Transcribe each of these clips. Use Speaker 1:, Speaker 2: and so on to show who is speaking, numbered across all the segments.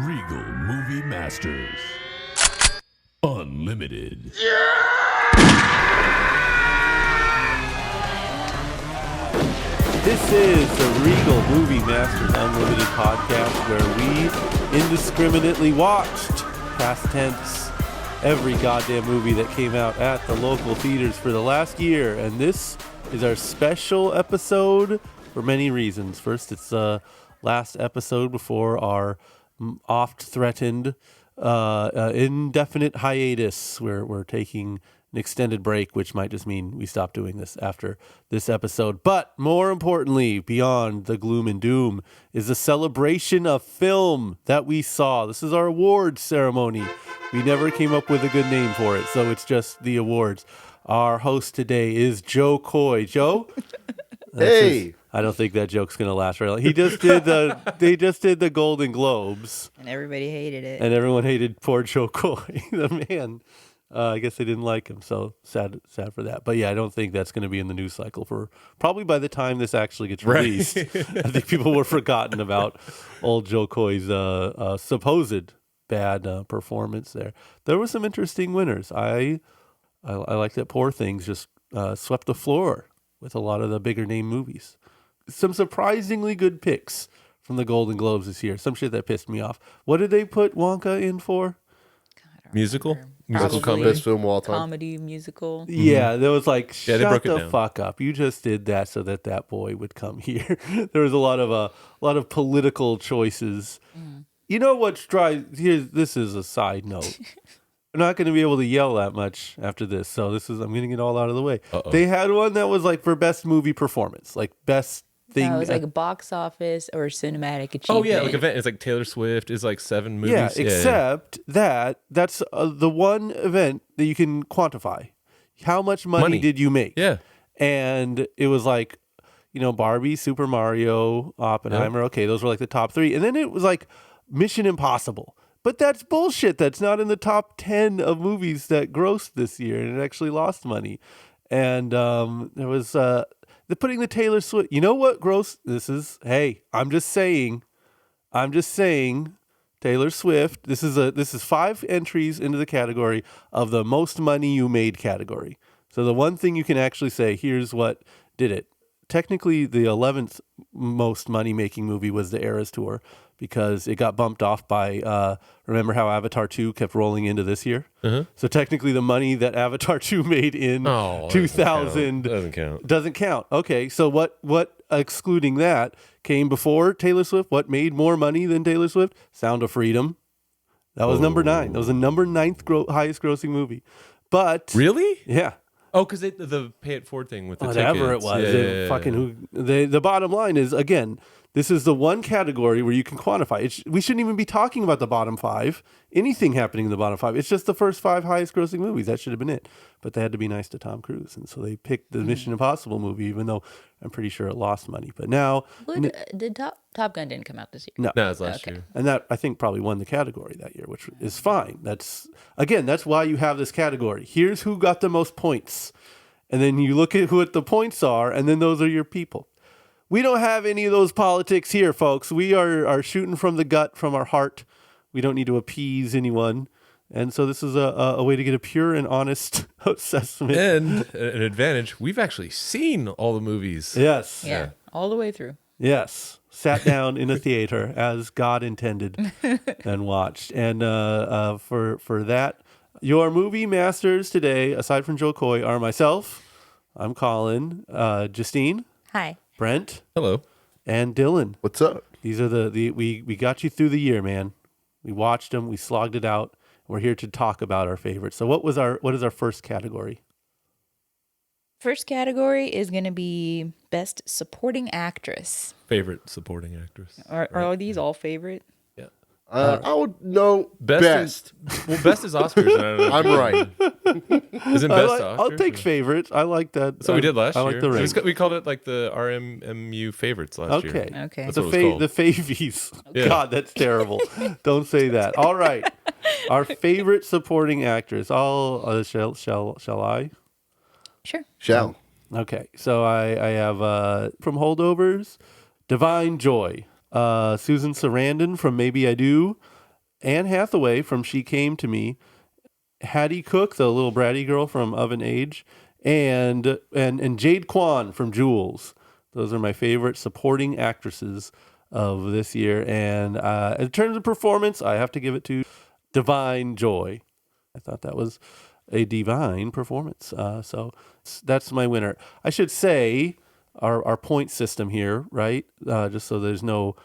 Speaker 1: Regal Movie Masters Unlimited.
Speaker 2: This is the Regal Movie Masters Unlimited podcast where we indiscriminately watched, past tense, every goddamn movie that came out at the local theaters for the last year. And this is our special episode for many reasons. First, it's the last episode before our oft-threatened indefinite hiatus. We're taking an extended break, which might just mean we stop doing this after this episode. But more importantly, beyond the gloom and doom, is the celebration of film that we saw. This is our awards ceremony. We never came up with a good name for it, so it's just the awards. Our host today is Joe Coy. Joe?
Speaker 3: Hey!
Speaker 2: I don't think that joke's gonna last very long. They just did the Golden Globes,
Speaker 4: and everybody hated it.
Speaker 2: and everyone hated poor Joe Coy, the man. I guess they didn't like him, so sad for that. But yeah, I don't think that's going to be in the news cycle for probably by the time this actually gets released. I think people were forgotten about old Joe Coy's supposed bad performance there. There were some interesting winners. I like that Poor Things just swept the floor with a lot of the bigger name movies. Some surprisingly good picks from the Golden Globes this year. Some shit that pissed me off. What did they put Wonka in for?
Speaker 5: Musical
Speaker 4: Probably
Speaker 5: comedy.
Speaker 3: Best film of all time.
Speaker 4: Comedy musical.
Speaker 2: Yeah, there was like,
Speaker 5: Yeah, they
Speaker 2: shut
Speaker 5: broke it
Speaker 2: the
Speaker 5: down.
Speaker 2: fuck up. You just did that so that boy would come here. There was a lot of political choices. You know what's this is a side note. I'm not going to be able to yell that much after this, so I'm getting it all out of the way.
Speaker 5: Uh-oh.
Speaker 2: They had one that was like for best movie performance, like best thing.
Speaker 4: No, it was like a box office or cinematic achievement.
Speaker 5: Oh yeah, like event. It's like Taylor Swift is like 7 movies.
Speaker 2: Yeah, except that's the one event that you can quantify. How much money did you make?
Speaker 5: Yeah.
Speaker 2: And it was like, Barbie, Super Mario, Oppenheimer.
Speaker 5: Yep.
Speaker 2: Okay, those were like the top 3. And then it was like Mission Impossible. But that's bullshit. That's not in the top 10 of movies that grossed this year, and it actually lost money. And there was they're putting the Taylor Swift. You know what gross? I'm just saying, Taylor Swift. This is 5 entries into the category of the most money you made category. So the one thing you can actually say, here's what did it. Technically, the 11th most money-making movie was the Eras Tour because it got bumped off by, remember how Avatar 2 kept rolling into this year?
Speaker 5: Uh-huh.
Speaker 2: So technically the money that Avatar 2 made in 2000 doesn't count. Okay, so what excluding that came before Taylor Swift? What made more money than Taylor Swift? Sound of Freedom. That was number 9. That was the number 9th highest grossing movie. But
Speaker 5: Really?
Speaker 2: yeah.
Speaker 5: Oh, because the pay it forward thing with the
Speaker 2: Whatever
Speaker 5: tickets.
Speaker 2: it was.
Speaker 5: Yeah.
Speaker 2: The bottom line is, again, this is the one category where you can quantify. We shouldn't even be talking about the bottom 5. Anything happening in the bottom 5. It's just the first 5 highest grossing movies. That should have been it. But they had to be nice to Tom Cruise. And so they picked the Mission Impossible movie, even though I'm pretty sure it lost money. But now...
Speaker 4: Did Top Gun didn't come out this year?
Speaker 2: No.
Speaker 5: No, it was last year.
Speaker 2: And that, I think, probably won the category that year, which is fine. That's why you have this category. Here's who got the most points. And then you look at what the points are, and then those are your people. We don't have any of those politics here, folks. We are shooting from the gut, from our heart. We don't need to appease anyone. And so this is a way to get a pure and honest assessment.
Speaker 5: And an advantage, we've actually seen all the movies.
Speaker 2: Yes.
Speaker 4: Yeah, all the way through.
Speaker 2: Yes. Sat down in a theater as God intended and watched. And for that, your movie masters today, aside from Joe Coy, are myself. I'm Colin, Justine,
Speaker 4: Hi.
Speaker 2: Brent,
Speaker 5: Hello.
Speaker 2: and Dylan.
Speaker 3: What's up?
Speaker 2: These are we got you through the year, man. We watched them, we slogged it out. We're here to talk about our favorites. So what is our first category?
Speaker 4: First category is going to be Best Supporting Actress.
Speaker 5: Favorite supporting actress.
Speaker 4: Are these all favorite?
Speaker 3: I would know best.
Speaker 5: Best is Oscars.
Speaker 3: I'm right.
Speaker 5: Isn't best Oscars?
Speaker 2: I'll take favorites. I like that.
Speaker 5: That's what we did last
Speaker 2: I
Speaker 5: year.
Speaker 2: like the range.
Speaker 5: We called it like the RMMU favorites last year.
Speaker 4: Okay.
Speaker 5: That's
Speaker 2: The
Speaker 5: what it was called.
Speaker 2: favies.
Speaker 5: Yeah.
Speaker 2: God, that's terrible. Don't say that. All right. Our favorite supporting actress. Shall I?
Speaker 4: Sure.
Speaker 3: Shall.
Speaker 2: Okay. So I have from Holdovers, Divine Joy. Susan Sarandon from Maybe I Do. Anne Hathaway from She Came to Me, Hattie Cook, the little bratty girl from Oven Age, and Jade Kwan from Jules. Those are my favorite supporting actresses of this year. And in terms of performance, I have to give it to Divine Joy. I thought that was a divine performance. So that's my winner. I should say our point system here, right? Just so there's no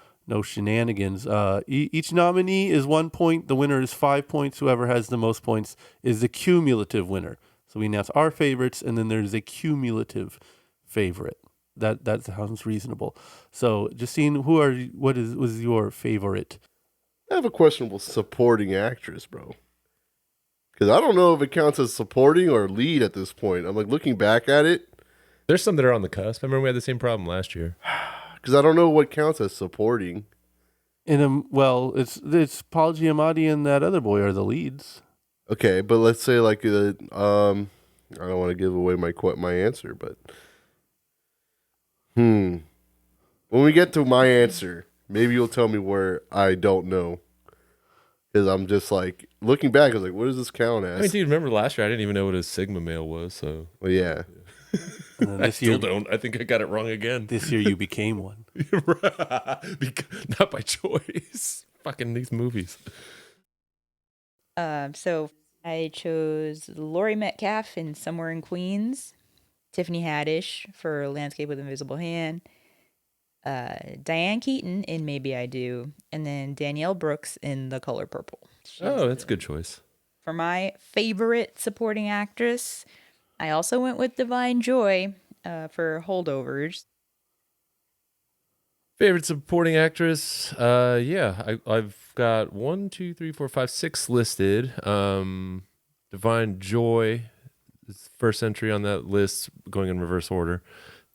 Speaker 2: shenanigans. Each nominee is 1 point. The winner is 5 points. Whoever has the most points is the cumulative winner. So we announce our favorites, and then there's a cumulative favorite. That sounds reasonable. So, Justine, what was your favorite?
Speaker 3: I have a questionable supporting actress, bro. Because I don't know if it counts as supporting or lead at this point. I'm like looking back at it.
Speaker 5: There's some that are on the cusp. I remember we had the same problem last year.
Speaker 3: Because I don't know what counts as supporting.
Speaker 2: It's Paul Giamatti and that other boy are the leads.
Speaker 3: Okay, but let's say like I don't want to give away my answer, but when we get to my answer, maybe you'll tell me where I don't know. Because I'm just like looking back, I was like, what does this count as?
Speaker 5: I mean, dude, remember last year I didn't even know what a Sigma male was, so
Speaker 3: Well, yeah.
Speaker 5: I still don't. I think I got it wrong again.
Speaker 2: This year you became one.
Speaker 5: Not by choice. Fucking these movies.
Speaker 4: So I chose Laurie Metcalf in Somewhere in Queens, Tiffany Haddish for Landscape with Invisible Hand, Diane Keaton in Maybe I Do, and then Danielle Brooks in The Color Purple.
Speaker 5: That's a good choice.
Speaker 4: For my favorite supporting actress, I also went with Divine Joy for Holdovers.
Speaker 5: Favorite supporting actress? I've got 1, 2, 3, 4, 5, 6 listed. Divine Joy is the first entry on that list, going in reverse order.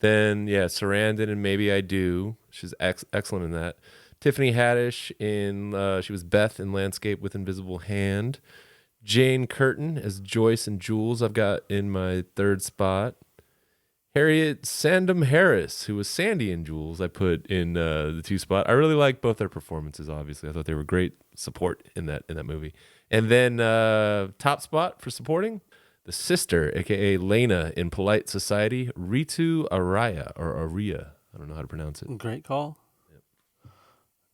Speaker 5: Then, Sarandon and Maybe I Do. She's excellent in that. Tiffany Haddish she was Beth in Landscape with Invisible Hand. Jane Curtin as Joyce and Jules I've got in my third spot. Harriet Sandom Harris, who was Sandy and Jules, I put in the 2 spot. I really like both their performances, obviously. I thought they were great support in that movie. And then top spot for supporting, the sister, a.k.a. Lena in Polite Society, Ritu Araya, or Aria. I don't know how to pronounce it.
Speaker 2: Great call. Yep.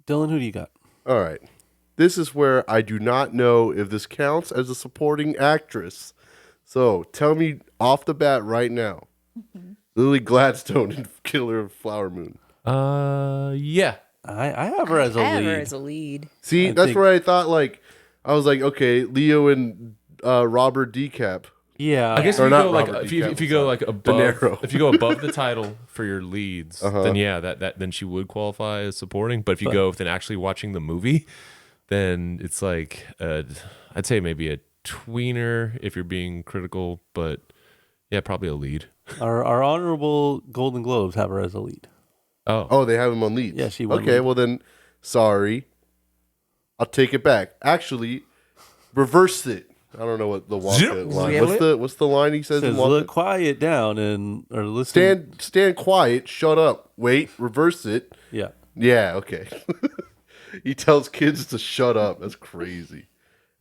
Speaker 2: Dylan, who do you got?
Speaker 3: All right. This is where I do not know if this counts as a supporting actress. So tell me off the bat right now. Lily Gladstone in Killer of Flower Moon.
Speaker 5: Yeah.
Speaker 2: I have her as a lead.
Speaker 4: I have her as a lead.
Speaker 3: See, that's where I thought, like, I was like, okay, Leo and Robert DeCap.
Speaker 2: Yeah.
Speaker 5: I guess
Speaker 3: Or
Speaker 5: if you
Speaker 3: not
Speaker 5: go like
Speaker 3: Robert
Speaker 5: if you
Speaker 3: DeCap,
Speaker 5: go like
Speaker 3: De
Speaker 5: above
Speaker 3: Niro.
Speaker 5: if you go above the title for your leads, then then she would qualify as supporting. But if you go within actually watching the movie, then it's like I'd say maybe a tweener if you're being critical, but yeah, probably a lead.
Speaker 2: Our honorable Golden Globes have her as a lead.
Speaker 3: Oh, they have him on leads.
Speaker 2: Yeah, she won
Speaker 3: Okay,
Speaker 2: lead.
Speaker 3: well then, sorry. I'll take it back. Actually, reverse it. I don't know what the Wonka line.
Speaker 4: Really?
Speaker 3: What's the line he says in
Speaker 2: Says,
Speaker 3: Wonka?
Speaker 2: look quiet down or listen.
Speaker 3: Stand quiet. Shut up. Wait. Reverse it.
Speaker 2: Yeah.
Speaker 3: Yeah. Okay. He tells kids to shut up. That's crazy.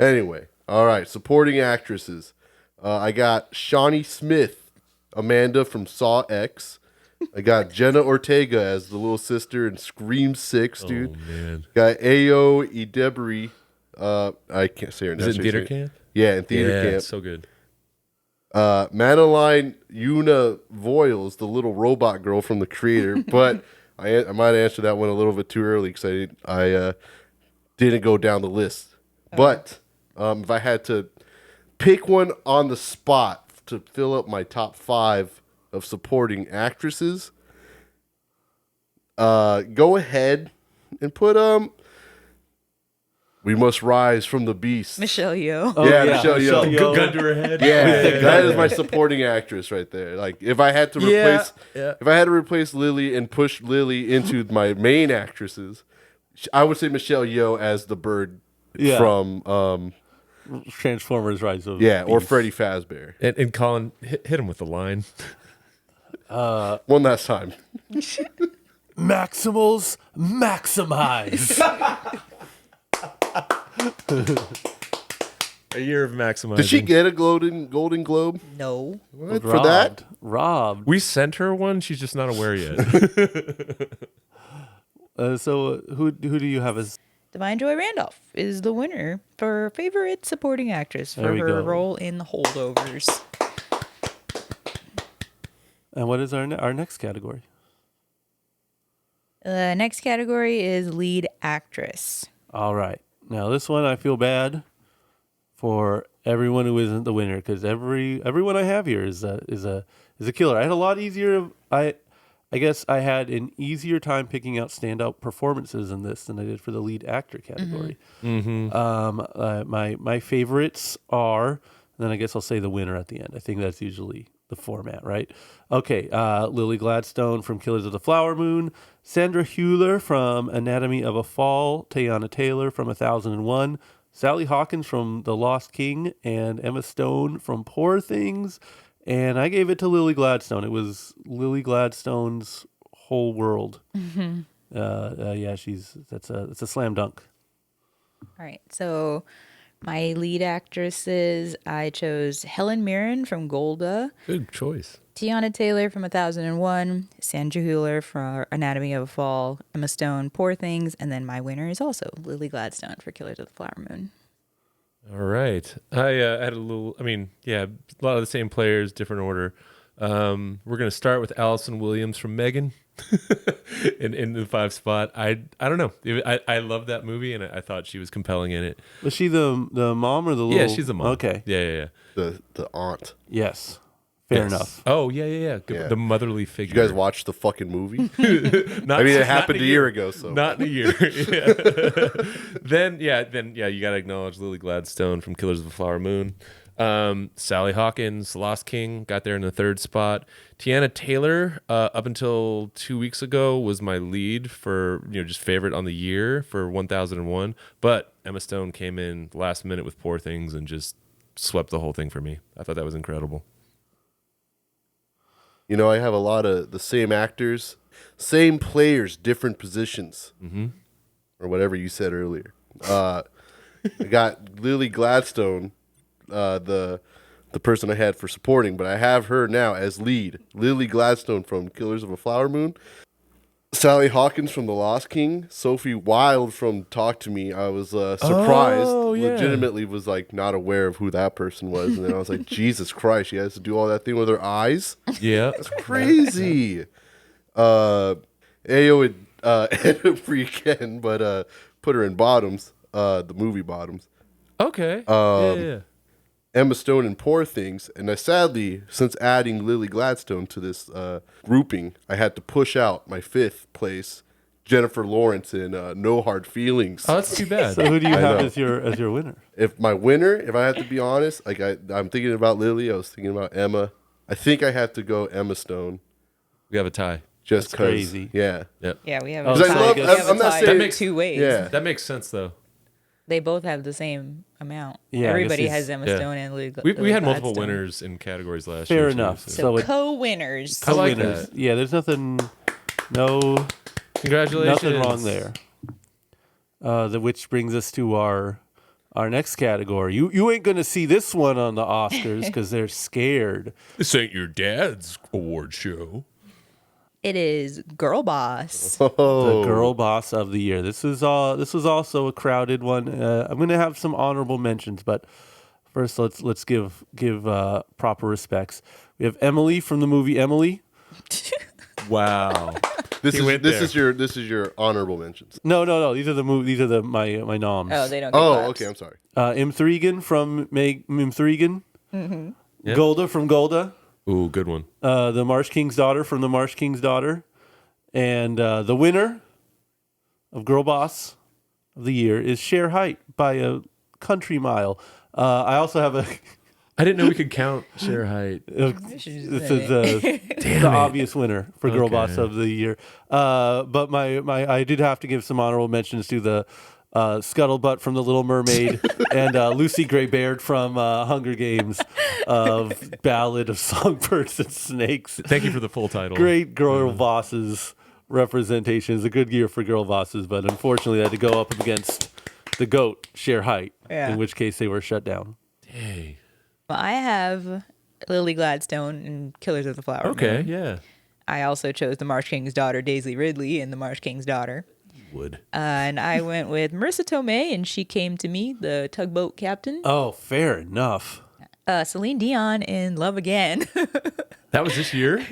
Speaker 3: Anyway, all right. Supporting actresses. I got Shawnee Smith, Amanda from Saw X. I got Jenna Ortega as the little sister in Scream 6, dude.
Speaker 5: Oh man.
Speaker 3: Got Ayo Idebri. I can't say her name.
Speaker 5: Is it in theater camp?
Speaker 3: Yeah, in theater camp.
Speaker 5: So good.
Speaker 3: Madeline Una Voiles, the little robot girl from The Creator, but I might answer that one a little bit too early because I didn't go down the list. But if I had to pick one on the spot to fill up my top 5 of supporting actresses, go ahead and put We Must Rise from the Beast.
Speaker 4: Michelle Yeoh.
Speaker 2: Oh,
Speaker 3: Yeah, Michelle Yeoh.
Speaker 5: Gun to her head.
Speaker 3: Yeah, that is my supporting actress right there. Like if I had to replace Lily and push Lily into my main actresses, I would say Michelle Yeoh as the bird from
Speaker 2: Transformers Rise of
Speaker 3: or
Speaker 2: Beasts.
Speaker 3: Freddy Fazbear.
Speaker 5: And Colin hit him with the line.
Speaker 3: One last time.
Speaker 2: Maximals maximize.
Speaker 5: A year of maximizing.
Speaker 3: Did she get a Golden Globe?
Speaker 4: No.
Speaker 3: What, for that?
Speaker 2: Robbed.
Speaker 5: We sent her one. She's just not aware yet.
Speaker 2: So who do you have as?
Speaker 4: Divine Joy Randolph is the winner for favorite supporting actress
Speaker 2: There
Speaker 4: for
Speaker 2: we
Speaker 4: her
Speaker 2: go.
Speaker 4: role in The Holdovers.
Speaker 2: And what is our next category?
Speaker 4: The next category is lead actress.
Speaker 2: All right. Now this one I feel bad for everyone who isn't the winner because everyone I have here is a killer. I had a lot easier. I guess I had an easier time picking out standout performances in this than I did for the lead actor category. My favorites are, and then I guess I'll say the winner at the end. I think that's usually the format, right? Okay, Lily Gladstone from Killers of the Flower Moon, Sandra Hüller from Anatomy of a Fall, Teyana Taylor from 1001, Sally Hawkins from The Lost King, and Emma Stone from Poor Things. And I gave it to Lily Gladstone. It was Lily Gladstone's whole world. Yeah, that's a slam dunk.
Speaker 4: All right. So my lead actresses, I chose Helen Mirren from Golda,
Speaker 5: Good choice.
Speaker 4: Tiana Taylor from 1001, Sandra Hüller for Anatomy of a Fall, Emma Stone, Poor Things, and then my winner is also Lily Gladstone for Killers of the Flower Moon.
Speaker 5: All right. I had a lot of the same players, different order. We're going to start with Allison Williams from Megan in the 5 spot. I don't know. I love that movie, and I thought she was compelling in it.
Speaker 2: Was she the mom or the little?
Speaker 5: Yeah, she's the mom.
Speaker 2: Okay.
Speaker 5: Yeah.
Speaker 3: The aunt.
Speaker 2: Yes. Fair
Speaker 5: Yes.
Speaker 2: enough.
Speaker 5: Oh, yeah. Good.
Speaker 3: Yeah.
Speaker 5: The motherly
Speaker 3: You
Speaker 5: figure.
Speaker 3: guys watched the fucking movie?
Speaker 5: Not,
Speaker 3: I mean, it
Speaker 5: not
Speaker 3: happened
Speaker 5: in
Speaker 3: a year ago, so.
Speaker 5: Not in a year. Yeah. Then you got to acknowledge Lily Gladstone from Killers of the Flower Moon. Sally Hawkins, Lost King, got there in the 3rd spot. Tiana Taylor, up until 2 weeks ago, was my lead for just favorite on the year for 1001. But Emma Stone came in last minute with Poor Things and just swept the whole thing for me. I thought that was incredible.
Speaker 3: You know, I have a lot of the same actors, same players, different positions, or whatever you said earlier. I got Lily Gladstone, the person I had for supporting, but I have her now as lead. Lily Gladstone from Killers of a Flower Moon, Sally Hawkins from The Lost King, Sophie Wilde from Talk to Me. I was surprised, legitimately was like not aware of who that person was, and then I was like, Jesus Christ, she has to do all that thing with her eyes.
Speaker 5: Yeah.
Speaker 3: That's crazy. Ayo would end up freaking, but put her in Bottoms, the movie Bottoms.
Speaker 5: Okay. Yeah.
Speaker 3: Emma Stone in Poor Things, and I sadly, since adding Lily Gladstone to this grouping, I had to push out my 5th place, Jennifer Lawrence in No Hard Feelings.
Speaker 5: Oh, that's too bad.
Speaker 2: So who do you have
Speaker 3: know.
Speaker 2: as your winner?
Speaker 3: If my winner, if I have to be honest, like I'm thinking about Lily, I was thinking about Emma. I think I have to go Emma Stone,
Speaker 5: We have a tie.
Speaker 3: just
Speaker 2: That's
Speaker 3: because.
Speaker 2: crazy.
Speaker 3: Yeah.
Speaker 5: Yep.
Speaker 4: Yeah, we have
Speaker 2: Oh,
Speaker 4: a
Speaker 2: so I
Speaker 4: tie.
Speaker 2: love-
Speaker 4: We
Speaker 2: I'm-
Speaker 4: have
Speaker 3: I'm
Speaker 4: a
Speaker 3: not
Speaker 4: tie
Speaker 3: saying-
Speaker 4: in 2 ways.
Speaker 3: Yeah.
Speaker 5: That makes sense, though.
Speaker 4: They both have the same amount.
Speaker 2: Yeah, I guess
Speaker 4: Everybody
Speaker 2: it's-
Speaker 4: has Emma
Speaker 5: yeah.
Speaker 4: Stone and Lily
Speaker 5: We had multiple
Speaker 4: Gladstone.
Speaker 5: winners in categories last year.
Speaker 2: Fair
Speaker 5: too,
Speaker 2: enough.
Speaker 5: so-
Speaker 4: So
Speaker 2: it-
Speaker 4: co-winners.
Speaker 5: I like
Speaker 2: winners.
Speaker 5: that.
Speaker 2: Yeah, there's nothing
Speaker 5: Congratulations.
Speaker 2: nothing wrong there. Which brings us to our next category. You ain't gonna see this one on the Oscars because they're scared.
Speaker 5: This ain't your dad's award show.
Speaker 4: It is Girl Boss.
Speaker 2: The girl boss of the year. This was also a crowded one. I'm gonna have some honorable mentions, but first let's give proper respects. We have Emily from the movie Emily.
Speaker 5: Wow.
Speaker 3: This
Speaker 5: went
Speaker 3: is your honorable mentions.
Speaker 2: No. These are my noms.
Speaker 4: Oh, they don't get
Speaker 3: Oh,
Speaker 4: claps.
Speaker 3: okay. I'm sorry.
Speaker 2: M3gan from M3gan.
Speaker 5: Yep.
Speaker 2: Golda from Golda.
Speaker 5: Ooh, good one.
Speaker 2: The Marsh King's daughter from the Marsh King's daughter. And the winner of Girl Boss of the Year is Cher Height by a country mile. I also have a...
Speaker 5: I didn't know we could count share height.
Speaker 2: This is the obvious winner for Girl
Speaker 5: Okay.
Speaker 2: Boss of the Year. But I did have to give some honorable mentions to the Scuttlebutt from The Little Mermaid and Lucy Gray Baird from Hunger Games of Ballad of Songbirds and Snakes.
Speaker 5: Thank you for the full title.
Speaker 2: Great girl bosses representation. It's a good year for girl bosses, but unfortunately I had to go up against the goat share height.
Speaker 4: Yeah.
Speaker 2: In which case they were shut down.
Speaker 5: Hey.
Speaker 4: Well, I have Lily Gladstone in Killers of the Flower
Speaker 5: Okay,
Speaker 4: Moon.
Speaker 5: yeah.
Speaker 4: I also chose the Marsh King's daughter, Daisy Ridley, in The Marsh King's Daughter.
Speaker 5: Would.
Speaker 4: And I went with Marissa Tomei, and She Came to Me, the tugboat captain.
Speaker 2: Oh, fair enough.
Speaker 4: Celine Dion in Love Again.
Speaker 5: That was this year?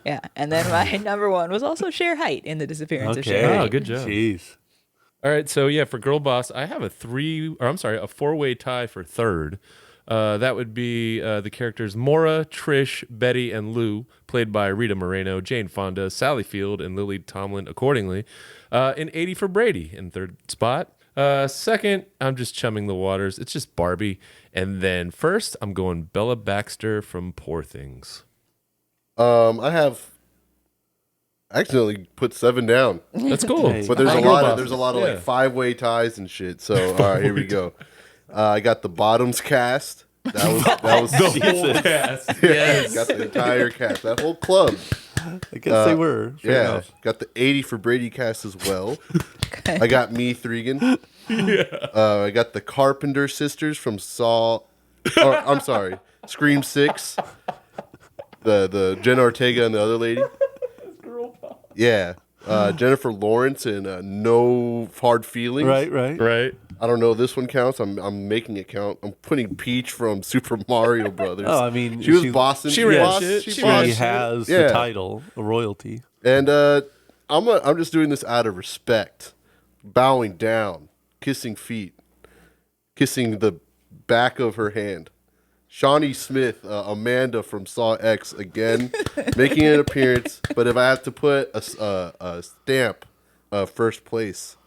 Speaker 4: Yeah. And then my number one was also Cher Height in The Disappearance of Cher
Speaker 2: Okay.
Speaker 4: Height.
Speaker 5: Oh, good job.
Speaker 2: Jeez.
Speaker 5: All right, so yeah, for Girl Boss, I have a four-way tie for third. That would be the characters Maura, Trish, Betty, and Lou, played by Rita Moreno, Jane Fonda, Sally Field, and Lily Tomlin, accordingly. In 80 for Brady in third spot. Second, I'm just chumming the waters. It's just Barbie. And then first, I'm going Bella Baxter from Poor Things.
Speaker 3: I have accidentally put 7 down,
Speaker 5: That's cool.
Speaker 2: Hey.
Speaker 3: but there's a
Speaker 5: Girl
Speaker 3: lot of
Speaker 5: bosses,
Speaker 3: like
Speaker 5: yeah.
Speaker 3: 5-way ties and shit. So all right, here we go. I got the Bottoms cast. That was
Speaker 5: The whole cast.
Speaker 3: yes. Got the entire cast, that whole club.
Speaker 2: I guess they were. Fair
Speaker 3: Yeah,
Speaker 2: enough.
Speaker 3: got the 80 for Brady cast as well. I got Me Thregan. I got the Carpenter sisters from I'm sorry, Scream 6. The Jenna Ortega and the other lady. Yeah, Jennifer Lawrence in No Hard Feelings.
Speaker 2: Right.
Speaker 5: Right.
Speaker 3: I don't know. This one counts. I'm making it count. I'm putting Peach from Super Mario Brothers.
Speaker 2: Oh, I mean,
Speaker 3: she was bossing.
Speaker 5: she ran
Speaker 3: bossed-
Speaker 5: shit.
Speaker 3: She
Speaker 5: She
Speaker 3: bossed
Speaker 2: She
Speaker 3: shit.
Speaker 2: has
Speaker 3: Yeah.
Speaker 2: the title, a royalty.
Speaker 3: And I'm just doing this out of respect, bowing down, kissing feet, kissing the back of her hand. Shawnee Smith, Amanda from Saw X again, making an appearance. But if I have to put a stamp, first place,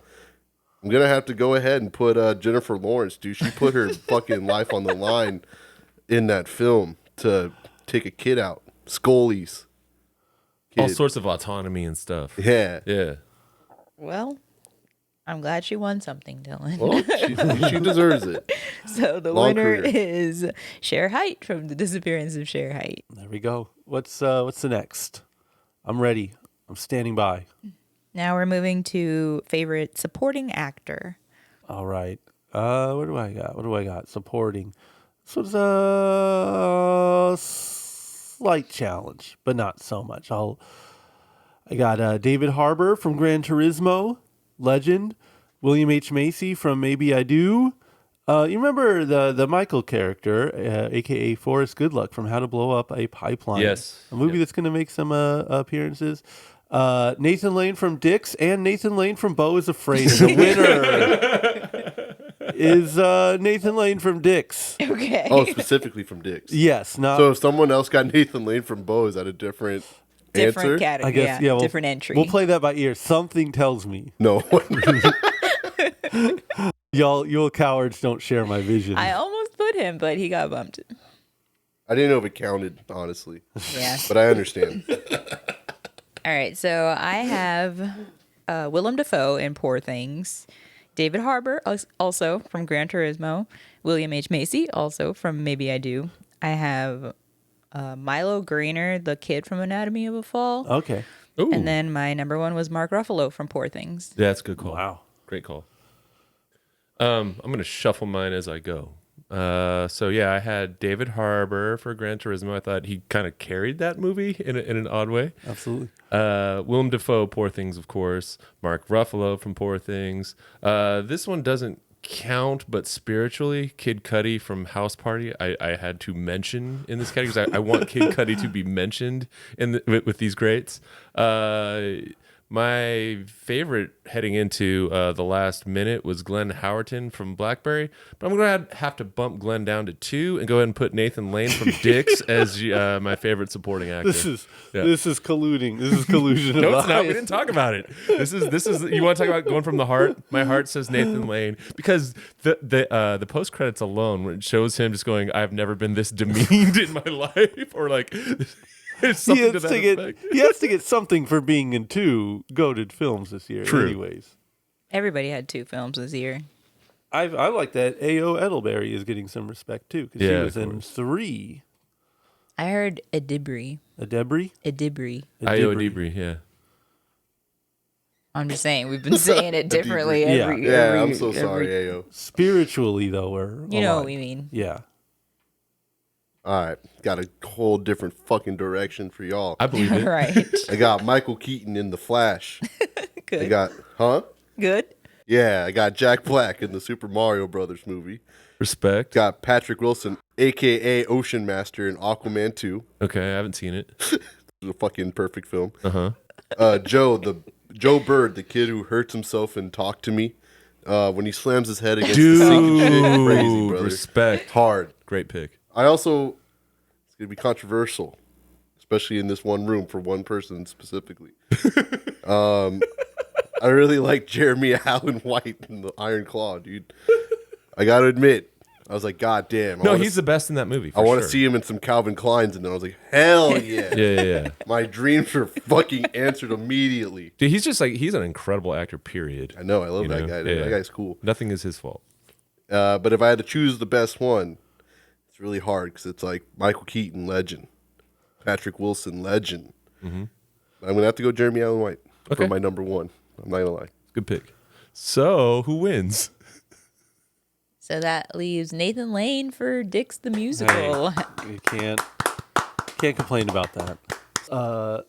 Speaker 3: I'm gonna have to go ahead and put Jennifer Lawrence. Dude, she put her fucking life on the line in that film to take a kid out. Scully's
Speaker 5: All
Speaker 3: kid.
Speaker 5: sorts of autonomy and stuff.
Speaker 3: Yeah.
Speaker 5: Yeah.
Speaker 4: Well, I'm glad she won something, Dylan.
Speaker 3: Well, she deserves it.
Speaker 4: So the
Speaker 3: Long
Speaker 4: winner
Speaker 3: career.
Speaker 4: is Cher Height from The Disappearance of Cher Height.
Speaker 2: There we go. What's the next? I'm ready. I'm standing by.
Speaker 4: Now we're moving to favorite supporting actor.
Speaker 2: All right. What do I got? What do I got? Supporting. So it's a slight challenge, but not so much. I got David Harbour from Gran Turismo, legend. William H. Macy from Maybe I Do. You remember the Michael character, aka Forrest Goodluck from How to Blow Up a Pipeline?
Speaker 5: Yes.
Speaker 2: A movie
Speaker 5: Yep.
Speaker 2: that's going to make some appearances. Nathan Lane from Dix and Nathan Lane from Beau is Afraid. And the winner is Nathan Lane from Dix.
Speaker 4: Okay.
Speaker 3: Oh, specifically from Dick's.
Speaker 2: Yes, not.
Speaker 3: So if someone else got Nathan Lane from Bo, is that a different
Speaker 4: Different
Speaker 3: answer?
Speaker 4: category.
Speaker 2: I guess yeah.
Speaker 4: Different entry.
Speaker 2: We'll play that by ear. Something tells me
Speaker 3: No.
Speaker 2: you cowards don't share my vision.
Speaker 4: I almost put him, but he got bumped.
Speaker 3: I didn't know if it counted, honestly.
Speaker 4: Yeah.
Speaker 3: But I understand.
Speaker 4: All right. So I have Willem Dafoe in Poor Things, David Harbour, also from Gran Turismo, William H. Macy, also from Maybe I Do. I have Milo Grainer, the kid from Anatomy of a Fall.
Speaker 2: Okay.
Speaker 5: Ooh.
Speaker 4: And then my number one was Mark Ruffalo from Poor Things.
Speaker 5: Yeah, that's a good call.
Speaker 2: Wow.
Speaker 5: Great call. I'm going to shuffle mine as I go. So yeah, I had David Harbour for Gran Turismo. I thought he kind of carried that movie in an odd way.
Speaker 2: Absolutely.
Speaker 5: Willem Dafoe, Poor Things, of course. Mark Ruffalo from Poor Things. This one doesn't count, but spiritually, Kid Cudi from House Party, I had to mention in this category because I want Kid Cudi to be mentioned with these greats. My favorite heading into the last minute was Glenn Howerton from Blackberry, but I'm going to have to bump Glenn down to 2 and go ahead and put Nathan Lane from Dix as my favorite supporting actor.
Speaker 2: This is colluding. This is collusion.
Speaker 5: No,
Speaker 2: of
Speaker 5: it's not. We
Speaker 2: bias.
Speaker 5: didn't talk about it. This is. You want to talk about going from the heart? My heart says Nathan Lane because the post credits alone, when it shows him just going, "I've never been this demeaned in my life," or like, it's
Speaker 2: He
Speaker 5: something
Speaker 2: has,
Speaker 5: to
Speaker 2: to
Speaker 5: that
Speaker 2: get,
Speaker 5: effect.
Speaker 2: he has to get something for being in 2 goated films this year.
Speaker 5: True.
Speaker 2: Anyways,
Speaker 4: Everybody had 2 films this year.
Speaker 2: I like that A.O. Edelberry is getting some respect too because
Speaker 5: Yeah,
Speaker 2: he was
Speaker 5: of
Speaker 2: in
Speaker 5: course.
Speaker 2: 3.
Speaker 4: I heard Adibri.
Speaker 2: A debris.
Speaker 4: Adibri.
Speaker 5: Io Debris, yeah.
Speaker 4: I'm just saying we've been saying it differently
Speaker 2: Yeah.
Speaker 4: every.
Speaker 3: Yeah,
Speaker 4: every,
Speaker 3: I'm so
Speaker 4: every-
Speaker 3: sorry, Ayo.
Speaker 2: Spiritually, though, we're
Speaker 4: You know what
Speaker 2: aligned.
Speaker 4: we mean.
Speaker 2: Yeah.
Speaker 3: All right, got a whole different fucking direction for y'all.
Speaker 5: I believe it.
Speaker 4: Right.
Speaker 3: I got Michael Keaton in The Flash. I
Speaker 4: Good.
Speaker 3: got,
Speaker 4: Good.
Speaker 3: Yeah, I got Jack Black in the Super Mario Brothers movie.
Speaker 5: Respect.
Speaker 3: Got Patrick Wilson, aka Ocean Master, in Aquaman 2.
Speaker 5: Okay, I haven't seen it.
Speaker 3: It was a fucking perfect film.
Speaker 5: Uh-huh.
Speaker 3: Joe Bird, the kid who hurts himself and Talk to Me, when he slams his head against the sink and shit, crazy, brother.
Speaker 5: Respect.
Speaker 3: Hard.
Speaker 5: Great pick.
Speaker 3: I also, it's gonna be controversial, especially in this one room for one person specifically. I really like Jeremy Allen White in the Iron Claw, dude. I gotta admit, I was like, God damn.
Speaker 5: No, he's the best in that movie.
Speaker 3: I want to
Speaker 5: sure.
Speaker 3: see him in some Calvin Kleins, and then I was like, hell yeah.
Speaker 5: Yeah.
Speaker 3: My dreams were fucking answered immediately.
Speaker 5: Dude, he's just like, he's an incredible actor, period.
Speaker 3: I know, I love that
Speaker 5: know?
Speaker 3: guy. Dude.
Speaker 5: Yeah.
Speaker 3: That guy's cool.
Speaker 5: Nothing is his fault.
Speaker 3: But if I had to choose the best one, it's really hard because it's like Michael Keaton, legend. Patrick Wilson, legend. I'm going to have to go Jeremy Allen White for
Speaker 5: Okay.
Speaker 3: my number one. I'm not going to lie.
Speaker 5: Good pick. So, who wins?
Speaker 4: So that leaves Nathan Lane for Dick's the Musical.
Speaker 2: You can't complain about that.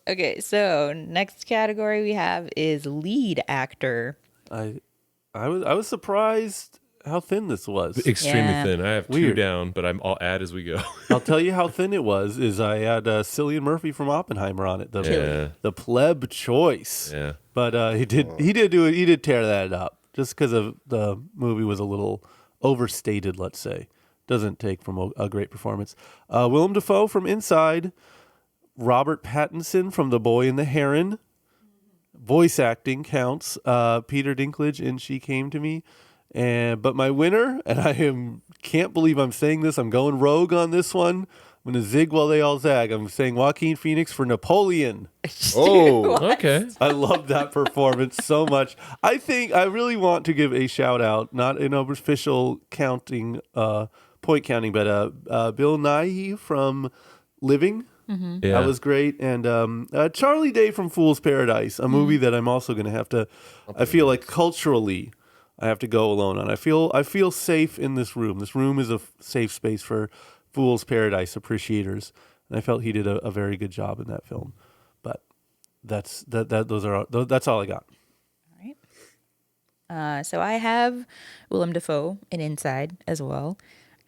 Speaker 4: Okay, so next category we have is lead actor.
Speaker 2: I was surprised how thin this was.
Speaker 5: Extremely
Speaker 4: Yeah.
Speaker 5: thin. I have two
Speaker 2: Weird.
Speaker 5: down, but I'll add as we go.
Speaker 2: I'll tell you how thin it was. Is I had Cillian Murphy from Oppenheimer on it. The pleb choice.
Speaker 5: Yeah.
Speaker 2: But he did tear that up just because of the movie was a little overstated. Let's say doesn't take from a great performance. Willem Dafoe from Inside, Robert Pattinson from The Boy and the Heron. Voice acting counts. Peter Dinklage in She Came to Me. But my winner, and can't believe I'm saying this, I'm going rogue on this one. I'm going to zig while they all zag. I'm saying Joaquin Phoenix for Napoleon.
Speaker 3: Oh,
Speaker 5: Okay.
Speaker 2: I love that performance so much. I think I really want to give a shout out, not an official counting, point counting, but Bill Nighy from Living.
Speaker 5: Yeah.
Speaker 2: That was great. And Charlie Day from Fool's Paradise, a movie that I'm also going to have to, I feel like culturally, I have to go alone on. I feel safe in this room. This room is a safe space for Fool's Paradise appreciators, and I felt he did a very good job in that film. But that's all I got.
Speaker 4: All right. So I have Willem Dafoe in Inside as well,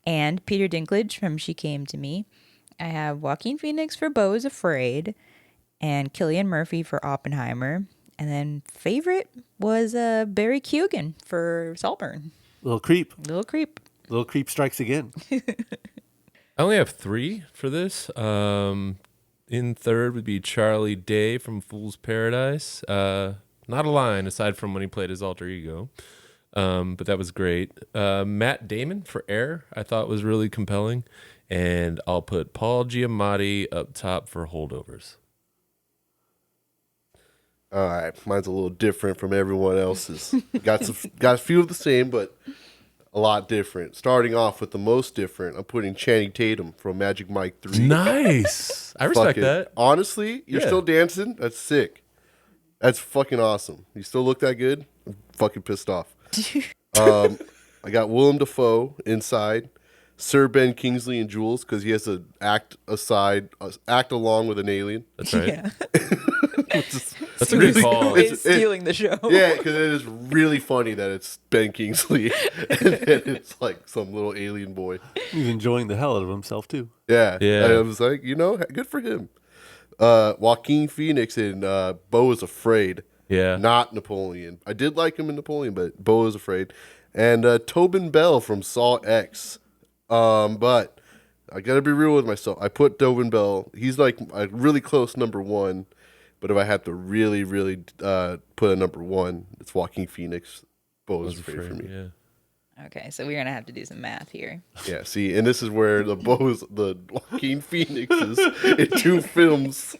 Speaker 4: and Peter Dinklage from She Came to Me. I have Joaquin Phoenix for Beau is Afraid, and Cillian Murphy for Oppenheimer. And then favorite was Barry Keoghan for Saltburn.
Speaker 2: Little creep strikes again.
Speaker 5: I only have 3 for this. In third would be Charlie Day from Fool's Paradise. Not a line aside from when he played his alter ego. But that was great. Matt Damon for Air, I thought was really compelling. And I'll put Paul Giamatti up top for Holdovers.
Speaker 3: all right. Mine's a little different from everyone else's. Got a few of the same, but a lot different. Starting off with the most different, I'm putting Channing Tatum from Magic Mike 3.
Speaker 5: Nice. I respect
Speaker 3: Fucking-
Speaker 5: that.
Speaker 3: Honestly, you're
Speaker 5: Yeah.
Speaker 3: still dancing? That's sick. That's fucking awesome. You still look that good? I'm fucking pissed off. I got Willem Dafoe Inside, Sir Ben Kingsley in Jules because he has to act along with an alien.
Speaker 5: That's right.
Speaker 4: Yeah.
Speaker 5: That's a good call.
Speaker 3: It's-
Speaker 4: stealing the show.
Speaker 3: Yeah, because it is really funny that it's Ben Kingsley and then it's like some little alien boy.
Speaker 2: He's enjoying the hell out of himself too.
Speaker 3: Yeah.
Speaker 5: Yeah.
Speaker 3: I was like, good for him. Joaquin Phoenix in Beau is Afraid.
Speaker 5: Yeah.
Speaker 3: Not Napoleon. I did like him in Napoleon, but Beau is Afraid. And Tobin Bell from Saw X. But I got to be real with myself. I put Tobin Bell. He's like a really close number one. But if I had to really, really put a number one, it's Joaquin Phoenix. Beau is Afraid for me.
Speaker 5: Yeah.
Speaker 4: Okay, so we're gonna have to do some math here.
Speaker 3: Yeah, see, and this is where the Joaquin Phoenixes in 2 films.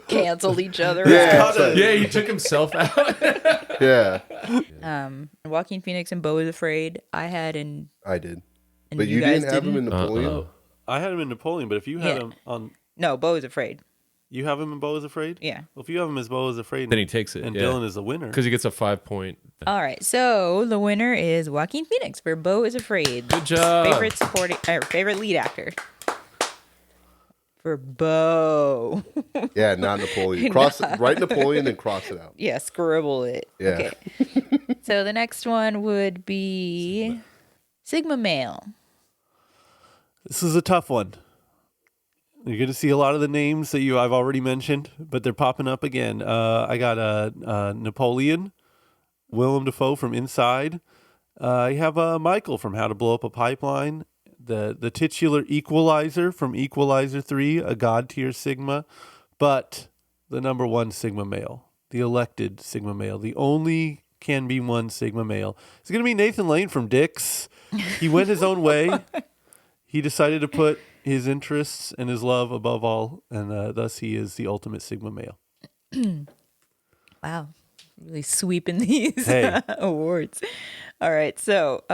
Speaker 4: Canceled each other.
Speaker 3: Yeah,
Speaker 4: out.
Speaker 3: it's like-
Speaker 5: Yeah, he took himself out.
Speaker 3: yeah,
Speaker 4: Joaquin Phoenix and Beau is Afraid. I had in.
Speaker 3: I did.
Speaker 4: And
Speaker 3: But you
Speaker 4: guys
Speaker 3: didn't have him in Napoleon?
Speaker 5: Uh-oh.
Speaker 2: I had him in Napoleon, but if you had
Speaker 4: Yeah.
Speaker 2: him on,
Speaker 4: No, Beau is Afraid.
Speaker 2: You have him in Beau is Afraid?
Speaker 4: Yeah.
Speaker 2: Well, if you have him as Beau is Afraid,
Speaker 5: Then he takes it,
Speaker 2: and
Speaker 5: yeah.
Speaker 2: Dylan is the winner.
Speaker 5: Because he gets a 5-point.
Speaker 4: All right, so the winner is Joaquin Phoenix for Beau is Afraid.
Speaker 5: Good job.
Speaker 4: Favorite lead actor for Beau.
Speaker 3: Yeah, not Napoleon. Write Napoleon and cross it out.
Speaker 4: Yeah, scribble it.
Speaker 3: Yeah.
Speaker 4: Okay. So the next one would be Sigma Male.
Speaker 2: This is a tough one. You're going to see a lot of the names that I've already mentioned, but they're popping up again. I got Napoleon, Willem Dafoe from Inside. I have Michael from How to Blow Up a Pipeline. The titular Equalizer from Equalizer 3, a god tier Sigma. But the number one Sigma male, the elected Sigma male, the only can be one Sigma male. It's going to be Nathan Lane from Dix. He went his own way. He decided to put his interests and his love above all, and thus he is the ultimate Sigma male.
Speaker 4: Wow. Really sweeping these
Speaker 2: Hey.
Speaker 4: awards. All right. So,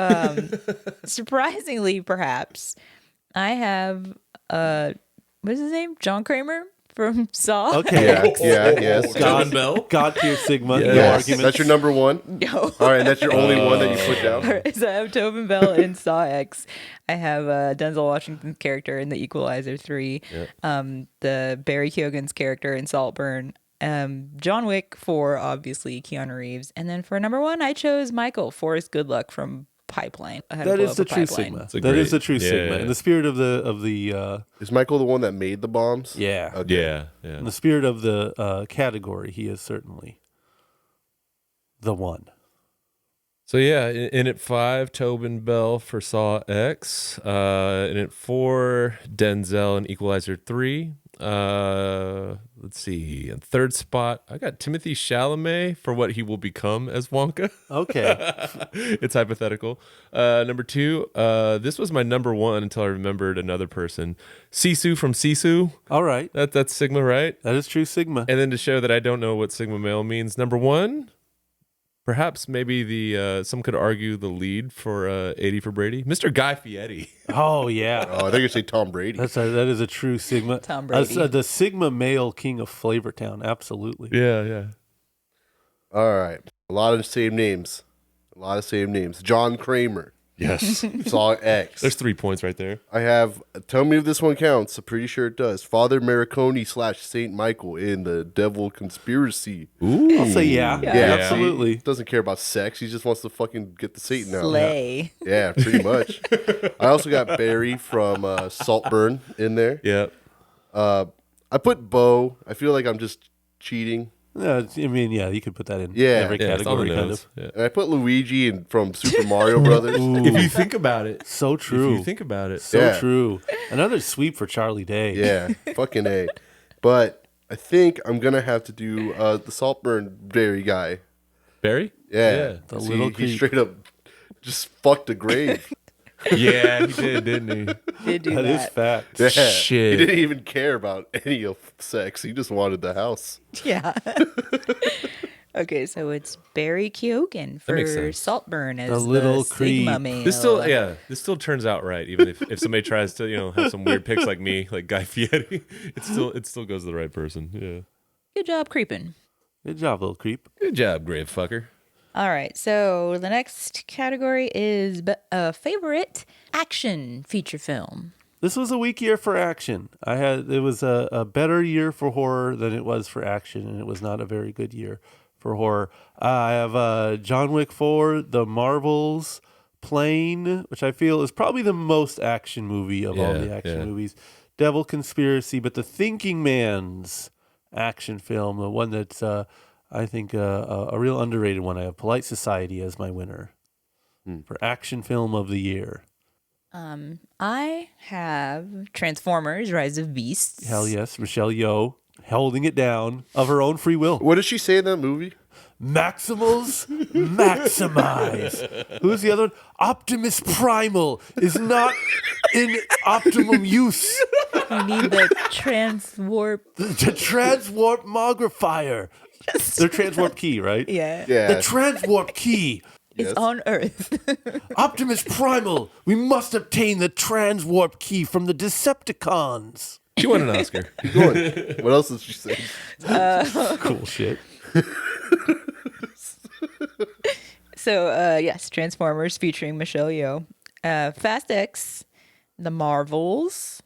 Speaker 4: surprisingly, perhaps, I have, what's his name? John Kramer from Saw.
Speaker 2: Okay.
Speaker 3: Yes.
Speaker 5: Tobin Bell.
Speaker 2: God tier Sigma.
Speaker 5: Yes.
Speaker 2: No
Speaker 3: Yes.
Speaker 2: argument.
Speaker 3: That's your number one.
Speaker 4: No.
Speaker 3: All right, that's your only one that you put down.
Speaker 4: All right, so I have Tobin Bell in Saw X. I have Denzel Washington's character in The Equalizer 3. The Barry Keoghan's character in Saltburn. John Wick for obviously Keanu Reeves. And then for number one, I chose Michael Forrest Goodluck from Pipeline.
Speaker 2: That is the true Sigma.
Speaker 5: It's a
Speaker 2: That is
Speaker 5: great-
Speaker 2: the true Sigma.
Speaker 5: yeah.
Speaker 2: In the spirit of the
Speaker 3: Is Michael the one that made the bombs?
Speaker 2: yeah.
Speaker 3: Okay.
Speaker 5: Yeah, yeah.
Speaker 2: In the spirit of the category, he is certainly the one.
Speaker 5: So yeah, in at 5, Tobin Bell for Saw X. In at 4, Denzel and Equalizer 3. Let's see. In third spot, I got Timothy Chalamet for what he will become as Wonka.
Speaker 2: Okay.
Speaker 5: It's hypothetical. Number 2, this was my number 1 until I remembered another person. Sisu from Sisu.
Speaker 2: All right.
Speaker 5: That's Sigma, right?
Speaker 2: That is true Sigma.
Speaker 5: And then to show that I don't know what Sigma male means, number 1, perhaps maybe the some could argue the lead for 80 for Brady, Mr. Guy Fieri.
Speaker 2: Oh, yeah.
Speaker 3: Oh, I think you say Tom Brady.
Speaker 2: That is a true Sigma.
Speaker 4: Tom Brady.
Speaker 2: The Sigma male king of Flavortown. Absolutely.
Speaker 5: Yeah, yeah.
Speaker 3: All right. A lot of the same names. John Kramer.
Speaker 5: Yes.
Speaker 3: Saw X.
Speaker 5: There's 3 points right there.
Speaker 3: I have, tell me if this one counts. I'm pretty sure it does. Father Marconi / Saint Michael in The Devil Conspiracy.
Speaker 5: Ooh.
Speaker 2: I'll say yeah.
Speaker 3: Yeah.
Speaker 2: Absolutely.
Speaker 3: He doesn't care about sex. He just wants to fucking get the Satan out.
Speaker 4: Slay.
Speaker 3: Yeah, pretty much. I also got Barry from Saltburn in there.
Speaker 5: Yeah.
Speaker 3: I put Bo. I feel like I'm just cheating.
Speaker 2: I mean, yeah, you could put that in
Speaker 3: Yeah.
Speaker 2: every
Speaker 5: Yeah, it's on the
Speaker 2: category, kind
Speaker 5: nose.
Speaker 2: of.
Speaker 5: Yeah.
Speaker 3: And I put Luigi from Super Mario Brothers.
Speaker 5: If you think about it.
Speaker 2: So true.
Speaker 5: If you think about it.
Speaker 2: So
Speaker 3: Yeah.
Speaker 2: true. Another sweep for Charlie Day.
Speaker 3: Yeah, fucking A. But I think I'm going to have to do the Saltburn Barry guy.
Speaker 5: Barry?
Speaker 3: Yeah.
Speaker 2: The
Speaker 3: 'Cause
Speaker 2: little
Speaker 3: he
Speaker 2: creep.
Speaker 3: straight up just fucked a grave.
Speaker 5: Yeah, he did, didn't he?
Speaker 4: Did do
Speaker 2: That is
Speaker 4: that.
Speaker 2: fact.
Speaker 3: Yeah.
Speaker 5: Shit.
Speaker 3: He didn't even care about any of sex. He just wanted the house.
Speaker 4: Yeah. Okay, so it's Barry Keoghan for
Speaker 5: makes sense.
Speaker 4: Saltburn as
Speaker 2: The little
Speaker 4: Sigma
Speaker 2: creep.
Speaker 4: male.
Speaker 5: This still turns out right, even if somebody tries to, have some weird picks like me, like Guy Fieri, it still goes to the right person. Yeah.
Speaker 4: Good job creeping.
Speaker 2: Good job, little creep.
Speaker 5: Good job, grave fucker.
Speaker 4: All right, so the next category is favorite action feature film.
Speaker 2: This was a weak year for action. It was a better year for horror than it was for action, and it was not a very good year for horror. I have John Wick 4, The Marvels, Plane, which I feel is probably the most action movie of all the action movies. Devil Conspiracy, but The Thinking Man's action film, the one that's I think a real underrated one. I have Polite Society as my winner for action film of the year.
Speaker 4: I have Transformers: Rise of Beasts.
Speaker 2: Hell yes, Michelle Yeoh holding it down of her own free will.
Speaker 3: What does she say in that movie?
Speaker 2: Maximals maximize. Who's the other one? Optimus Primal is not in optimum use.
Speaker 4: We need the transwarp.
Speaker 2: The transwarp mogrifier. Their transwarp key, right?
Speaker 4: Yeah.
Speaker 3: Yeah.
Speaker 2: The transwarp key.
Speaker 4: It's on Earth.
Speaker 2: Optimus Primal, we must obtain the transwarp key from the Decepticons.
Speaker 5: She won an Oscar.
Speaker 3: Keep going. What else did she say?
Speaker 2: Cool shit.
Speaker 4: So, yes, Transformers featuring Michelle Yeoh. Fast X, The Marvels,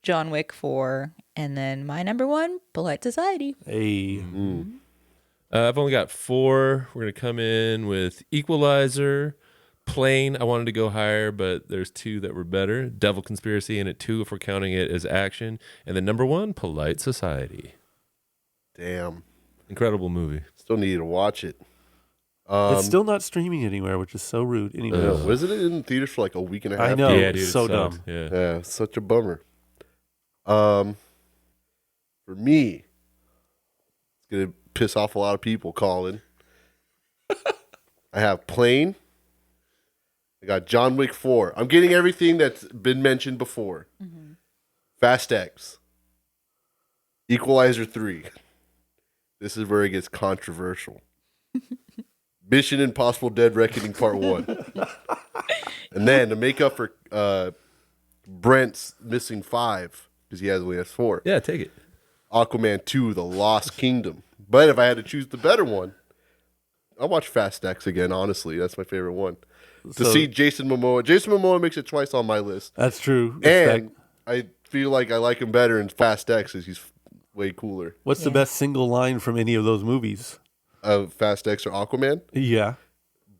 Speaker 4: John Wick 4, and then my number one, Polite Society.
Speaker 2: Hey.
Speaker 5: I've only got 4. We're going to come in with Equalizer, Plane. I wanted to go higher, but there's 2 that were better. Devil Conspiracy, and at 2 if we're counting it as action. And then number 1, Polite Society.
Speaker 3: Damn.
Speaker 5: Incredible movie.
Speaker 3: Still need to watch it.
Speaker 2: It's still not streaming anywhere, which is so rude. Anyway,
Speaker 3: Wasn't it in theaters for like a week and a half?
Speaker 2: I know.
Speaker 5: Yeah,
Speaker 2: it's
Speaker 5: dude,
Speaker 2: so
Speaker 5: it sucks.
Speaker 2: dumb.
Speaker 5: Yeah.
Speaker 3: Yeah, it's such a bummer. For me, it's gonna piss off a lot of people, Colin. I have Plane. I got John Wick 4. I'm getting everything that's been mentioned before. Fast X. Equalizer 3. This is where it gets controversial. Mission Impossible Dead Reckoning Part 1. And then to make up for Brent's missing 5, because he only has 4,
Speaker 5: Yeah, take it.
Speaker 3: Aquaman 2, The Lost Kingdom. But if I had to choose the better one, I'll watch Fast X again, honestly. That's my favorite one. To
Speaker 2: So-
Speaker 3: see Jason Momoa. Jason Momoa makes it twice on my list.
Speaker 2: That's true.
Speaker 3: And I feel like I like him better in Fast X because he's way cooler.
Speaker 2: What's the best single line from any of those movies?
Speaker 3: Fast X or Aquaman
Speaker 2: Yeah.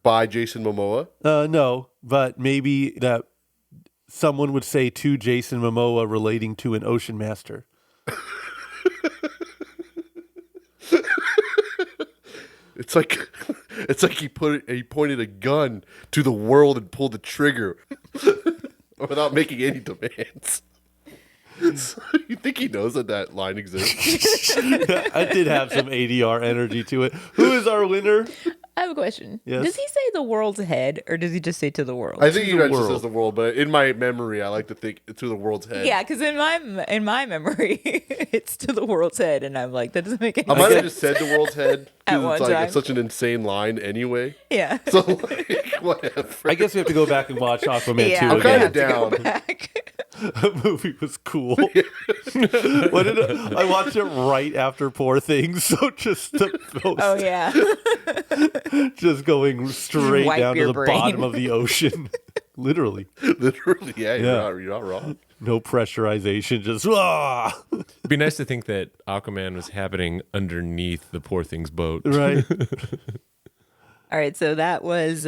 Speaker 3: by Jason Momoa.
Speaker 2: No, but maybe that someone would say to Jason Momoa relating to an ocean master.
Speaker 3: It's like he pointed a gun to the world and pulled the trigger without making any demands. So you think he knows that line exists?
Speaker 2: I did have some ADR energy to it. Who is our winner?
Speaker 4: I have a question.
Speaker 2: Yes.
Speaker 4: Does he say the world's head, or does he just say to the world?
Speaker 3: I think he
Speaker 2: the
Speaker 3: just
Speaker 2: world.
Speaker 3: says the world, but in my memory, I like to think to the world's head.
Speaker 4: Yeah, because in my memory, it's to the world's head, and I'm like, that doesn't make any
Speaker 3: I might
Speaker 4: sense.
Speaker 3: have just said the world's head
Speaker 4: At
Speaker 3: because
Speaker 4: one
Speaker 3: it's like
Speaker 4: time.
Speaker 3: it's such an insane line anyway.
Speaker 4: Yeah.
Speaker 3: So like, whatever.
Speaker 2: I guess we have to go back and watch Aquaman
Speaker 4: yeah,
Speaker 2: 2
Speaker 4: I'm
Speaker 3: kinda
Speaker 2: again.
Speaker 4: gonna have to go
Speaker 3: down.
Speaker 4: back.
Speaker 2: That movie was cool. I watched it right after Poor Things, so just the
Speaker 4: Oh yeah.
Speaker 2: just going straight
Speaker 4: Wipe
Speaker 2: down to
Speaker 4: your
Speaker 2: the
Speaker 4: brain.
Speaker 2: bottom of the ocean. Literally.
Speaker 3: Literally, yeah,
Speaker 2: Yeah.
Speaker 3: you're not wrong.
Speaker 2: No pressurization, just ah!
Speaker 5: It'd be nice to think that Aquaman was happening underneath the Poor Things boat.
Speaker 2: Right.
Speaker 4: All right, so that was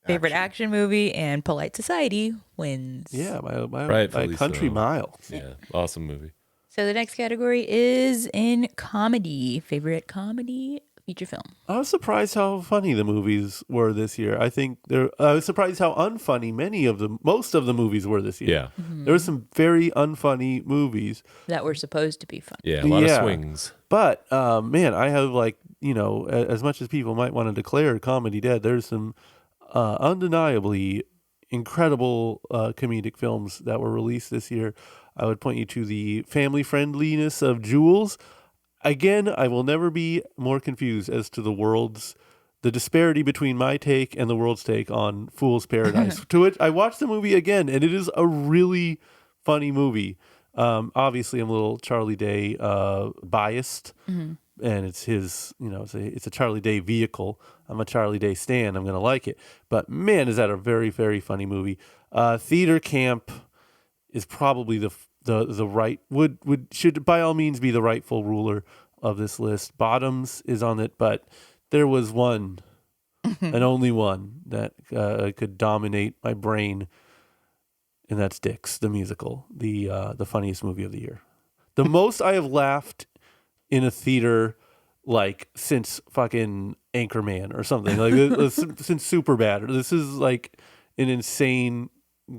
Speaker 4: favorite action movie, and Polite Society wins.
Speaker 2: Yeah, by a
Speaker 5: Rightfully
Speaker 2: country
Speaker 5: so.
Speaker 2: mile.
Speaker 5: Yeah, awesome movie.
Speaker 4: So the next category is in comedy. Favorite comedy feature film.
Speaker 2: I was surprised how funny the movies were this year. I was surprised how unfunny most of the movies were this year.
Speaker 5: Yeah,
Speaker 2: There were some very unfunny movies.
Speaker 4: That were supposed to be fun.
Speaker 5: yeah, a lot
Speaker 2: Yeah.
Speaker 5: of swings.
Speaker 2: But man, I have as much as people might want to declare comedy dead, there's some undeniably incredible comedic films that were released this year. I would point you to the family friendliness of Jules. Again, I will never be more confused as to the disparity between my take and the world's take on Fool's Paradise. To which I watched the movie again, and it is a really funny movie. Obviously, I'm a little Charlie Day biased, and it's his, it's a Charlie Day vehicle. I'm a Charlie Day stan. I'm gonna like it, but man, is that a very, very funny movie. Theater Camp is probably the right should by all means be the rightful ruler of this list. Bottoms is on it, but there was one and only one that could dominate my brain. And that's Dix, the musical, the funniest movie of the year. The most I have laughed in a theater since fucking Anchorman or something, since Superbad. This is like an insane,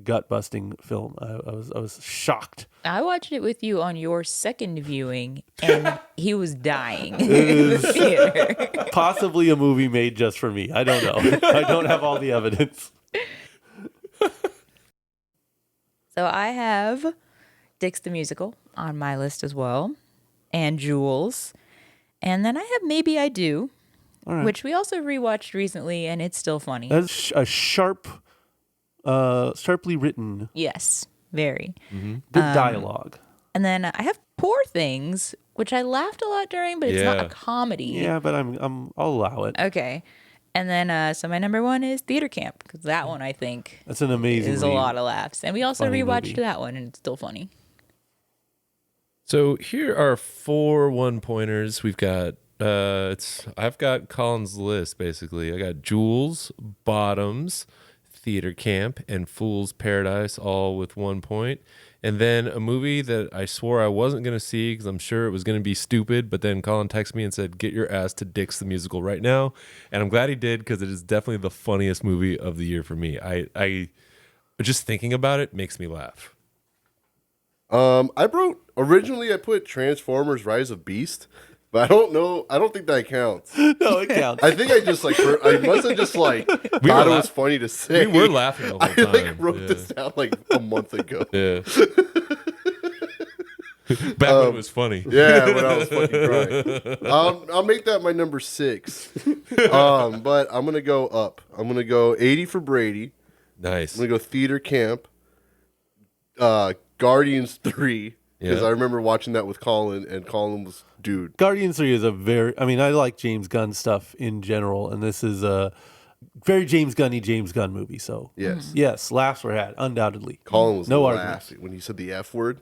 Speaker 2: gut busting film. I was shocked.
Speaker 4: I watched it with you on your second viewing, and he was dying.
Speaker 2: It is possibly a movie made just for me. I don't know. I don't have all the evidence.
Speaker 4: So I have Dix the Musical on my list as well, and Jules. And then I have Maybe I Do, which we also rewatched recently, and it's still funny.
Speaker 2: That's a sharply written,
Speaker 4: Yes, very.
Speaker 2: good dialogue.
Speaker 4: And then I have Poor Things, which I laughed a lot during, but it's not
Speaker 5: Yeah.
Speaker 4: a comedy.
Speaker 2: Yeah, but I'll allow it.
Speaker 4: Okay. And then, so my number one is Theater Camp, because that one I think
Speaker 2: That's an amazing.
Speaker 4: is a lot of laughs. And we also
Speaker 2: funny
Speaker 4: rewatched
Speaker 2: movie.
Speaker 4: that one, and it's still funny.
Speaker 5: So here are 4 one-pointers. We've got I've got Colin's list basically. I got Jules, Bottoms, Theater Camp, and Fool's Paradise all with 1 point. And then a movie that I swore I wasn't going to see because I'm sure it was going to be stupid, but then Colin texted me and said, "Get your ass to Dick's the Musical right now." And I'm glad he did because it is definitely the funniest movie of the year for me. I just thinking about it makes me laugh.
Speaker 3: Originally I put Transformers Rise of Beast, but I don't think that counts.
Speaker 2: No, it counts.
Speaker 3: I think I just I must have just thought it was funny to say.
Speaker 5: We were laughing the whole
Speaker 3: I
Speaker 5: time.
Speaker 3: wrote this down like a month ago.
Speaker 5: Yeah. Back when it was funny.
Speaker 3: Yeah, when I was fucking crying. I'll make that my number 6. But I'm gonna go up. I'm gonna go 80 for Brady.
Speaker 5: Nice.
Speaker 3: I'm gonna go Theater Camp. Guardians 3. Because
Speaker 5: Yeah.
Speaker 3: I remember watching that with Colin, and Colin was, dude.
Speaker 2: Guardians 3 is I like James Gunn stuff in general, and this is a very James Gunn movie. So
Speaker 3: Yes.
Speaker 2: laughs were had, undoubtedly.
Speaker 3: Colin was
Speaker 2: No
Speaker 3: laughing
Speaker 2: arguments.
Speaker 3: when he said the F word.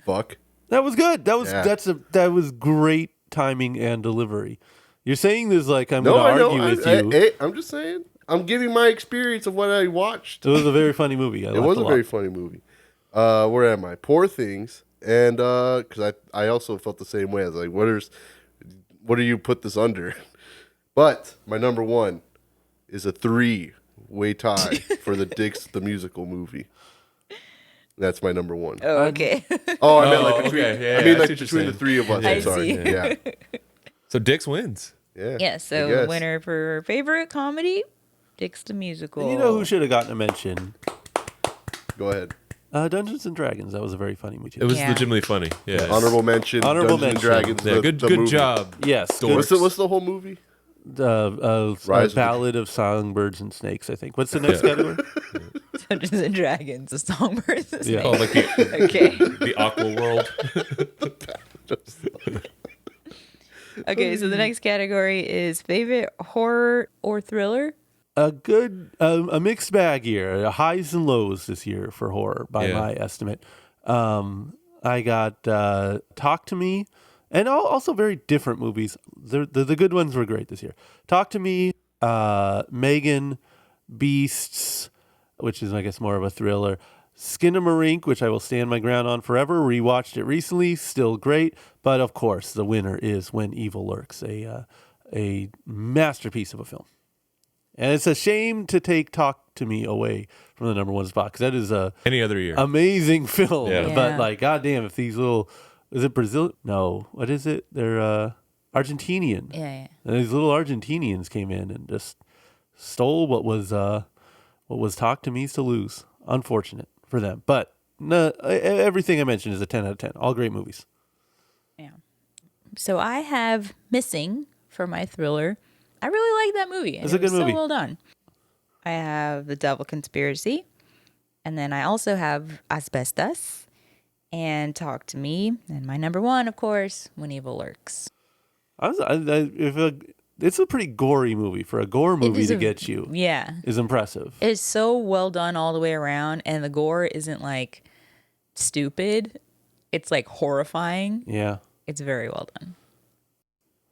Speaker 3: Fuck.
Speaker 2: That was good. That was
Speaker 3: Yeah.
Speaker 2: that was great timing and delivery. You're saying this like I'm
Speaker 3: No,
Speaker 2: going
Speaker 3: I
Speaker 2: to
Speaker 3: know.
Speaker 2: argue with you.
Speaker 3: I'm just saying. I'm giving my experience of what I watched.
Speaker 2: It was a very funny movie.
Speaker 3: It was a very funny movie. Where am I? Poor Things. And because I also felt the same way. I was like, what do you put this under? But my number 1 is a 3-way tie for the Dick's the Musical movie. That's my number 1.
Speaker 4: Oh, okay.
Speaker 3: Oh, I meant like between,
Speaker 5: okay. Yeah,
Speaker 3: I mean
Speaker 5: I
Speaker 3: like
Speaker 5: see what you're
Speaker 3: between the
Speaker 5: saying.
Speaker 3: 3 of us.
Speaker 4: I
Speaker 3: I'm sorry.
Speaker 4: see.
Speaker 3: Yeah.
Speaker 5: So Dix wins.
Speaker 3: Yeah.
Speaker 4: Yeah,
Speaker 3: I
Speaker 4: so
Speaker 3: guess.
Speaker 4: winner for favorite comedy, Dick's the Musical.
Speaker 2: You know who should have gotten a mention?
Speaker 3: Go ahead.
Speaker 2: Dungeons and Dragons. That was a very funny movie.
Speaker 5: It was
Speaker 4: Yeah.
Speaker 5: legitimately funny. Yeah.
Speaker 3: Honorable mention.
Speaker 2: Honorable
Speaker 3: Dungeons and
Speaker 2: mention.
Speaker 3: Dragons.
Speaker 5: Yeah,
Speaker 3: the
Speaker 5: good
Speaker 3: movie.
Speaker 5: job.
Speaker 2: Yes.
Speaker 5: Dorks.
Speaker 3: What's the whole movie?
Speaker 2: A
Speaker 3: Rise of the-
Speaker 2: Ballad of Songbirds and Snakes, I think. What's the next category?
Speaker 4: Dungeons and Dragons, the Songbirds. The
Speaker 2: Yeah.
Speaker 4: Snake.
Speaker 5: Oh, like the,
Speaker 4: Okay.
Speaker 5: the Aqua World.
Speaker 4: Okay, so the next category is favorite horror or thriller.
Speaker 2: A mixed bag year, highs and lows this year for horror by
Speaker 5: Yeah.
Speaker 2: my estimate. I got Talk to Me, and also very different movies. The good ones were great this year. Talk to Me, Megan, Beasts, which is I guess more of a thriller. Skinamarink, which I will stand my ground on forever. Rewatched it recently, still great. But of course, the winner is When Evil Lurks, a masterpiece of a film. And it's a shame to take Talk to Me away from the number 1 spot because that is a
Speaker 5: Any other year.
Speaker 2: amazing film.
Speaker 5: Yeah.
Speaker 4: Yeah.
Speaker 2: But like, goddamn, if these little, is it Brazil? No, what is it? They're Argentinian.
Speaker 4: Yeah.
Speaker 2: And these little Argentinians came in and just stole what was Talk to Me's to lose. Unfortunate for them, but no, everything I mentioned is a 10 out of 10. All great movies.
Speaker 4: Yeah. So I have Missing for my thriller. I really like that movie.
Speaker 2: It's a good
Speaker 4: was
Speaker 2: movie.
Speaker 4: So well done. I have The Devil Conspiracy. And then I also have Asbestos and Talk to Me. And my number 1, of course, When Evil Lurks.
Speaker 2: It's a pretty gory movie for a gore movie
Speaker 4: is
Speaker 2: to
Speaker 4: a-
Speaker 2: get you.
Speaker 4: Yeah.
Speaker 2: Is impressive.
Speaker 4: It's so well done all the way around. And the gore isn't like stupid, it's like horrifying.
Speaker 2: Yeah.
Speaker 4: It's very well done.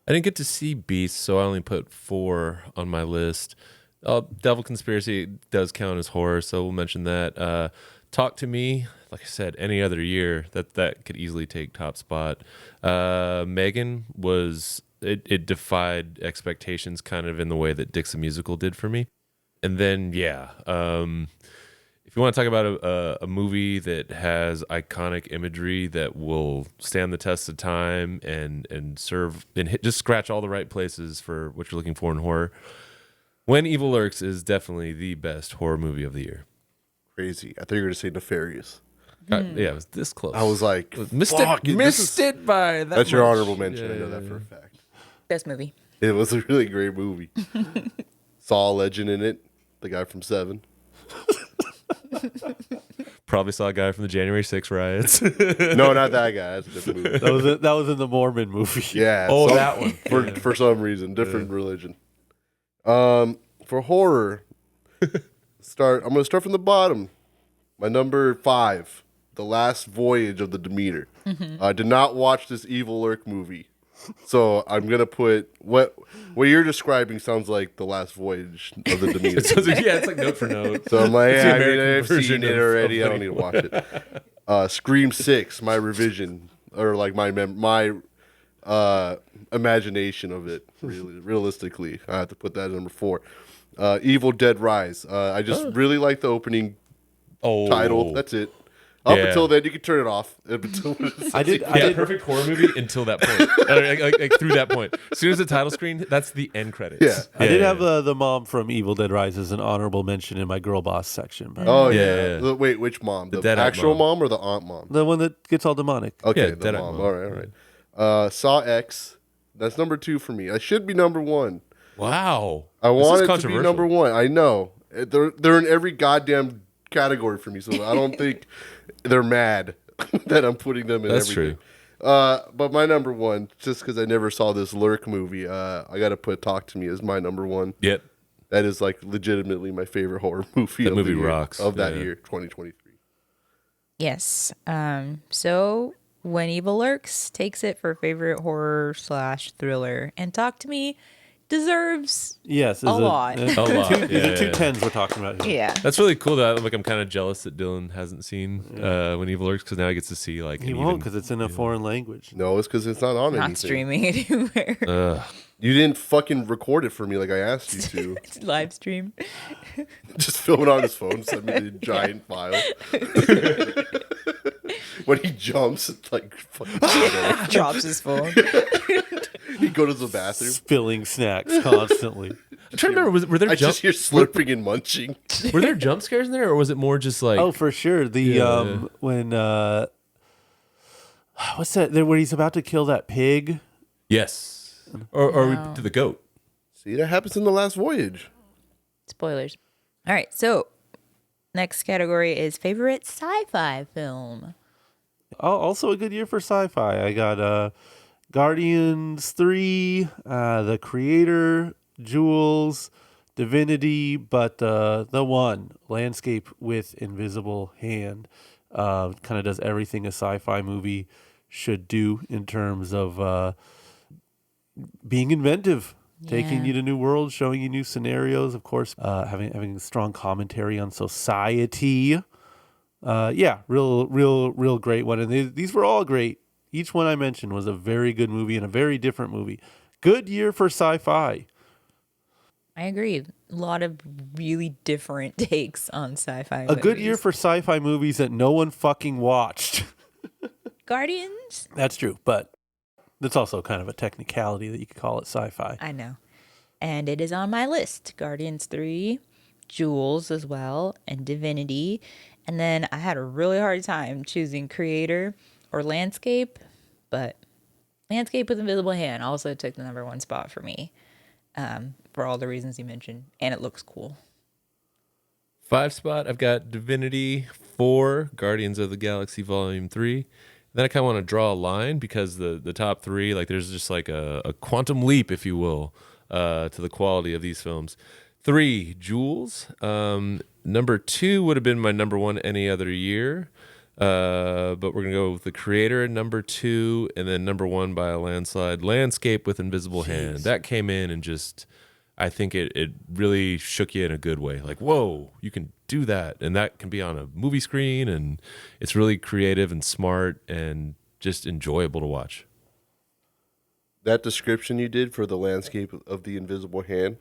Speaker 5: I didn't get to see Beast, so I only put 4 on my list. Devil Conspiracy does count as horror, so we'll mention that. Talk to Me, like I said, any other year, that could easily take top spot. Megan was, it defied expectations kind of in the way that Dick's the Musical did for me. And then, if you want to talk about a movie that has iconic imagery that will stand the test of time and serve and just scratch all the right places for what you're looking for in horror, When Evil Lurks is definitely the best horror movie of the year.
Speaker 3: Crazy. I thought you were going to say Nefarious.
Speaker 5: Yeah, it was this close.
Speaker 3: I was like,
Speaker 5: missed
Speaker 3: fuck,
Speaker 5: it,
Speaker 3: this
Speaker 5: missed
Speaker 3: is-
Speaker 5: it by that
Speaker 3: That's your
Speaker 5: much.
Speaker 3: honorable mention. I know that for a fact.
Speaker 4: Best movie.
Speaker 3: It was a really great movie. Saw a legend in it. The guy from 7.
Speaker 5: Probably saw a guy from the January 6th riots.
Speaker 3: No, not that guy. That's a different movie.
Speaker 2: That was in the Mormon movie.
Speaker 3: Yeah.
Speaker 5: Oh, that one.
Speaker 3: For some reason, different religion. For horror, I'm gonna start from the bottom. My number 5, The Last Voyage of the Demeter. I did not watch this Evil Lurk movie, so I'm gonna put what you're describing sounds like The Last Voyage of the Demeter.
Speaker 5: Yeah, it's like note for note.
Speaker 3: So I'm like,
Speaker 5: It's the
Speaker 3: yeah, I mean,
Speaker 5: American
Speaker 3: I've seen
Speaker 5: version
Speaker 3: it
Speaker 5: of
Speaker 3: already. I don't need to watch it. Scream 6, my revision, or like my imagination of it. Really, realistically, I have to put that at number 4. Evil Dead Rise. I just really like the opening title. That's it. Up until then, you can turn it off.
Speaker 2: I did.
Speaker 5: Perfect horror movie until that point. like through that point. As soon as the title screen, that's the end credits.
Speaker 3: Yeah.
Speaker 2: I did have the mom from Evil Dead Rise as an honorable mention in my girl boss section. But
Speaker 3: Oh
Speaker 5: Yeah.
Speaker 3: yeah. Wait, which mom? The
Speaker 5: dead-eyed
Speaker 3: actual
Speaker 5: mom.
Speaker 3: mom or the aunt mom?
Speaker 2: the one that gets all demonic.
Speaker 3: Okay,
Speaker 5: Yeah,
Speaker 3: the
Speaker 5: dead-eyed
Speaker 3: mom.
Speaker 5: mom.
Speaker 3: All right. Saw X. That's number 2 for me. I should be number 1.
Speaker 5: Wow.
Speaker 3: I
Speaker 5: This is
Speaker 3: want it to be
Speaker 5: controversial.
Speaker 3: number 1. I know. They're in every goddamn category for me, so I don't think they're mad that I'm putting them in
Speaker 5: That's
Speaker 3: everything.
Speaker 5: true.
Speaker 3: But my number 1, just because I never saw this Lurk movie, I got to put Talk to Me as my number 1.
Speaker 5: Yep.
Speaker 3: That is like legitimately my favorite horror movie.
Speaker 5: That
Speaker 3: of
Speaker 5: movie
Speaker 3: the year,
Speaker 5: rocks.
Speaker 3: of that
Speaker 5: Yeah.
Speaker 3: year, 2023.
Speaker 4: Yes. So When Evil Lurks takes it for favorite horror / thriller, and Talk to Me deserves
Speaker 2: Yes,
Speaker 4: a lot.
Speaker 2: These
Speaker 5: A lot.
Speaker 2: are
Speaker 5: Yeah,
Speaker 2: two
Speaker 5: yeah.
Speaker 2: tens we're talking about here.
Speaker 4: Yeah.
Speaker 5: That's really cool. That I'm kind of jealous that Dylan hasn't seen When Evil Lurks, because now he gets to see like
Speaker 2: He
Speaker 5: an
Speaker 2: won't
Speaker 5: even-
Speaker 2: because it's in a foreign language.
Speaker 3: No, it's because it's not on anything.
Speaker 4: Not streaming anywhere.
Speaker 3: You didn't fucking record it for me like I asked you to.
Speaker 4: It's live stream.
Speaker 3: Just film it on his phone, send me the giant file. When he jumps, it's like fucking
Speaker 4: Drops his phone.
Speaker 3: he goes to the bathroom.
Speaker 2: Spilling snacks constantly.
Speaker 5: I'm trying to remember. Were there
Speaker 3: I
Speaker 5: jump,
Speaker 3: just hear slurping and munching.
Speaker 5: were there jump scares in there, or was it more just like?
Speaker 2: Oh, for sure. When what's that? Where he's about to kill that pig.
Speaker 5: Yes. Or
Speaker 4: No.
Speaker 5: to the goat.
Speaker 3: See, that happens in The Last Voyage.
Speaker 4: Spoilers. All right. So next category is favorite sci-fi film.
Speaker 2: Also a good year for sci-fi. I got Guardians 3, The Creator, Jules, Divinity, but the one, Landscape with Invisible Hand, kind of does everything a sci-fi movie should do in terms of being inventive, taking
Speaker 4: Yeah.
Speaker 2: you to new worlds, showing you new scenarios, of course, having strong commentary on society. Real great one. And these were all great. Each one I mentioned was a very good movie and a very different movie. Good year for sci-fi.
Speaker 4: I agree. A lot of really different takes on sci-fi.
Speaker 2: A good year for sci-fi movies that no one fucking watched.
Speaker 4: Guardians.
Speaker 2: That's true, but that's also kind of a technicality that you could call it sci-fi.
Speaker 4: I know. And it is on my list. Guardians 3, Jules as well, and Divinity. And then I had a really hard time choosing Creator or Landscape, but Landscape with Invisible Hand also took the number 1 spot for me, for all the reasons you mentioned. And it looks cool.
Speaker 5: 5 spot, I've got Divinity. 4, Guardians of the Galaxy Volume 3. Then I kind of want to draw a line because the top 3, like there's just like a quantum leap, if you will, to the quality of these films. 3, Jules. Number 2 would have been my number 1 any other year. But we're going to go with The Creator at number 2, and then number 1 by a landslide, Landscape with Invisible Hand. That came in and just, I think it really shook you in a good way. Like, whoa, you can do that. And that can be on a movie screen, and it's really creative and smart and just enjoyable to watch.
Speaker 3: That description you did for The Landscape of the Invisible Hand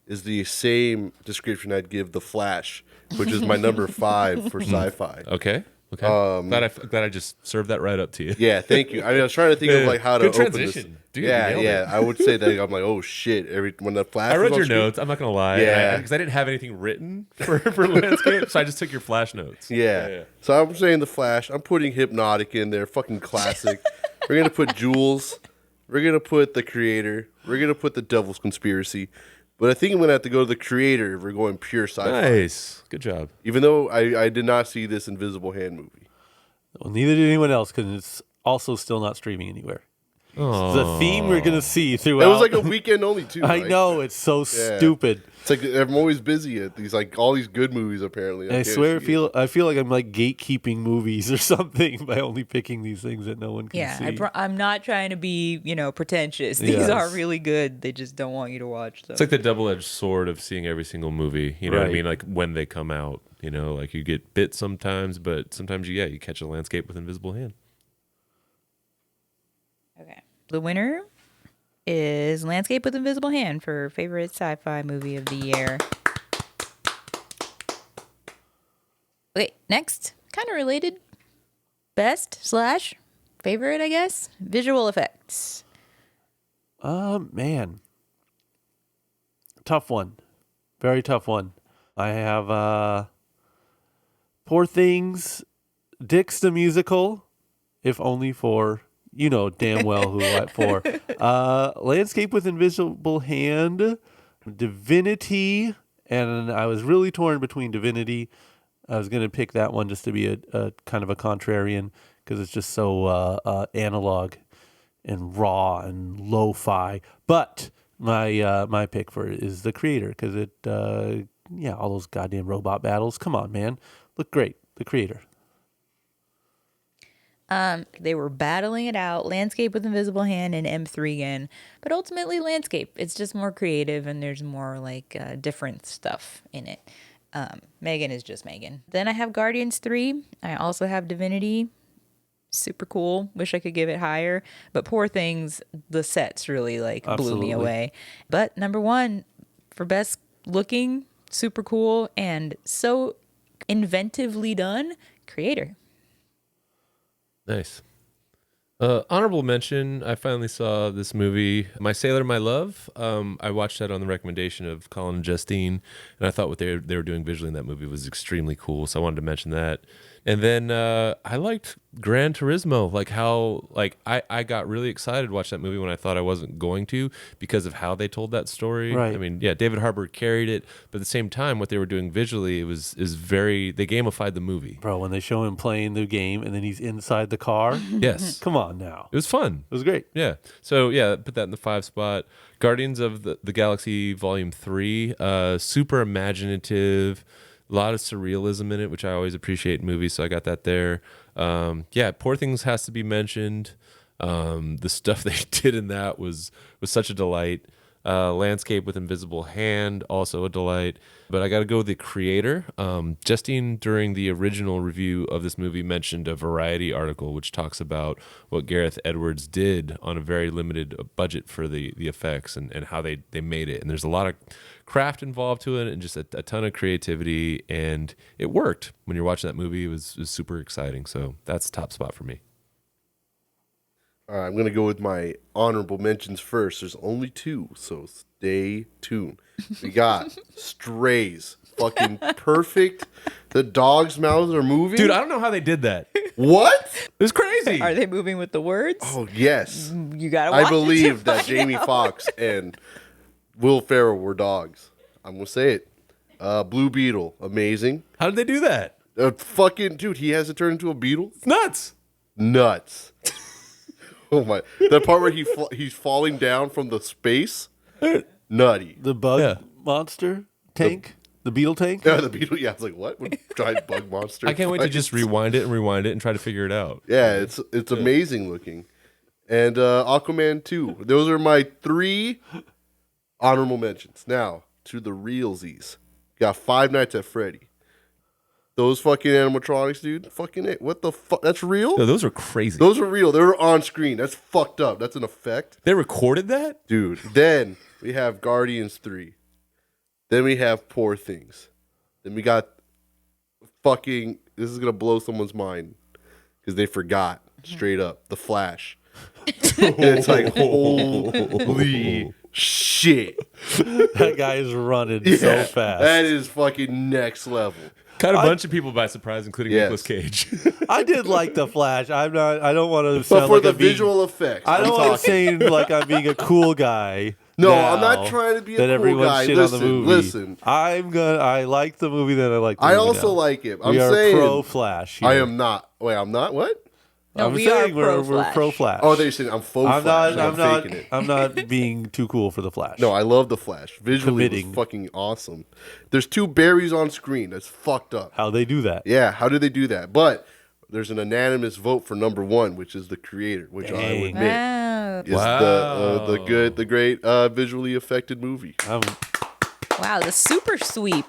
Speaker 3: is the same description I'd give The Flash, which is my number 5 for sci-fi.
Speaker 5: Okay. Glad I just served that right up to you.
Speaker 3: Yeah, thank you. I mean, I was trying to think of like how to
Speaker 5: Good
Speaker 3: open
Speaker 5: transition.
Speaker 3: this.
Speaker 5: Dude, you
Speaker 3: yeah,
Speaker 5: nailed
Speaker 3: yeah.
Speaker 5: it.
Speaker 3: I would say that I'm like, oh shit. When the Flash,
Speaker 5: I
Speaker 3: was
Speaker 5: read
Speaker 3: on
Speaker 5: your
Speaker 3: screen-
Speaker 5: notes. I'm not gonna lie.
Speaker 3: Yeah.
Speaker 5: Because I didn't have anything written for Landscape, so I just took your Flash notes.
Speaker 3: Yeah. So I'm saying The Flash. I'm putting Hypnotic in there. Fucking classic. We're gonna put Jules. We're gonna put The Creator. We're gonna put The Devil's Conspiracy. But I think I'm gonna have to go to the creator if we're going pure sci-fi.
Speaker 5: Nice. Good job.
Speaker 3: Even though I did not see this Invisible Hand movie.
Speaker 2: Well, neither did anyone else because it's also still not streaming anywhere.
Speaker 5: Oh.
Speaker 2: The theme we're gonna see throughout.
Speaker 3: It was like a weekend only too.
Speaker 2: I
Speaker 3: like,
Speaker 2: know it's so stupid.
Speaker 3: It's like I'm always busy at these all these good movies apparently.
Speaker 2: I swear, I feel like I'm like gatekeeping movies or something by only picking these things that no one can see.
Speaker 4: I'm not trying to be, pretentious. These are really good. They just don't want you to watch them.
Speaker 5: It's like the double-edged sword of seeing every single movie. You know what I
Speaker 2: Right.
Speaker 5: mean? Like when they come out. Like you get bit sometimes, but sometimes you catch a landscape with Invisible Hand.
Speaker 4: Okay. The winner is Landscape with Invisible Hand for favorite sci-fi movie of the year. Okay, next, kind of related. Best/favorite, I guess. Visual effects.
Speaker 2: Man. Tough one. Very tough one. I have Poor Things, Dick's the Musical, if only for, damn well who what for. Landscape with Invisible Hand, Divinity, and I was really torn between Divinity. I was going to pick that one just to be a kind of a contrarian because it's just so analog and raw and lo-fi. But my pick for it is the creator because it, all those goddamn robot battles. Come on, man. Look great. The creator.
Speaker 4: They were battling it out, Landscape with Invisible Hand and M3 again, but ultimately Landscape. It's just more creative and there's more different stuff in it. Megan is just Megan. Then I have Guardians 3. I also have Divinity. Super cool. Wish I could give it higher, but Poor Things, the sets really blew me away. But number one for best looking, super cool and so inventively done, creator.
Speaker 5: Nice. Honorable mention, I finally saw this movie, My Sailor, My Love. I watched that on the recommendation of Colin and Justine, and I thought what they were doing visually in that movie was extremely cool, so I wanted to mention that. And then I liked Gran Turismo, I got really excited to watch that movie when I thought I wasn't going to because of how they told that story.
Speaker 2: Right.
Speaker 5: I mean, David Harbour carried it, but at the same time, what they were doing visually they gamified the movie.
Speaker 2: Bro, when they show him playing the game and then he's inside the car.
Speaker 5: Yes.
Speaker 2: Come on now.
Speaker 5: It was fun.
Speaker 2: It was great.
Speaker 5: Yeah. So put that in the 5 spot. Guardians of the Galaxy Volume 3, super imaginative, a lot of surrealism in it, which I always appreciate in movies, so I got that there. Poor Things has to be mentioned. The stuff they did in that was such a delight. Landscape with Invisible Hand, also a delight. But I got to go with the creator. Justine, during the original review of this movie, mentioned a Variety article which talks about what Gareth Edwards did on a very limited budget for the effects and how they made it. And there's a lot of craft involved to it and just a ton of creativity. And it worked. When you're watching that movie, it was super exciting. So that's top spot for me.
Speaker 3: All right, I'm going to go with my honorable mentions first. There's only 2, so stay tuned. We got Strays. Fucking perfect. The dogs' mouths are moving.
Speaker 5: Dude, I don't know how they did that.
Speaker 3: What?
Speaker 5: It was crazy.
Speaker 4: Are they moving with the words?
Speaker 3: Oh, yes.
Speaker 4: You gotta watch
Speaker 3: I believe
Speaker 4: it to
Speaker 3: that
Speaker 4: find
Speaker 3: Jamie
Speaker 4: out.
Speaker 3: Foxx and Will Ferrell were dogs. I'm going to say it. Blue Beetle, amazing.
Speaker 5: How did they do that?
Speaker 3: Fucking, dude, he has to turn into a beetle?
Speaker 5: It's nuts.
Speaker 3: Nuts. Oh my! That part where he's falling down from the space, nutty.
Speaker 2: The bug monster tank? The beetle tank?
Speaker 3: Yeah, the beetle. Yeah, I was like, what? What giant bug monster?
Speaker 5: I can't wait to just rewind it and try to figure it out.
Speaker 3: Yeah, it's amazing looking. And Aquaman 2. Those are my 3 honorable mentions. Now to the realsies. Got Five Nights at Freddy. Those fucking animatronics, dude. Fucking it. What the fuck? That's real?
Speaker 5: No, those are crazy.
Speaker 3: Those are real. They were on screen. That's fucked up. That's an effect.
Speaker 5: They recorded that?
Speaker 3: Dude. Then we have Guardians 3. Then we have Poor Things. Then we got fucking, this is going to blow someone's mind because they forgot straight up The Flash. And it's like, holy shit.
Speaker 2: That guy is running so fast.
Speaker 3: That is fucking next level.
Speaker 5: Caught a bunch of people by surprise, including
Speaker 3: Yes.
Speaker 5: Nicolas Cage.
Speaker 2: I did like the Flash. I don't want to
Speaker 3: But
Speaker 2: sound
Speaker 3: for
Speaker 2: like
Speaker 3: the
Speaker 2: I'm being,
Speaker 3: visual effects,
Speaker 2: I
Speaker 3: I'm
Speaker 2: don't want to
Speaker 3: talking.
Speaker 2: say like I'm being a cool guy,
Speaker 3: No,
Speaker 2: now
Speaker 3: I'm not trying to be a
Speaker 2: that
Speaker 3: cool
Speaker 2: everyone
Speaker 3: guy.
Speaker 2: shit
Speaker 3: Listen,
Speaker 2: on the movie.
Speaker 3: listen.
Speaker 2: I like the movie, then I like the
Speaker 3: I
Speaker 2: movie
Speaker 3: also
Speaker 2: now.
Speaker 3: like it.
Speaker 2: We
Speaker 3: I'm
Speaker 2: are
Speaker 3: saying
Speaker 2: pro Flash here.
Speaker 3: I am not. Wait, I'm not. What?
Speaker 4: No,
Speaker 2: I'm
Speaker 4: we
Speaker 2: saying
Speaker 4: are pro
Speaker 2: we're pro Flash.
Speaker 3: Oh, they're saying I'm faux
Speaker 2: I'm
Speaker 3: Flash.
Speaker 2: not.
Speaker 3: Like I'm faking it.
Speaker 2: I'm not being too cool for the Flash.
Speaker 3: No, I love the Flash. Visually, it
Speaker 2: Committing.
Speaker 3: was fucking awesome. There's 2 berries on screen. That's fucked up.
Speaker 2: How they do that?
Speaker 3: Yeah, how do they do that? But there's an unanimous vote for number 1, which is the creator, which I
Speaker 2: Dang.
Speaker 3: would admit
Speaker 4: Wow.
Speaker 3: is the great visually affected movie.
Speaker 4: Wow, the super sweep.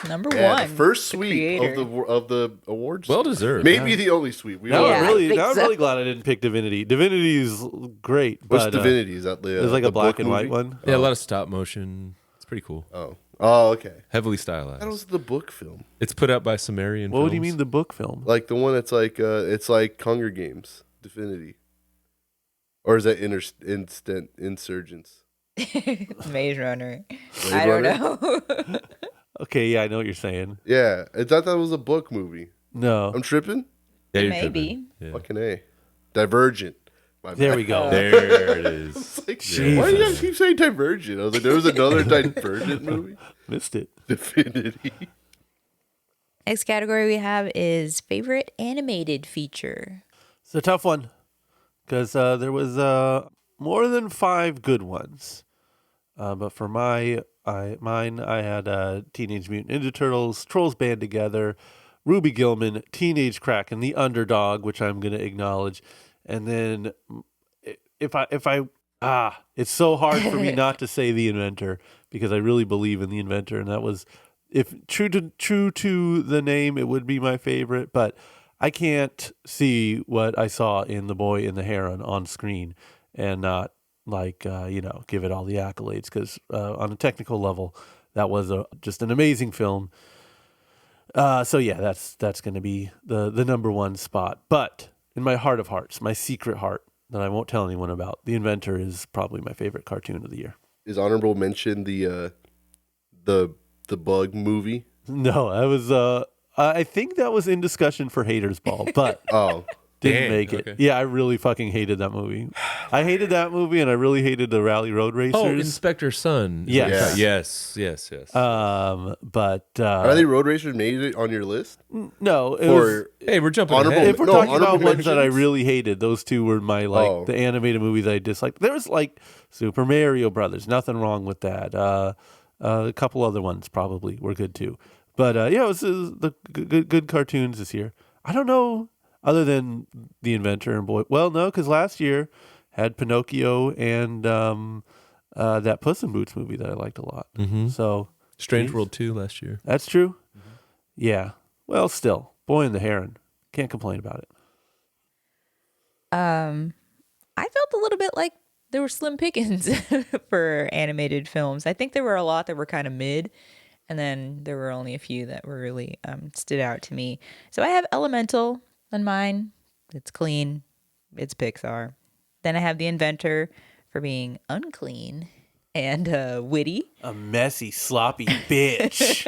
Speaker 4: Number
Speaker 3: Yeah,
Speaker 4: one.
Speaker 3: the first
Speaker 4: the
Speaker 3: sweep
Speaker 4: creator.
Speaker 3: of the awards.
Speaker 5: Well deserved.
Speaker 3: Maybe the only sweep. We
Speaker 2: Now
Speaker 3: all
Speaker 4: Yeah,
Speaker 2: I'm
Speaker 3: know.
Speaker 4: I
Speaker 2: really,
Speaker 4: think
Speaker 2: now I'm
Speaker 4: so.
Speaker 2: really glad I didn't pick Divinity. Divinity is great,
Speaker 3: What's
Speaker 2: but
Speaker 3: Divinity? Is that the
Speaker 2: there's like
Speaker 3: the
Speaker 2: a black
Speaker 3: book
Speaker 2: and white
Speaker 3: movie?
Speaker 2: one.
Speaker 5: Yeah, a lot of stop motion. It's pretty cool.
Speaker 3: Oh, okay.
Speaker 5: Heavily
Speaker 3: That
Speaker 5: stylized.
Speaker 3: was the book film.
Speaker 5: It's put out by Sumerian.
Speaker 2: What do you
Speaker 5: Films.
Speaker 2: mean the book film?
Speaker 3: Like the one that's like it's like Hunger Games, Divinity. Or is that Insurgents?
Speaker 4: Maze Runner.
Speaker 3: Blade
Speaker 4: I don't
Speaker 3: Runner?
Speaker 4: know.
Speaker 2: Okay, yeah, I know what you're saying.
Speaker 3: Yeah, I thought that was a book movie.
Speaker 2: No,
Speaker 3: I'm tripping?
Speaker 5: Yeah, you're
Speaker 4: Maybe.
Speaker 5: tripping. Yeah.
Speaker 3: Fucking A. Divergent. My
Speaker 2: there
Speaker 3: bad.
Speaker 2: we go.
Speaker 5: There it is.
Speaker 3: It's like, why do you guys keep saying Divergent? I was like, there was another Divergent movie?
Speaker 2: Missed it.
Speaker 3: Divinity.
Speaker 4: Next category we have is favorite animated feature.
Speaker 2: It's a tough one because there was more than 5 good ones. But for mine, I had Teenage Mutant Ninja Turtles, Trolls Band Together, Ruby Gillman, Teenage Kraken, The Underdog, which I'm going to acknowledge, and then it's so hard for me not to say The Inventor because I really believe in The Inventor, and that was, if true to the name, it would be my favorite, but I can't see what I saw in The Boy and the Heron on screen and not give it all the accolades because on a technical level, that was just an amazing film. So yeah, that's going to be the number one spot. But in my heart of hearts, my secret heart that I won't tell anyone about, The Inventor is probably my favorite cartoon of the year.
Speaker 3: Is honorable mention the Bug movie?
Speaker 2: No, I think that was in discussion for Haters Ball, but
Speaker 3: Oh,
Speaker 2: didn't
Speaker 5: Dang,
Speaker 2: make it.
Speaker 5: okay.
Speaker 2: Yeah, I really fucking hated that movie. I hated that movie, and I really hated the Rally Road Racers.
Speaker 5: Oh, Inspector Sun.
Speaker 2: Yes.
Speaker 5: Yes.
Speaker 2: But
Speaker 3: are they Road Racers made it on your list?
Speaker 2: no, it was.
Speaker 3: Or
Speaker 5: Hey, we're jumping
Speaker 3: Honorable-
Speaker 5: ahead.
Speaker 2: If we're
Speaker 3: No,
Speaker 2: talking about
Speaker 3: honorable
Speaker 2: ones that I
Speaker 3: mentions?
Speaker 2: really hated, those two were my the animated movies I disliked. There was like Super Mario Brothers, nothing wrong with that. A couple other ones probably were good too. But it was the good cartoons this year. I don't know other than The Inventor and Boy. Well, no, because last year had Pinocchio and that Puss in Boots movie that I liked a lot.
Speaker 5: Mhm.
Speaker 2: So
Speaker 5: Strange
Speaker 2: Jeez.
Speaker 5: World 2 last year.
Speaker 2: that's true. Yeah. Well, still, Boy and the Heron. Can't complain about it.
Speaker 4: I felt a little bit like there were slim pickings for animated films. I think there were a lot that were kind of mid, and then there were only a few that were really stood out to me. So I have Elemental on mine. It's clean. It's Pixar. Then I have The Inventor for being unclean and witty.
Speaker 2: A messy, sloppy bitch.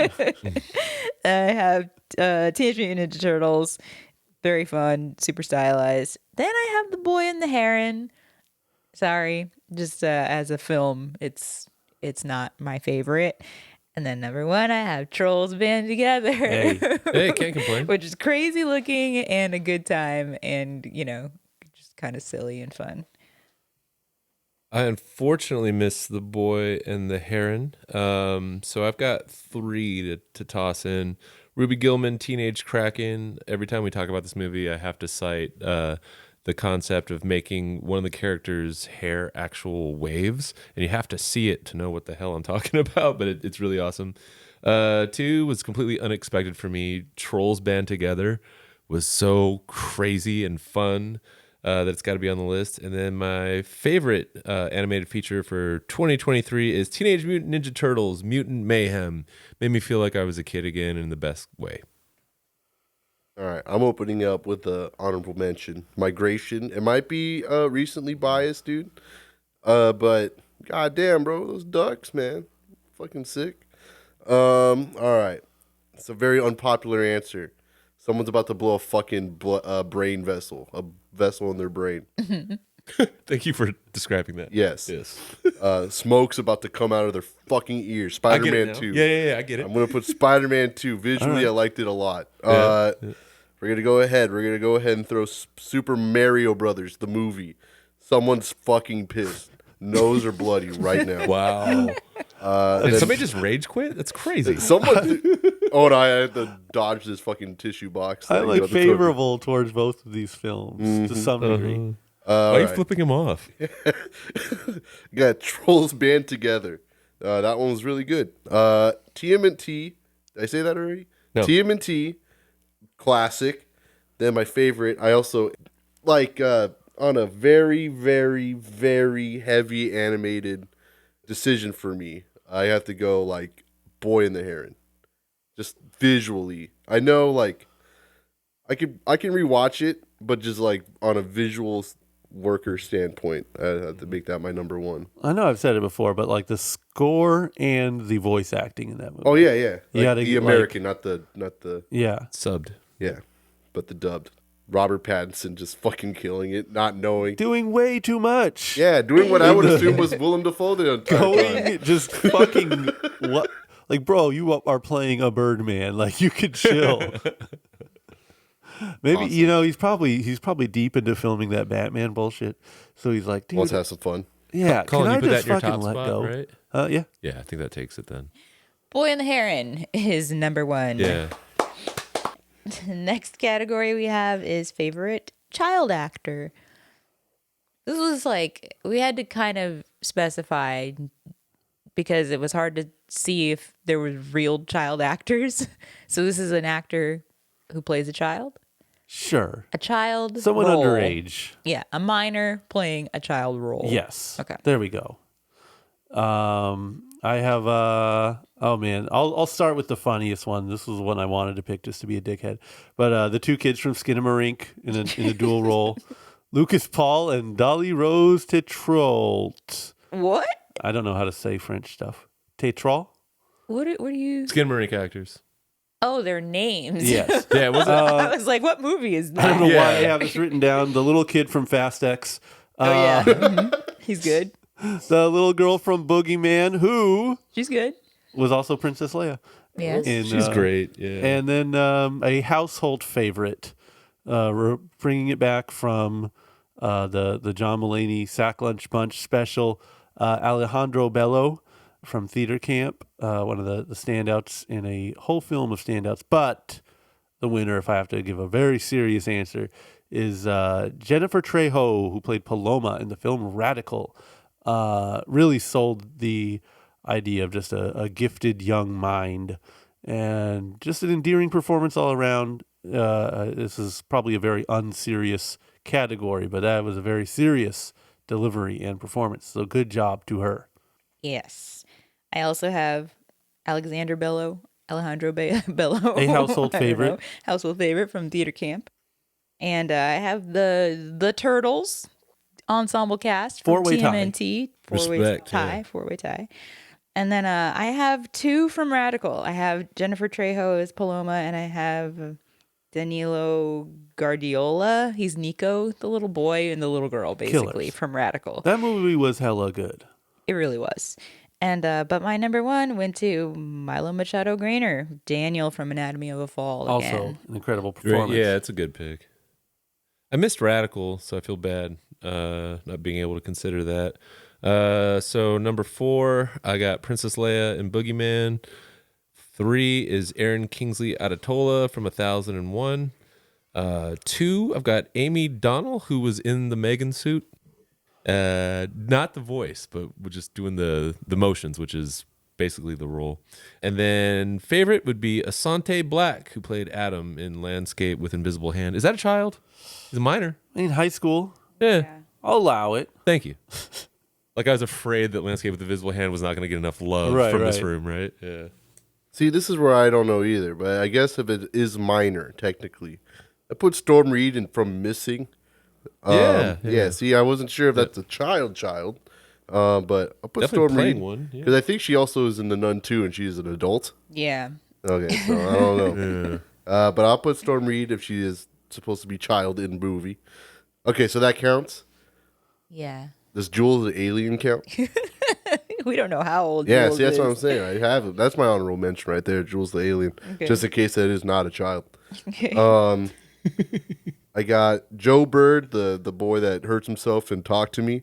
Speaker 4: I have Teenage Mutant Ninja Turtles. Very fun, super stylized. Then I have The Boy and the Heron. Sorry, just as a film, it's not my favorite. And then number one, I have Trolls Band Together,
Speaker 2: Hey.
Speaker 5: Hey, can't complain.
Speaker 4: which is crazy looking and a good time, and just kind of silly and fun.
Speaker 5: I unfortunately missed The Boy and the Heron. So I've got 3 to toss in. Ruby Gillman, Teenage Kraken. Every time we talk about this movie, I have to cite the concept of making one of the characters' hair actual waves, and you have to see it to know what the hell I'm talking about, but it's really awesome. 2 was completely unexpected for me. Trolls Band Together was so crazy and fun that it's got to be on the list. And then my favorite animated feature for 2023 is Teenage Mutant Ninja Turtles Mutant Mayhem. Made me feel like I was a kid again in the best way.
Speaker 3: all right. I'm opening up with the honorable mention. Migration. It might be recently biased, dude. But goddamn, bro, those ducks, man, fucking sick. All right. It's a very unpopular answer. Someone's about to blow a fucking brain vessel, a vessel in their brain.
Speaker 5: Thank you for describing that.
Speaker 3: Yes.
Speaker 5: Yes.
Speaker 3: Smoke's about to come out of their fucking ears.
Speaker 5: I get it
Speaker 3: Spider-Man
Speaker 5: now.
Speaker 3: 2.
Speaker 5: Yeah, I get it.
Speaker 3: I'm going to put Spider-Man 2. Visually, I liked it a lot. We're going to go ahead. We're going to go ahead and throw Super Mario Brothers, the movie. Someone's fucking pissed. Nose are bloody right now.
Speaker 5: Wow. Did
Speaker 3: then-
Speaker 5: somebody just rage quit? That's crazy.
Speaker 3: Someone. Oh, no, I had to dodge this fucking tissue box.
Speaker 2: I'm
Speaker 3: thing,
Speaker 2: like
Speaker 3: the
Speaker 2: favorable towards both of these films to some degree.
Speaker 5: Why are you
Speaker 3: right.
Speaker 5: flipping him off?
Speaker 3: Got Trolls Band Together. That one was really good. TMNT. Did I say that already?
Speaker 5: No.
Speaker 3: TMNT. Classic. Then my favorite. I also like on a very, very, very heavy animated decision for me. I have to go like Boy and the Heron. Just visually. I know like I can rewatch it, but just like on a visual worker standpoint, I have to make that my number one.
Speaker 2: I know I've said it before, but like the score and the voice acting in that movie.
Speaker 3: Oh yeah.
Speaker 2: You gotta
Speaker 3: the
Speaker 2: get,
Speaker 3: American, not the
Speaker 2: Yeah.
Speaker 5: Subbed.
Speaker 3: yeah, but the dubbed. Robert Pattinson just fucking killing it, not knowing.
Speaker 2: Doing way too much.
Speaker 3: Yeah, doing what I would assume was Willem Dafoe the entire time.
Speaker 2: Going just fucking what? Like, bro, you are playing a Birdman. Like, you could chill. Maybe you know he's probably deep into filming that Batman bullshit. So he's like, dude,
Speaker 3: Let's have some fun.
Speaker 2: yeah,
Speaker 5: Colin,
Speaker 2: can
Speaker 5: you
Speaker 2: I
Speaker 5: put that
Speaker 2: just
Speaker 5: in your
Speaker 2: fucking
Speaker 5: top
Speaker 2: let
Speaker 5: spot,
Speaker 2: go?
Speaker 5: right?
Speaker 2: Yeah.
Speaker 5: Yeah, I think that takes it then.
Speaker 4: Boy and the Heron is number one.
Speaker 5: Yeah.
Speaker 4: The next category we have is favorite child actor. This was like, we had to kind of specify because it was hard to see if there were real child actors. So this is an actor who plays a child.
Speaker 2: Sure.
Speaker 4: A child.
Speaker 2: Someone
Speaker 4: role.
Speaker 2: underage.
Speaker 4: Yeah, a minor playing a child role.
Speaker 2: Yes.
Speaker 4: Okay.
Speaker 2: There we go. I have oh man, I'll start with the funniest one. This was the one I wanted to pick just to be a dickhead. But the two kids from Skinamarink in a dual role, Lucas Paul and Dolly Rose Tetrault.
Speaker 4: What?
Speaker 2: I don't know how to say French stuff. Tetrault?
Speaker 4: What are you?
Speaker 5: Skinamarink actors.
Speaker 4: Oh, their names.
Speaker 2: Yes.
Speaker 5: Yeah, was it?
Speaker 4: I was like, what movie is
Speaker 2: I don't
Speaker 4: that?
Speaker 2: know why I
Speaker 5: Yeah.
Speaker 2: have this written down. The little kid from Fast X.
Speaker 4: Oh, yeah. Mhm. He's good.
Speaker 2: The little girl from Boogeyman, who
Speaker 4: She's good.
Speaker 2: was also Princess Leia.
Speaker 4: Yes.
Speaker 2: In,
Speaker 5: She's great. Yeah.
Speaker 2: And then a household favorite, we're bringing it back from the John Mulaney Sack Lunch Bunch special, Alejandro Bello from Theater Camp, one of the standouts in a whole film of standouts. But the winner, if I have to give a very serious answer, is Jennifer Trejo, who played Paloma in the film Radical. Really sold the idea of just a gifted young mind and just an endearing performance all around. This is probably a very unserious category, but that was a very serious delivery and performance. So good job to her.
Speaker 4: Yes. I also have Alejandro Bello.
Speaker 2: A household
Speaker 4: I don't
Speaker 2: favorite.
Speaker 4: know. Household favorite from Theater Camp. And I have the Turtles ensemble cast from
Speaker 2: Four-way tie.
Speaker 4: TMNT.
Speaker 5: Respect, yeah.
Speaker 4: Four-way tie. And then I have two from Radical. I have Jennifer Trejo as Paloma, and I have Danilo Guardiola. He's Nico, the little boy and the little girl, basically,
Speaker 2: Killers.
Speaker 4: from Radical.
Speaker 2: That movie was hella good.
Speaker 4: It really was. And but my number one went to Milo Machado Grainer, Daniel from Anatomy of a Fall.
Speaker 2: Also,
Speaker 4: Again.
Speaker 2: an incredible
Speaker 5: Great.
Speaker 2: performance.
Speaker 5: Yeah, it's a good pick. I missed Radical, so I feel bad not being able to consider that. So number 4, I got Princess Leia and Boogeyman. 3 is Aaron Kingsley Adetola from 1001. 2, I've got Amy Donnell, who was in the Megan suit. Not the voice, but we're just doing the motions, which is basically the role. And then favorite would be Asante Black, who played Adam in Landscape with Invisible Hand. Is that a child? He's a minor.
Speaker 2: In high school,
Speaker 5: Yeah.
Speaker 2: I'll allow it.
Speaker 5: Thank you. Like I was afraid that Landscape with Invisible Hand was not going to get enough love
Speaker 2: Right,
Speaker 5: from this
Speaker 2: right.
Speaker 5: room, right? Yeah.
Speaker 3: See, this is where I don't know either, but I guess if it is minor, technically, I put Storm Reed in from Missing.
Speaker 5: Yeah.
Speaker 3: See, I wasn't sure if that's a child, but I'll put
Speaker 5: Definitely
Speaker 3: Storm
Speaker 5: playing
Speaker 3: Reed
Speaker 5: one. Yeah.
Speaker 3: because I think she also is in The Nun too, and she's an adult.
Speaker 4: Yeah.
Speaker 3: Okay, so I don't know. But I'll put Storm Reed if she is supposed to be child in movie. Okay, so that counts.
Speaker 4: Yeah.
Speaker 3: Does Jules the Alien count?
Speaker 4: We don't know how old.
Speaker 3: Yeah,
Speaker 4: Jules
Speaker 3: see, that's
Speaker 4: is.
Speaker 3: what I'm saying. I have it. That's my honorable mention right there, Jules the Alien.
Speaker 4: Okay.
Speaker 3: Just in case that is not a child. I got Joe Bird, the boy that hurts himself and talked to me.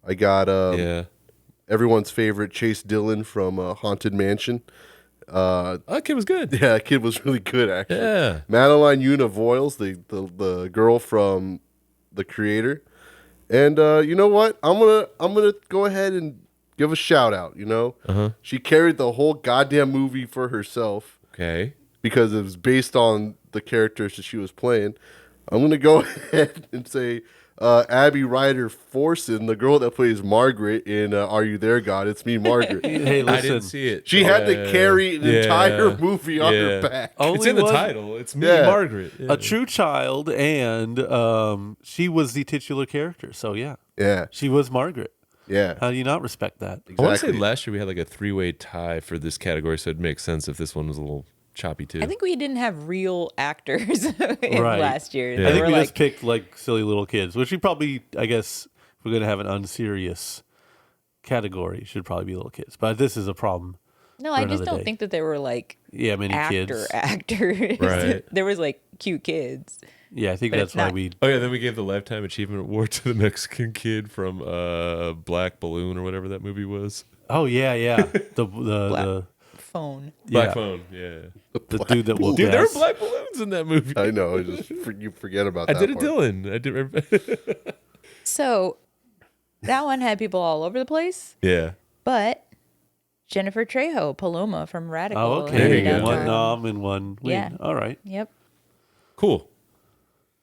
Speaker 3: I got
Speaker 5: Yeah.
Speaker 3: everyone's favorite Chase Dillon from Haunted Mansion.
Speaker 5: That kid was good.
Speaker 3: Yeah, that kid was really good actually.
Speaker 5: Yeah.
Speaker 3: Madeline Una Voiles, the girl from The Creator. And you know what? I'm gonna go ahead and give a shout out. She carried the whole goddamn movie for herself
Speaker 5: Okay.
Speaker 3: because it was based on the characters that she was playing. I'm gonna go ahead and say Abby Ryder Forson, the girl that plays Margaret in Are You There, God? It's Me, Margaret.
Speaker 2: Hey,
Speaker 5: I
Speaker 2: listen.
Speaker 5: didn't see it.
Speaker 3: She had to carry an entire movie on her back.
Speaker 2: Only
Speaker 5: It's in the
Speaker 2: one-
Speaker 5: title. It's me,
Speaker 3: Yeah.
Speaker 5: Margaret. Yeah.
Speaker 2: A true child, and she was the titular character. So yeah,
Speaker 3: Yeah,
Speaker 2: she was Margaret.
Speaker 3: yeah.
Speaker 2: How do you not respect that?
Speaker 5: I want to say
Speaker 3: Exactly.
Speaker 5: last year we had like a 3-way tie for this category, so it'd make sense if this one was a little choppy too.
Speaker 4: I think we didn't have real actors
Speaker 2: Right.
Speaker 4: last year.
Speaker 5: Yeah.
Speaker 4: They
Speaker 2: I think
Speaker 4: were
Speaker 2: we
Speaker 4: like,
Speaker 2: just picked like silly little kids, which we probably, I guess, if we're gonna have an unserious category, should probably be little kids. But this is a problem.
Speaker 4: no,
Speaker 2: for
Speaker 4: I just
Speaker 2: another
Speaker 4: don't
Speaker 2: day.
Speaker 4: think that they were like
Speaker 2: Yeah, many kids.
Speaker 4: actors.
Speaker 5: Right.
Speaker 4: There was like cute kids.
Speaker 2: Yeah, I think
Speaker 4: But
Speaker 2: that's
Speaker 4: it's
Speaker 2: why
Speaker 4: not-
Speaker 2: we.
Speaker 5: Oh yeah, then we gave the Lifetime Achievement Award to the Mexican kid from Black Balloon or whatever that movie was.
Speaker 2: Oh yeah, yeah. The
Speaker 4: Phone.
Speaker 5: Black
Speaker 2: yeah,
Speaker 5: Phone, yeah.
Speaker 2: the dude that will
Speaker 5: Dude, there were
Speaker 2: gas.
Speaker 5: black balloons in that movie.
Speaker 3: I know. You forget about
Speaker 5: I
Speaker 3: that
Speaker 5: did it,
Speaker 3: part.
Speaker 5: Dylan. I did.
Speaker 4: So that one had people all over the place,
Speaker 5: Yeah.
Speaker 4: but Jennifer Trejo, Paloma from Radical.
Speaker 2: Oh,
Speaker 5: There
Speaker 2: okay.
Speaker 5: you go.
Speaker 2: One nom and one win.
Speaker 4: Yeah.
Speaker 2: All right.
Speaker 4: Yep.
Speaker 5: Cool.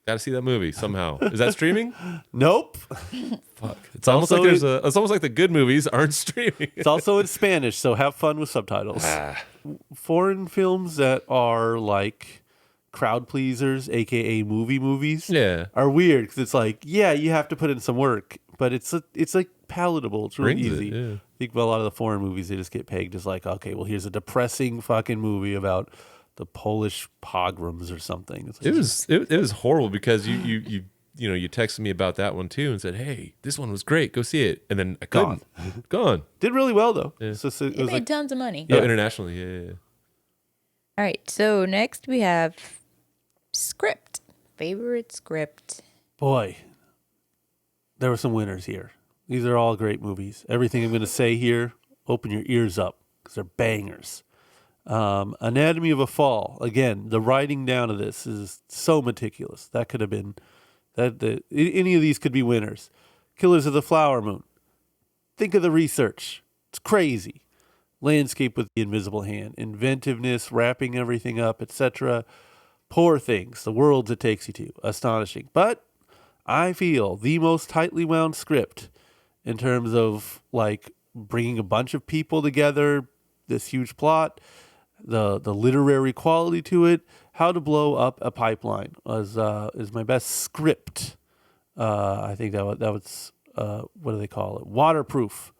Speaker 5: Got to see that movie somehow. Is that streaming?
Speaker 2: Nope.
Speaker 5: Fuck. It's almost
Speaker 2: Also-
Speaker 5: like it's almost like the good movies aren't streaming.
Speaker 2: It's also in Spanish, so have fun with subtitles. Foreign films that are like crowd pleasers, aka movies,
Speaker 5: Yeah.
Speaker 2: are weird because it's like, yeah, you have to put in some work, but it's like palatable. It's really
Speaker 5: Brings it,
Speaker 2: easy.
Speaker 5: yeah.
Speaker 2: I think a lot of the foreign movies they just get pegged as like, okay, well, here's a depressing fucking movie about the Polish pogroms or something. It's like,
Speaker 5: It was horrible because you texted me about that one too and said, "Hey, this one was great. Go see it." And then I couldn't. Gone.
Speaker 2: did really well though. It's just- it
Speaker 4: It
Speaker 2: was
Speaker 4: made
Speaker 2: like,
Speaker 4: tons of money.
Speaker 5: Oh,
Speaker 2: Yeah.
Speaker 5: internationally, yeah.
Speaker 4: All right. So next we have script. Favorite script.
Speaker 2: boy, there were some winners here. These are all great movies. Everything I'm going to say here, open your ears up because they're bangers. Anatomy of a Fall. Again, the writing down of this is so meticulous. That could have been any of these could be winners. Killers of the Flower Moon. Think of the research. It's crazy. Landscape with the Invisible Hand. Inventiveness, wrapping everything up, etc. Poor Things. The worlds it takes you to. Astonishing. But I feel the most tightly wound script in terms of like bringing a bunch of people together, this huge plot, the literary quality to it. How to Blow Up a Pipeline is my best script. I think that was what do they call it? Waterproof.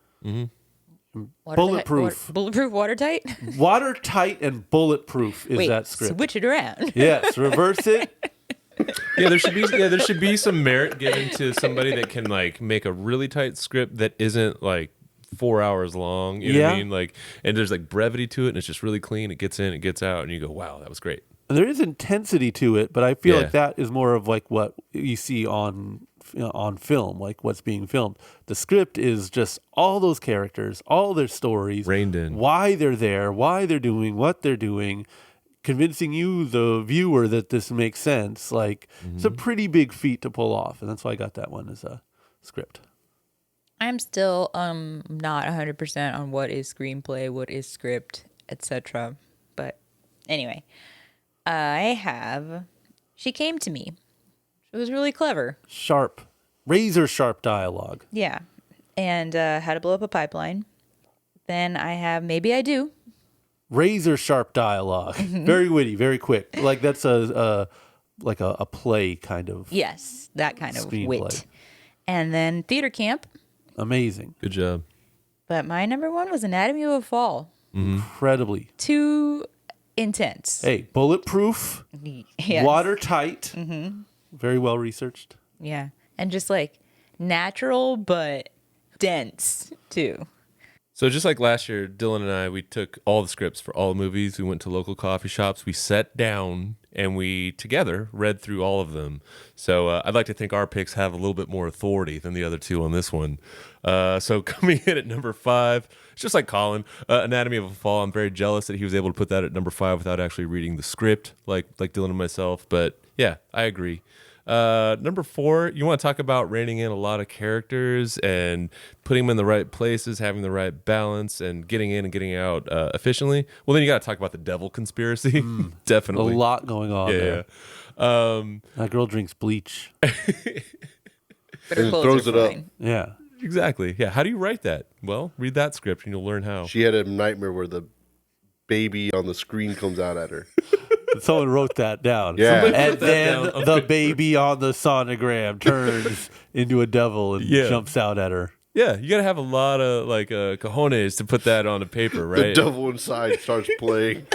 Speaker 2: Bulletproof.
Speaker 4: Bulletproof, watertight.
Speaker 2: Watertight and bulletproof is
Speaker 4: Wait,
Speaker 2: that script.
Speaker 4: switch it around.
Speaker 2: Yes, reverse it.
Speaker 5: Yeah, there should be some merit given to somebody that can like make a really tight script that isn't like 4 hours long. You know what I
Speaker 2: Yeah.
Speaker 5: mean? Like, and there's like brevity to it, and it's just really clean. It gets in, it gets out, and you go, "Wow, that was great."
Speaker 2: There is intensity to it, but I feel
Speaker 5: Yeah.
Speaker 2: like that is more of like what you see on film, like what's being filmed. The script is just all those characters, all their stories,
Speaker 5: Reined in.
Speaker 2: why they're there, why they're doing what they're doing, convincing you, the viewer, that this makes sense. Like it's a pretty big feat to pull off, and that's why I got that one as a script.
Speaker 4: I'm still not 100% on what is screenplay, what is script, etc. But anyway, I have She Came to Me. It was really clever.
Speaker 2: Sharp, razor sharp dialogue.
Speaker 4: Yeah. And How to Blow Up a Pipeline. Then I have Maybe I Do.
Speaker 2: Razor sharp dialogue. Very witty, very quick. Like that's a play kind of.
Speaker 4: Yes, that kind of
Speaker 2: Screenplay.
Speaker 4: wit. And then Theater Camp.
Speaker 2: Amazing.
Speaker 5: Good job.
Speaker 4: But my number one was Anatomy of a Fall.
Speaker 2: Incredibly.
Speaker 4: Too intense.
Speaker 2: Hey, bulletproof,
Speaker 4: Yes.
Speaker 2: watertight, very well researched.
Speaker 4: Yeah. And just like natural but dense too.
Speaker 5: So just like last year, Dylan and I, we took all the scripts for all the movies. We went to local coffee shops. We sat down and we together read through all of them. So I'd like to think our picks have a little bit more authority than the other two on this one. So coming in at number 5, it's just like Colin, Anatomy of a Fall. I'm very jealous that he was able to put that at number 5 without actually reading the script, like Dylan and myself. But yeah, I agree. Number 4, you want to talk about reining in a lot of characters and putting them in the right places, having the right balance, and getting in and getting out efficiently. Well, then you got to talk about the devil conspiracy.
Speaker 2: A
Speaker 5: Definitely.
Speaker 2: lot going on there. That girl drinks bleach.
Speaker 4: But her
Speaker 3: And
Speaker 4: clothes
Speaker 3: throws
Speaker 4: are
Speaker 3: it up.
Speaker 4: fine.
Speaker 2: Yeah.
Speaker 5: Exactly. Yeah. How do you write that? Well, read that script and you'll learn how.
Speaker 3: She had a nightmare where the baby on the screen comes out at her.
Speaker 2: Someone wrote that down.
Speaker 3: Yeah. Somebody
Speaker 2: And
Speaker 5: wrote that
Speaker 2: then
Speaker 5: down.
Speaker 2: the baby on the sonogram turns into a devil and
Speaker 5: Yeah.
Speaker 2: jumps out at her.
Speaker 5: Yeah, you got to have a lot of like cojones to put that on a paper,
Speaker 3: The
Speaker 5: right?
Speaker 3: devil inside starts playing.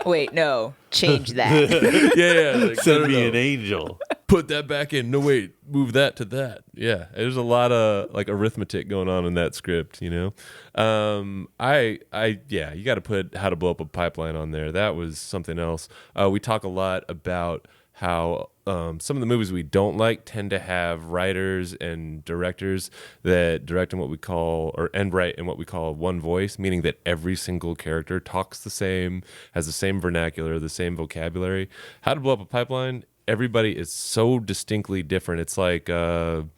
Speaker 4: Wait, no. Change that.
Speaker 5: yeah. Like,
Speaker 2: Send
Speaker 5: no,
Speaker 2: me
Speaker 5: no.
Speaker 2: an angel.
Speaker 5: Put that back in. No, wait, move that to that. Yeah, there's a lot of like arithmetic going on in that script, you know. Yeah, you got to put How to Blow Up a Pipeline on there. That was something else. We talk a lot about how some of the movies we don't like tend to have writers and directors that direct in what we call and write in what we call one voice, meaning that every single character talks the same, has the same vernacular, the same vocabulary. How to Blow Up a Pipeline, everybody is so distinctly different. It's like an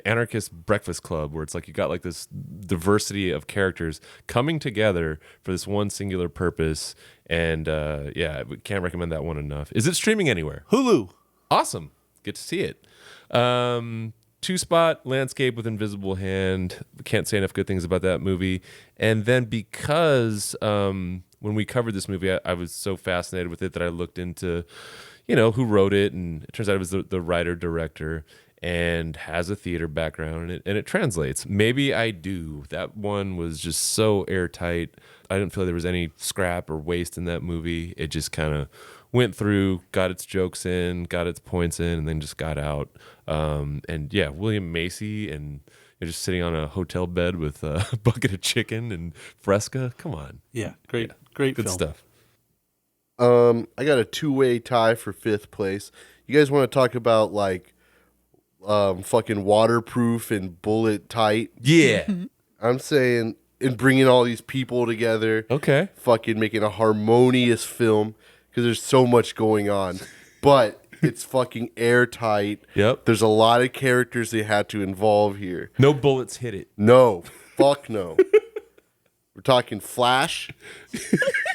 Speaker 5: anarchist breakfast club where it's like you got like this diversity of characters coming together for this one singular purpose. And yeah, we can't recommend that one enough. Is it streaming anywhere?
Speaker 2: Hulu.
Speaker 5: Awesome. Get to see it. 2-spot Landscape with Invisible Hand. Can't say enough good things about that movie. And then because when we covered this movie, I was so fascinated with it that I looked into, who wrote it. And it turns out it was the writer-director and has a theater background, and it translates. Maybe I Do. That one was just so airtight. I didn't feel like there was any scrap or waste in that movie. It just kind of went through, got its jokes in, got its points in, and then just got out. And yeah, William Macy and you're just sitting on a hotel bed with a bucket of chicken and Fresca. Come on.
Speaker 2: Yeah. Great
Speaker 5: Good
Speaker 2: film.
Speaker 5: stuff.
Speaker 3: I got a 2-way tie for 5th place. You guys want to talk about like fucking waterproof and bullet tight?
Speaker 5: Yeah.
Speaker 3: I'm saying, and bringing all these people together.
Speaker 5: Okay.
Speaker 3: Fucking making a harmonious film because there's so much going on, but it's fucking airtight.
Speaker 5: Yep.
Speaker 3: There's a lot of characters they had to involve here.
Speaker 5: No bullets hit it.
Speaker 3: No, fuck no. We're talking Flash,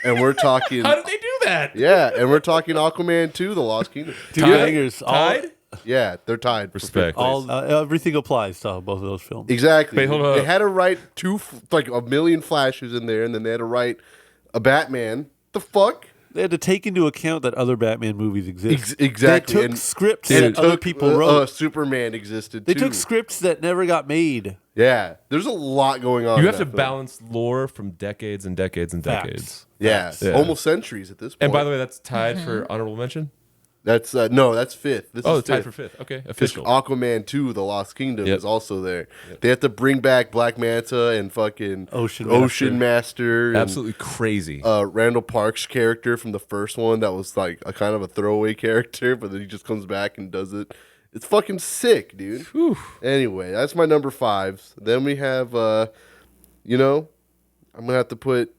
Speaker 3: and we're talking
Speaker 5: How did they do that?
Speaker 3: yeah, and we're talking Aquaman 2: The Lost Kingdom.
Speaker 2: Two
Speaker 5: Tied?
Speaker 2: bangers.
Speaker 5: Tied?
Speaker 3: Yeah, they're tied. for
Speaker 5: Respect.
Speaker 3: 5th place.
Speaker 2: Everything applies to both of those films.
Speaker 3: Exactly.
Speaker 5: Wait, hold on.
Speaker 3: They had to write like a million Flashes in there, and then they had to write a Batman. The fuck?
Speaker 2: They had to take into account that other Batman movies exist.
Speaker 3: Exactly.
Speaker 2: They took
Speaker 3: And-
Speaker 2: scripts
Speaker 3: and
Speaker 2: that other people wrote.
Speaker 3: Superman existed
Speaker 2: They
Speaker 3: too.
Speaker 2: took scripts that never got made.
Speaker 3: Yeah, there's a lot going on.
Speaker 5: You
Speaker 3: in
Speaker 5: have to
Speaker 3: that film.
Speaker 5: balance lore from decades and decades and
Speaker 2: Facts.
Speaker 5: decades.
Speaker 3: Yeah,
Speaker 5: Yeah.
Speaker 3: almost centuries at this point.
Speaker 5: And by the way, that's tied for honorable mention.
Speaker 3: that's no, that's 5th. This
Speaker 5: Oh,
Speaker 3: is
Speaker 5: it's tied
Speaker 3: 5th.
Speaker 5: for 5th. Okay,
Speaker 3: Because
Speaker 5: official.
Speaker 3: Aquaman 2: The Lost Kingdom
Speaker 5: Yep.
Speaker 3: is also there. They have to bring back Black Manta and fucking
Speaker 2: Ocean
Speaker 3: Master. And,
Speaker 5: Absolutely crazy.
Speaker 3: Randall Park's character from the first one that was like a kind of a throwaway character, but then he just comes back and does it. It's fucking sick, dude. Anyway, that's my number 5s. Then we have, I'm gonna have to put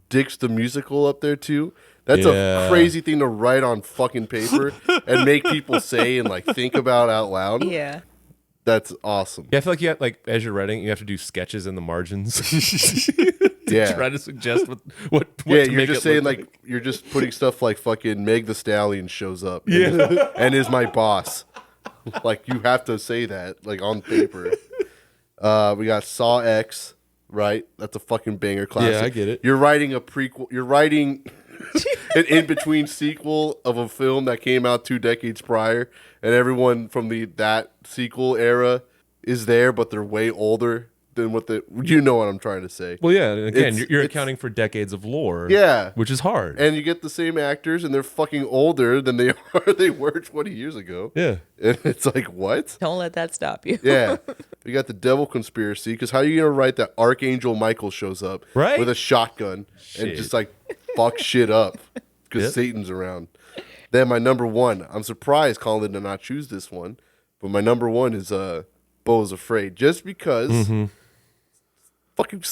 Speaker 3: Dix the Musical up there too. That's
Speaker 5: Yeah.
Speaker 3: a crazy thing to write on fucking paper and make people say and like think about out loud.
Speaker 4: Yeah.
Speaker 3: That's awesome.
Speaker 5: Yeah, I feel like you have, like, as you're writing, you have to do sketches in the margins.
Speaker 3: Yeah.
Speaker 5: Try to suggest what
Speaker 3: Yeah,
Speaker 5: to
Speaker 3: you're
Speaker 5: make
Speaker 3: just
Speaker 5: it
Speaker 3: saying
Speaker 5: look
Speaker 3: like you're just putting stuff like fucking Meg the Stallion shows up
Speaker 5: Yeah.
Speaker 3: and is my boss. Like you have to say that like on paper. We got Saw X, right? That's a fucking banger classic.
Speaker 5: Yeah, I get it.
Speaker 3: You're writing a prequel. You're writing an in-between sequel of a film that came out 2 decades prior, and everyone from that sequel era is there, but they're way older than what you know what I'm trying to say.
Speaker 5: Well, yeah. And again, you're
Speaker 3: It's-
Speaker 5: accounting for decades of lore.
Speaker 3: Yeah.
Speaker 5: Which is hard.
Speaker 3: And you get the same actors, and they're fucking older than they were 20 years ago.
Speaker 5: yeah.
Speaker 3: And it's like, what?
Speaker 4: Don't let that stop you.
Speaker 3: Yeah. We got the devil conspiracy, because how are you going to write that Archangel Michael shows up
Speaker 5: Right?
Speaker 3: with a shotgun and
Speaker 5: Shit.
Speaker 3: just like fuck shit up because
Speaker 5: Yep.
Speaker 3: Satan's around? Then my number one, I'm surprised Colin did not choose this one, but my number one is Bo's Afraid, just because fucking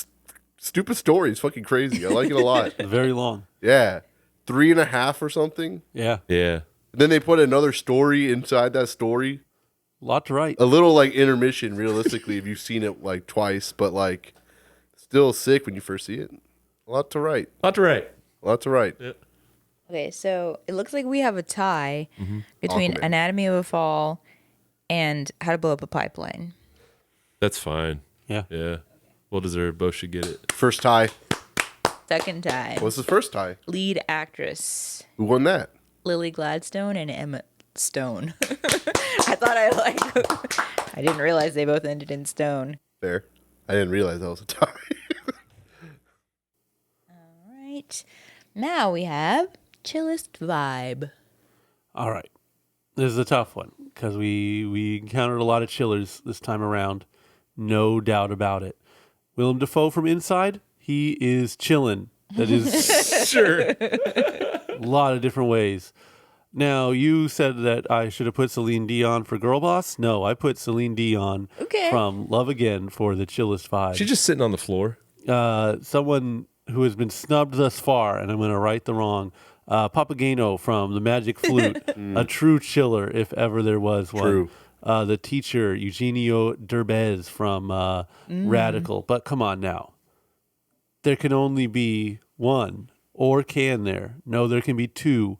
Speaker 3: stupid story is fucking crazy. I like it a lot.
Speaker 2: Very long.
Speaker 3: Yeah. 3.5 or something.
Speaker 2: Yeah.
Speaker 5: Yeah.
Speaker 3: Then they put another story inside that story.
Speaker 2: A lot to write.
Speaker 3: A little like intermission, realistically, if you've seen it like twice, but like still sick when you first see it. A lot to write.
Speaker 5: Not right.
Speaker 3: A lot to write.
Speaker 4: Okay, so it looks like we have a tie between
Speaker 3: Aquaman.
Speaker 4: Anatomy of a Fall and How to Blow Up a Pipeline.
Speaker 5: That's fine.
Speaker 2: Yeah.
Speaker 5: Yeah. Well deserved. Both should get it.
Speaker 3: First tie.
Speaker 4: Second tie,
Speaker 3: What's the first tie?
Speaker 4: lead actress
Speaker 3: Who won that?
Speaker 4: Lily Gladstone and Emma Stone. I thought I didn't realize they both ended in Stone.
Speaker 3: Fair. I didn't realize that was a tie.
Speaker 4: All right, now we have Chillest Vibe.
Speaker 2: All right. This is a tough one because we encountered a lot of chillers this time around. No doubt about it. Willem Dafoe from Inside, he is chillin'. That is
Speaker 5: Sure.
Speaker 2: a lot of different ways. Now, you said that I should have put Celine Dion for Girl Boss. No, I put Celine Dion
Speaker 4: Okay.
Speaker 2: from Love Again for the chillest vibe.
Speaker 5: She's just sitting on the floor.
Speaker 2: Someone who has been snubbed thus far, and I'm going to right the wrong. Papageno from The Magic Flute, a true chiller if ever there was one.
Speaker 3: True.
Speaker 2: The teacher, Eugenio Derbez from Radical. But come on now. There can only be one, or can there? No, there can be two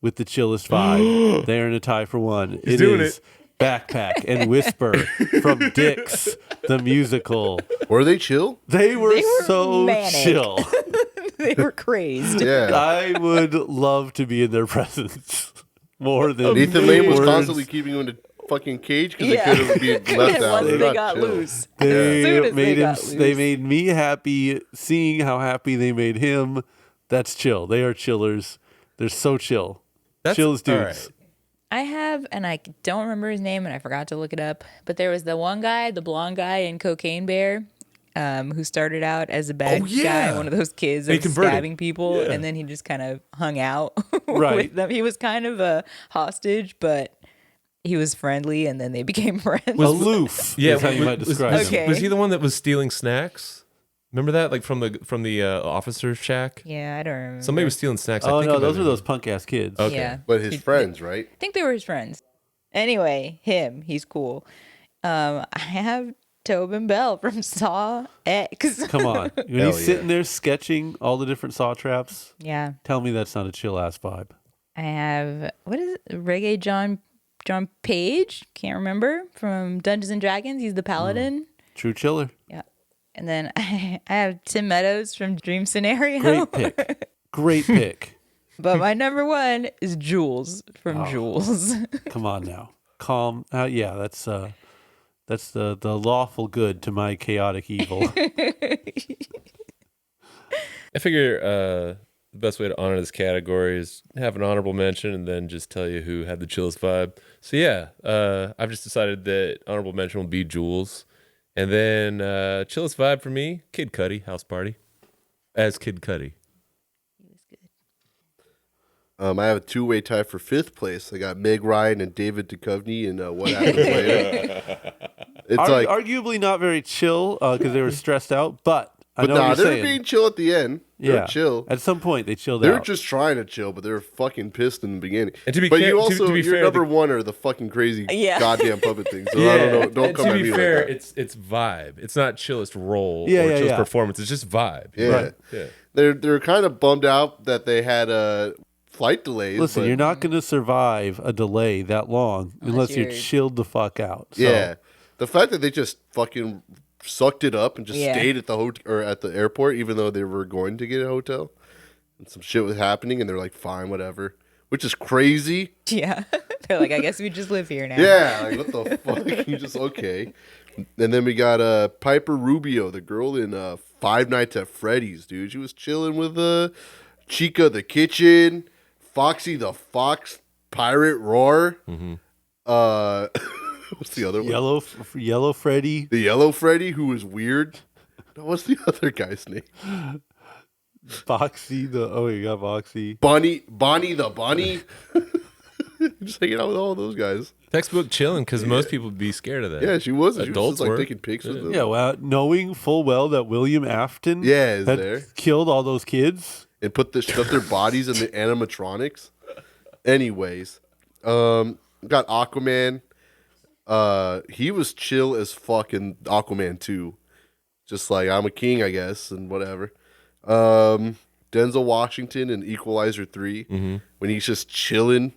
Speaker 2: with the chillest vibe. They're in a tie for one.
Speaker 5: He's doing
Speaker 2: is Backpack and Whisper from Dix, the musical.
Speaker 3: Were they chill?
Speaker 2: They were
Speaker 4: were
Speaker 2: so
Speaker 4: manic.
Speaker 2: chill.
Speaker 4: They were crazed.
Speaker 3: Yeah.
Speaker 2: I would love to be in their presence more than
Speaker 3: Nathan Lane was
Speaker 2: words.
Speaker 3: constantly keeping him in a fucking cage because
Speaker 4: Yeah.
Speaker 3: they couldn't be left out.
Speaker 4: Once
Speaker 3: They're
Speaker 4: they
Speaker 3: not
Speaker 4: got
Speaker 3: chill.
Speaker 4: loose.
Speaker 2: They
Speaker 4: As soon as
Speaker 2: made
Speaker 4: they
Speaker 2: him.
Speaker 4: got
Speaker 2: They
Speaker 4: loose.
Speaker 2: made me happy seeing how happy they made him. That's chill. They are chillers. They're so chill. Chillest dudes.
Speaker 5: all right.
Speaker 4: I have, and I don't remember his name, and I forgot to look it up. But there was the one guy, the blonde guy in Cocaine Bear, who started out as a bad
Speaker 5: yeah.
Speaker 4: guy, one of those kids that
Speaker 5: He
Speaker 4: was
Speaker 5: converted.
Speaker 4: stabbing people,
Speaker 5: Yeah.
Speaker 4: and then he just kind of hung out
Speaker 2: Right.
Speaker 4: with them. He was kind of a hostage, but he was friendly, and then they became friends.
Speaker 2: Aloof.
Speaker 5: Yeah,
Speaker 2: is how you might describe him.
Speaker 4: Okay.
Speaker 5: Was he the one that was stealing snacks? Remember that, like from the officer's shack?
Speaker 4: Yeah, I don't remember.
Speaker 5: Somebody was stealing snacks. I
Speaker 2: Oh
Speaker 5: think
Speaker 2: no,
Speaker 5: it
Speaker 2: those
Speaker 5: might
Speaker 2: are
Speaker 5: have
Speaker 2: those punk ass kids.
Speaker 5: Okay.
Speaker 4: Yeah,
Speaker 3: But his friends, right?
Speaker 4: I think they were his friends. Anyway, he's cool. I have Tobin Bell from Saw X.
Speaker 2: Come on, when
Speaker 3: Hell
Speaker 2: he's
Speaker 3: yeah.
Speaker 2: sitting there sketching all the different saw traps,
Speaker 4: Yeah,
Speaker 2: tell me that's not a chill ass vibe.
Speaker 4: I have what is it? Reggae John Page? Can't remember from Dungeons and Dragons. He's the paladin.
Speaker 2: True chiller.
Speaker 4: Yeah, and then I have Tim Meadows from Dream Scenario.
Speaker 2: Great pick. Great pick.
Speaker 4: But my number one is Jules from Jules.
Speaker 2: Come on now, calm. Yeah, that's the lawful good to my chaotic evil.
Speaker 5: I figure the best way to honor this category is have an honorable mention and then just tell you who had the chillest vibe. So yeah, I've just decided that honorable mention will be Jules. And then chillest vibe for me, Kid Cudi, House Party. As Kid Cudi.
Speaker 3: I have a two-way tie for fifth place. I got Meg Ryan and David Duchovny in What Happens Later. It's like,
Speaker 2: arguably not very chill because they were stressed out, but I
Speaker 3: but
Speaker 2: know what
Speaker 3: nah,
Speaker 2: you're
Speaker 3: they were
Speaker 2: saying.
Speaker 3: being chill at the end. They were
Speaker 2: Yeah,
Speaker 3: chill.
Speaker 2: At some point, they chilled
Speaker 3: They were
Speaker 2: out.
Speaker 3: just trying to chill, but they were fucking pissed in the beginning.
Speaker 5: And to be
Speaker 3: but
Speaker 5: fair-
Speaker 3: you also,
Speaker 5: to be
Speaker 3: your
Speaker 5: fair,
Speaker 3: number
Speaker 5: the-
Speaker 3: one are the fucking crazy
Speaker 4: Yeah.
Speaker 3: goddamn puppet things. So I don't know. Don't
Speaker 5: And
Speaker 3: come
Speaker 5: to
Speaker 3: at
Speaker 5: be
Speaker 3: me
Speaker 5: fair,
Speaker 3: like that.
Speaker 5: it's vibe. It's not chillest role
Speaker 2: Yeah,
Speaker 5: or
Speaker 2: yeah,
Speaker 5: chillest
Speaker 2: yeah.
Speaker 5: performance. It's just vibe.
Speaker 3: Yeah.
Speaker 2: Right.
Speaker 5: Yeah.
Speaker 3: They're kind of bummed out that they had flight delays.
Speaker 2: Listen,
Speaker 3: but
Speaker 2: you're not going to survive a delay that long unless you're
Speaker 4: you're-
Speaker 2: chilled the fuck out. So,
Speaker 3: Yeah, the fact that they just fucking sucked it up and just
Speaker 4: Yeah.
Speaker 3: stayed at the hotel or at the airport, even though they were going to get a hotel, and some shit was happening, and they're like, "Fine, whatever, which is crazy.
Speaker 4: Yeah. They're like, I guess we just live here now.
Speaker 3: Yeah, like what the fuck? You just okay. And then we got Piper Rubio, the girl in Five Nights at Freddy's, dude. She was chilling with Chica the Kitchen, Foxy the Fox, Pirate Roar. What's the other one?
Speaker 2: Yellow Freddy.
Speaker 3: The Yellow Freddy, who was weird. What's the other guy's name?
Speaker 2: Boxy you got Boxy.
Speaker 3: Bonnie the Bunny. Just hanging out with all those guys.
Speaker 5: Textbook chilling because most people would be scared of that.
Speaker 3: Yeah, she was. She was
Speaker 5: Adults
Speaker 3: just, like
Speaker 5: were.
Speaker 3: taking pictures of them.
Speaker 2: Yeah, well, knowing full well that William Afton
Speaker 3: is
Speaker 2: had
Speaker 3: there.
Speaker 2: killed all those kids.
Speaker 3: And stuff their bodies in the animatronics. Anyways, got Aquaman. He was chill as fuck in Aquaman 2. Just like, I'm a king, I guess, and whatever. Denzel Washington in Equalizer 3, when he's just chilling.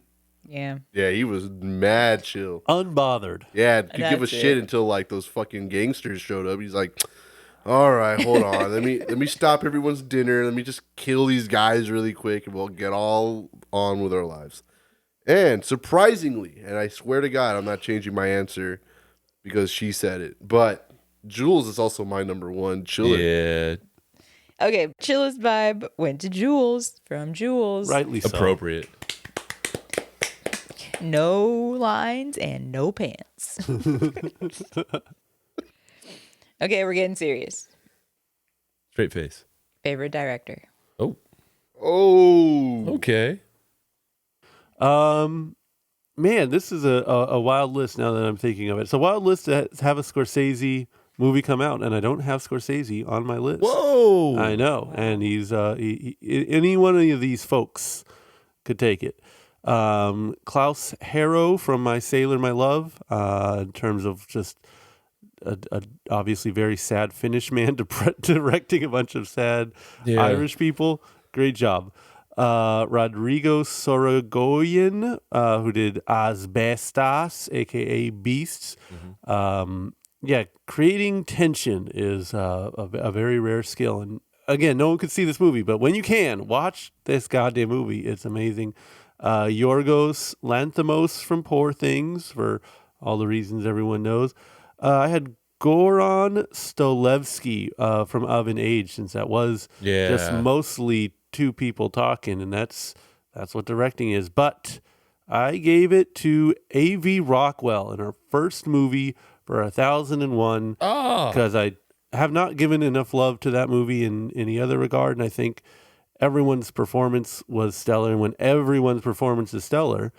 Speaker 4: Yeah.
Speaker 3: Yeah, he was mad chill.
Speaker 2: Unbothered.
Speaker 3: Yeah, could give a
Speaker 4: That's
Speaker 3: shit
Speaker 4: it.
Speaker 3: until like those fucking gangsters showed up. He's like, all right, hold on. Let me stop everyone's dinner. Let me just kill these guys really quick and we'll get all on with our lives. And surprisingly, and I swear to God, I'm not changing my answer because she said it, but Jules is also my number one chiller.
Speaker 5: Yeah,
Speaker 4: Okay, Chillest Vibe went to Jules from Jules.
Speaker 2: Rightly so.
Speaker 5: appropriate.
Speaker 4: No lines and no pants. Okay, we're getting serious.
Speaker 5: Straight face.
Speaker 4: Favorite director?
Speaker 5: Oh,
Speaker 3: Oh,
Speaker 5: okay.
Speaker 2: Man, this is a wild list now that I'm thinking of it. It's a wild list to have a Scorsese movie come out, and I don't have Scorsese on my list.
Speaker 5: Whoa.
Speaker 2: I know, and he's any one of these folks could take it. Klaus Harrow from My Sailor, My Love, in terms of just a obviously very sad Finnish man directing a bunch of sad
Speaker 5: Yeah.
Speaker 2: Irish people. Great job. Rodrigo Sorogoyen, who did Asbestas, aka Beasts. Yeah, creating tension is a very rare skill. And again, no one could see this movie, but when you can, watch this goddamn movie. It's amazing. Yorgos Lanthimos from Poor Things, for all the reasons everyone knows. I had Goran Stolevsky from Oven Age, since that was just
Speaker 5: Yeah.
Speaker 2: mostly two people talking, and that's what directing is. But I gave it to A.V. Rockwell in her first movie for 1001, because I have not given enough love to that movie in any other regard, and I think everyone's performance was stellar. And when everyone's performance is stellar,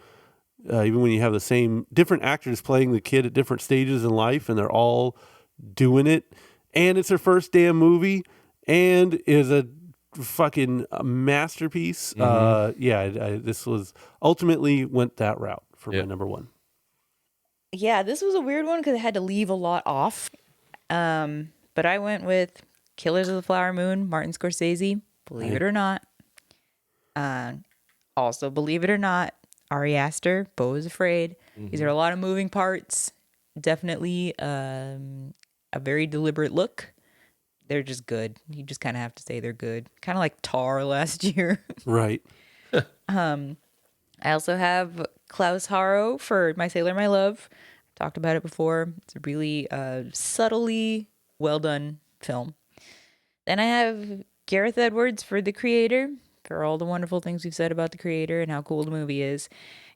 Speaker 2: even when you have the same different actors playing the kid at different stages in life, and they're all doing it, and it's her first damn movie, and is a fucking masterpiece. This was ultimately went that route for my number one.
Speaker 4: Yeah, this was a weird one because I had to leave a lot off. But I went with Killers of the Flower Moon, Martin Scorsese, believe it or not. Also, believe it or not, Ari Aster, Beau is Afraid. These are a lot of moving parts. Definitely a very deliberate look. They're just good. You just kind of have to say they're good. Kind of like Tar last year.
Speaker 2: Right.
Speaker 4: I also have Klaus Harrow for My Sailor, My Love. Talked about it before. It's a really subtly well done film. Then I have Gareth Edwards for The Creator, for all the wonderful things we've said about The Creator and how cool the movie is.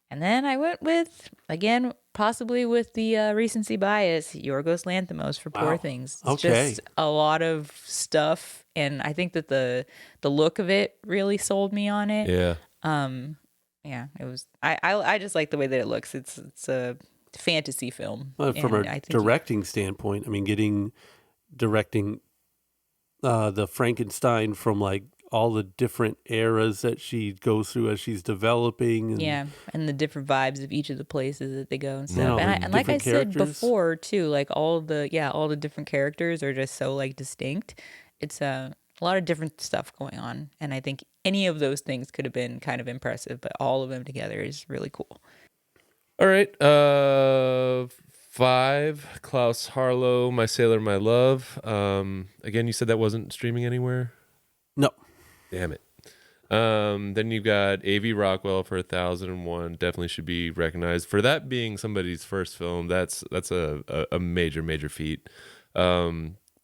Speaker 4: And then I went with, again, possibly with the recency bias, Yorgos Lanthimos for Poor
Speaker 2: Wow.
Speaker 4: Things. It's
Speaker 2: Okay.
Speaker 4: just a lot of stuff, and I think that the look of it really sold me on it.
Speaker 5: Yeah.
Speaker 4: Yeah, it was. I just like the way that it looks. It's a fantasy film.
Speaker 2: From
Speaker 4: and
Speaker 2: a
Speaker 4: I think
Speaker 2: directing standpoint, I mean, directing the Frankenstein from like all the different eras that she goes through as she's developing. And
Speaker 4: yeah, and the different vibes of each of the places that they go and stuff.
Speaker 2: Yeah,
Speaker 4: and like I
Speaker 2: different
Speaker 4: said
Speaker 2: characters.
Speaker 4: before too, like all the different characters are just so like distinct. It's a lot of different stuff going on, and I think any of those things could have been kind of impressive, but all of them together is really cool.
Speaker 5: All right. 5, Klaus Harlow, My Sailor, My Love. Again, you said that wasn't streaming anywhere?
Speaker 2: No.
Speaker 5: Damn it. Then you've got A.V. Rockwell for 1001. Definitely should be recognized for that being somebody's first film. That's a major feat.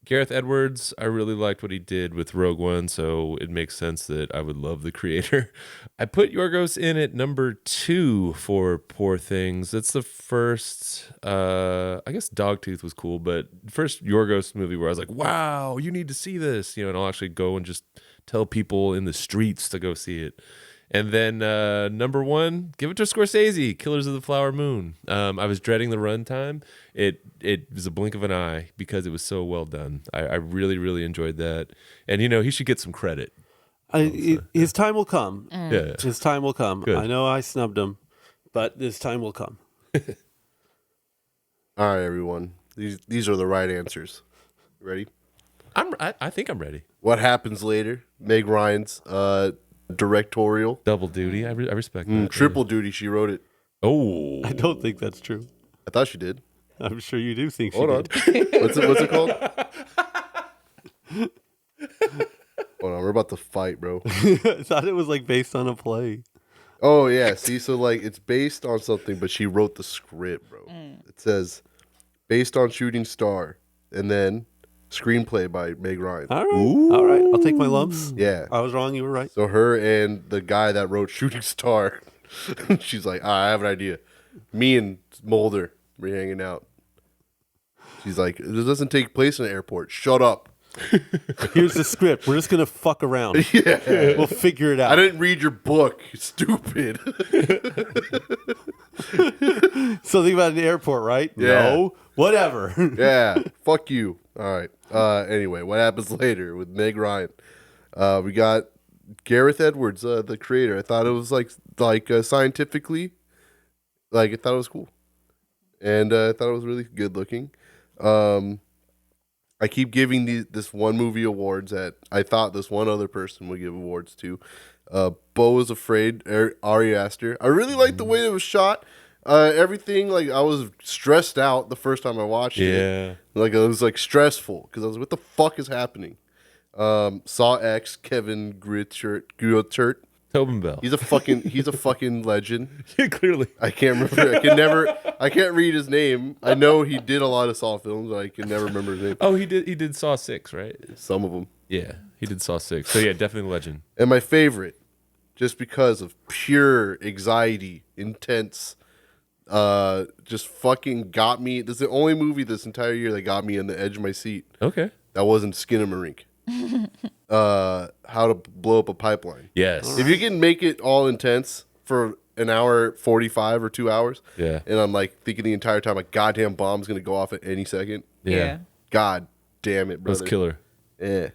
Speaker 5: Gareth Edwards, I really liked what he did with Rogue One, so it makes sense that I would love the creator. I put Yorgos in at number 2 for Poor Things. That's the first, I guess Dogtooth was cool, but first Yorgos movie where I was like, wow, you need to see this, and I'll actually go and just tell people in the streets to go see it. And then number 1, give it to Scorsese, Killers of the Flower Moon. I was dreading the runtime. It was a blink of an eye because it was so well done. I really enjoyed that. And, he should get some credit.
Speaker 2: His time will come.
Speaker 5: Yeah.
Speaker 2: His time will come.
Speaker 5: Good.
Speaker 2: I know I snubbed him, but his time will come.
Speaker 3: All right, everyone. These are the right answers. Ready?
Speaker 5: I think I'm ready.
Speaker 3: What happens later? Meg Ryan's directorial.
Speaker 5: Double duty. I respect that.
Speaker 3: Triple duty. She wrote it.
Speaker 5: Oh.
Speaker 2: I don't think that's true.
Speaker 3: I thought she did.
Speaker 2: I'm sure you do think
Speaker 3: Hold
Speaker 2: she
Speaker 3: on.
Speaker 2: did.
Speaker 3: What's it called? Hold on. We're about to fight, bro.
Speaker 2: I thought it was like based on a play.
Speaker 3: Oh yeah. See, so like it's based on something, but she wrote the script, bro. It says based on Shooting Star, and then screenplay by Meg Ryan.
Speaker 2: All right. All right. I'll take my lumps.
Speaker 3: Yeah.
Speaker 2: I was wrong. You were right.
Speaker 3: So her and the guy that wrote Shooting Star, she's like, I have an idea. Me and Mulder, we're hanging out. She's like, this doesn't take place in an airport. Shut up.
Speaker 2: Here's the script. We're just going to fuck around.
Speaker 3: Yeah.
Speaker 2: We'll figure it out.
Speaker 3: I didn't read your book, you stupid.
Speaker 2: Something about an airport, right?
Speaker 3: Yeah.
Speaker 2: No. Whatever.
Speaker 3: Yeah. Fuck you. All right. Anyway, what happens later with Meg Ryan? We got Gareth Edwards, the creator. I thought it was like scientifically, I thought it was cool, and I thought it was really good looking. I keep giving this one movie awards that I thought this one other person would give awards to. Beau Was Afraid, Ari Aster. I really liked the way it was shot. Everything, I was stressed out the first time I watched it.
Speaker 5: Yeah.
Speaker 3: It was stressful because I was, what the fuck is happening? Saw X, Kevin Gritchert.
Speaker 5: Tobin Bell.
Speaker 3: He's a fucking legend.
Speaker 5: Clearly.
Speaker 3: I can't remember. I can't read his name. I know he did a lot of Saw films, but I can never remember his name.
Speaker 5: Oh, he did Saw 6, right?
Speaker 3: Some of them.
Speaker 5: Yeah, he did Saw 6. So yeah, definitely legend.
Speaker 3: And my favorite, just because of pure anxiety, intense, just fucking got me. This is the only movie this entire year that got me on the edge of my seat.
Speaker 5: Okay.
Speaker 3: That wasn't Skinamarink. How to Blow Up a Pipeline.
Speaker 5: Yes.
Speaker 3: If you can make it all intense for an hour 45 or 2 hours,
Speaker 5: Yeah.
Speaker 3: and I'm thinking the entire time a goddamn bomb's gonna go off at any second.
Speaker 5: Yeah.
Speaker 3: God damn it,
Speaker 5: That was
Speaker 3: brother.
Speaker 5: killer.
Speaker 3: Yeah.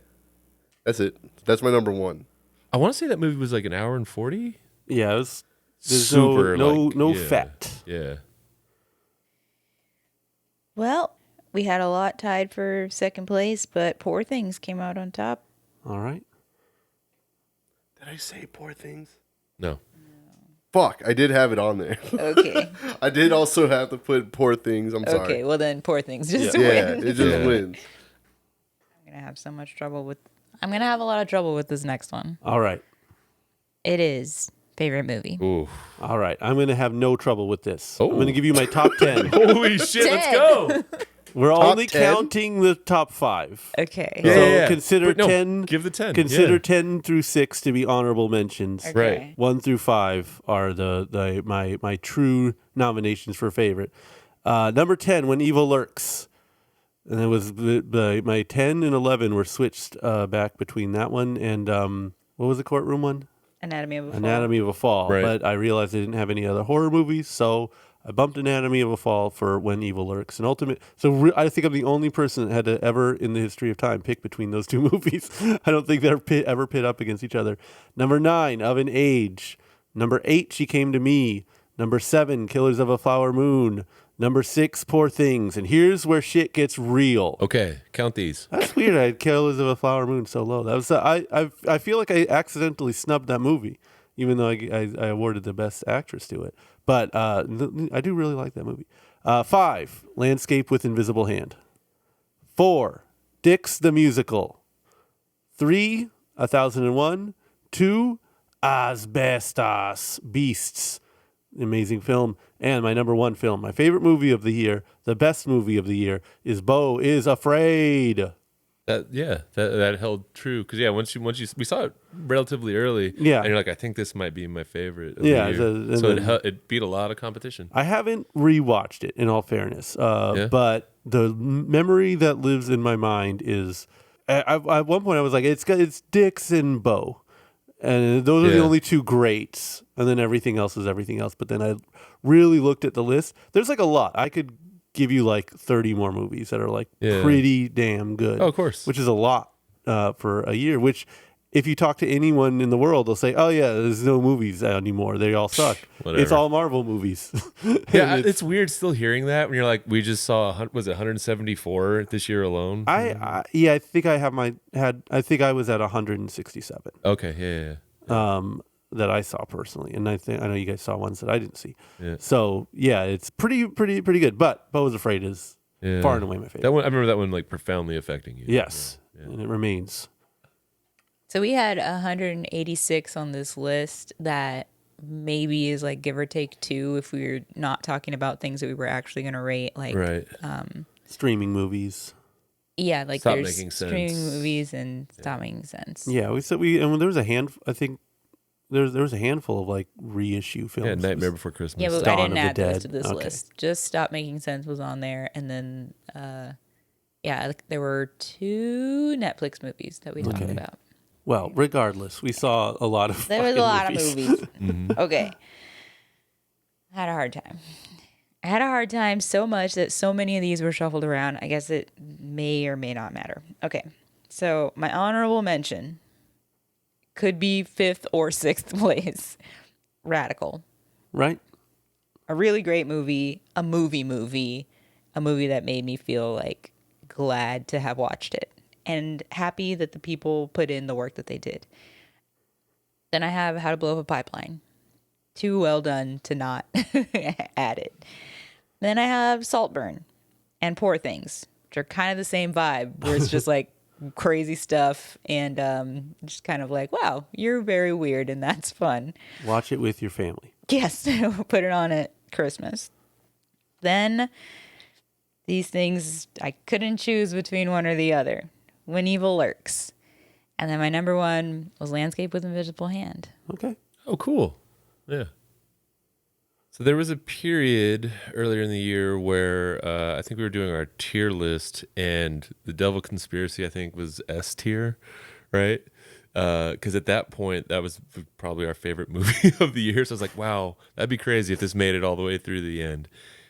Speaker 3: That's it. That's my number one.
Speaker 5: I want to say that movie was an hour and 40.
Speaker 2: Yeah, it was. There's
Speaker 5: Super,
Speaker 2: no
Speaker 5: yeah.
Speaker 2: fat.
Speaker 5: Yeah.
Speaker 4: Well, we had a lot tied for second place, but Poor Things came out on top.
Speaker 2: All right.
Speaker 3: Did I say Poor Things?
Speaker 5: No.
Speaker 3: Fuck, I did have it on there.
Speaker 4: Okay.
Speaker 3: I did also have to put Poor Things. I'm sorry.
Speaker 4: Okay, well then Poor Things just
Speaker 3: Yeah,
Speaker 4: wins.
Speaker 3: it just
Speaker 5: Yeah.
Speaker 3: wins.
Speaker 4: I'm gonna have so much trouble with. I'm gonna have a lot of trouble with this next one.
Speaker 2: All right.
Speaker 4: It is favorite movie.
Speaker 5: Ooh.
Speaker 2: All right. I'm going to have no trouble with this.
Speaker 5: Oh.
Speaker 2: I'm going to give you my top 10.
Speaker 5: Holy shit, let's go.
Speaker 2: We're
Speaker 3: Top
Speaker 2: only
Speaker 3: 10?
Speaker 2: counting the top 5.
Speaker 4: Okay.
Speaker 5: Yeah,
Speaker 2: So
Speaker 5: yeah, yeah.
Speaker 2: consider
Speaker 5: But no,
Speaker 2: 10.
Speaker 5: give the 10.
Speaker 2: Consider
Speaker 5: Yeah.
Speaker 2: 10 through 6 to be honorable mentions.
Speaker 4: Okay.
Speaker 5: Right.
Speaker 2: 1 through 5 are my true nominations for favorite. Number 10, When Evil Lurks. And it was my 10 and 11 were switched back between that one and what was the courtroom one?
Speaker 4: Anatomy of a Fall.
Speaker 2: Anatomy of a Fall.
Speaker 5: Right.
Speaker 2: But I realized I didn't have any other horror movies, so I bumped Anatomy of a Fall for When Evil Lurks. And I think I'm the only person that had to ever in the history of time pick between those two movies. I don't think they're ever pit up against each other. Number 9, Of an Age. Number 8, She Came to Me. Number 7, Killers of a Flower Moon. Number 6, Poor Things. And here's where shit gets real.
Speaker 5: Okay, count these.
Speaker 2: That's weird. I had Killers of a Flower Moon so low. That was I feel like I accidentally snubbed that movie, even though I awarded the best actress to it. But I do really like that movie. 5, Landscape with Invisible Hand. 4, Dix the Musical. 3, 1001. 2, Asbestos Beasts. Amazing film. And my number one film, my favorite movie of the year, the best movie of the year, is Beau is Afraid.
Speaker 5: That held true because once you we saw it relatively early, and you're like, I think this might be my favorite of the year. So it beat a lot of competition.
Speaker 2: I haven't rewatched it, in all fairness, but the memory that lives in my mind is at one point I was like, it's Dix and Beau, and those are the only two greats, and then everything else is everything else. But then I really looked at the list. There's like a lot. I could give you like 30 more movies that are like pretty damn good.
Speaker 5: Oh, of course.
Speaker 2: Which is a lot for a year, which if you talk to anyone in the world, they'll say, oh yeah, there's no movies anymore. They all suck. It's all Marvel movies.
Speaker 5: It's weird still hearing that when you're like, we just saw, was it 174 this year alone?
Speaker 2: I think I think I was at 167.
Speaker 5: Okay. Yeah.
Speaker 2: That I saw personally, and I know you guys saw ones that I didn't see. Yeah. So yeah, it's pretty good. But Beau is Afraid is far and away my favorite.
Speaker 5: That one, I remember that one like profoundly affecting you.
Speaker 2: Yes, and it remains.
Speaker 4: So we had 186 on this list that maybe is like give or take 2 if we were not talking about things that we were actually going to rate, like
Speaker 2: streaming movies.
Speaker 4: Yeah, like
Speaker 5: Stop
Speaker 4: there's
Speaker 5: making sense.
Speaker 4: streaming movies and stop making sense.
Speaker 2: Yeah, and when there was a handful, I think there was a handful of like reissue films.
Speaker 5: Yeah, Nightmare Before Christmas.
Speaker 4: Yeah, but
Speaker 2: Dawn
Speaker 4: I didn't
Speaker 2: of the
Speaker 4: add those
Speaker 2: Dead.
Speaker 4: to this list. Just Stop Making Sense was on there, and then there were 2 Netflix movies that we talked about.
Speaker 2: Well, regardless, we saw a lot of.
Speaker 4: There was a lot
Speaker 2: movies.
Speaker 4: of movies. Okay, I had a hard time. I had a hard time so much that so many of these were shuffled around. I guess it may or may not matter. Okay, so my honorable mention could be 5th or 6th place. Radical.
Speaker 2: Right.
Speaker 4: A really great movie, a movie that made me feel like glad to have watched it and happy that the people put in the work that they did. Then I have How to Blow Up a Pipeline. Too well done to not add it. Then I have Saltburn and Poor Things, which are kind of the same vibe, where it's just like crazy stuff and just kind of like, wow, you're very weird and that's fun.
Speaker 2: Watch it with your family.
Speaker 4: Yes, put it on at Christmas. Then these things, I couldn't choose between one or the other. When Evil Lurks. And then my number one was Landscape with Invisible Hand.
Speaker 2: Okay.
Speaker 5: Oh, cool. Yeah. So there was a period earlier in the year where I think we were doing our tier list, and The Devil Conspiracy, I think, was S tier, right? Because at that point, that was probably our favorite movie of the year. So I was like, wow, that'd be crazy if this made it all the way through the end.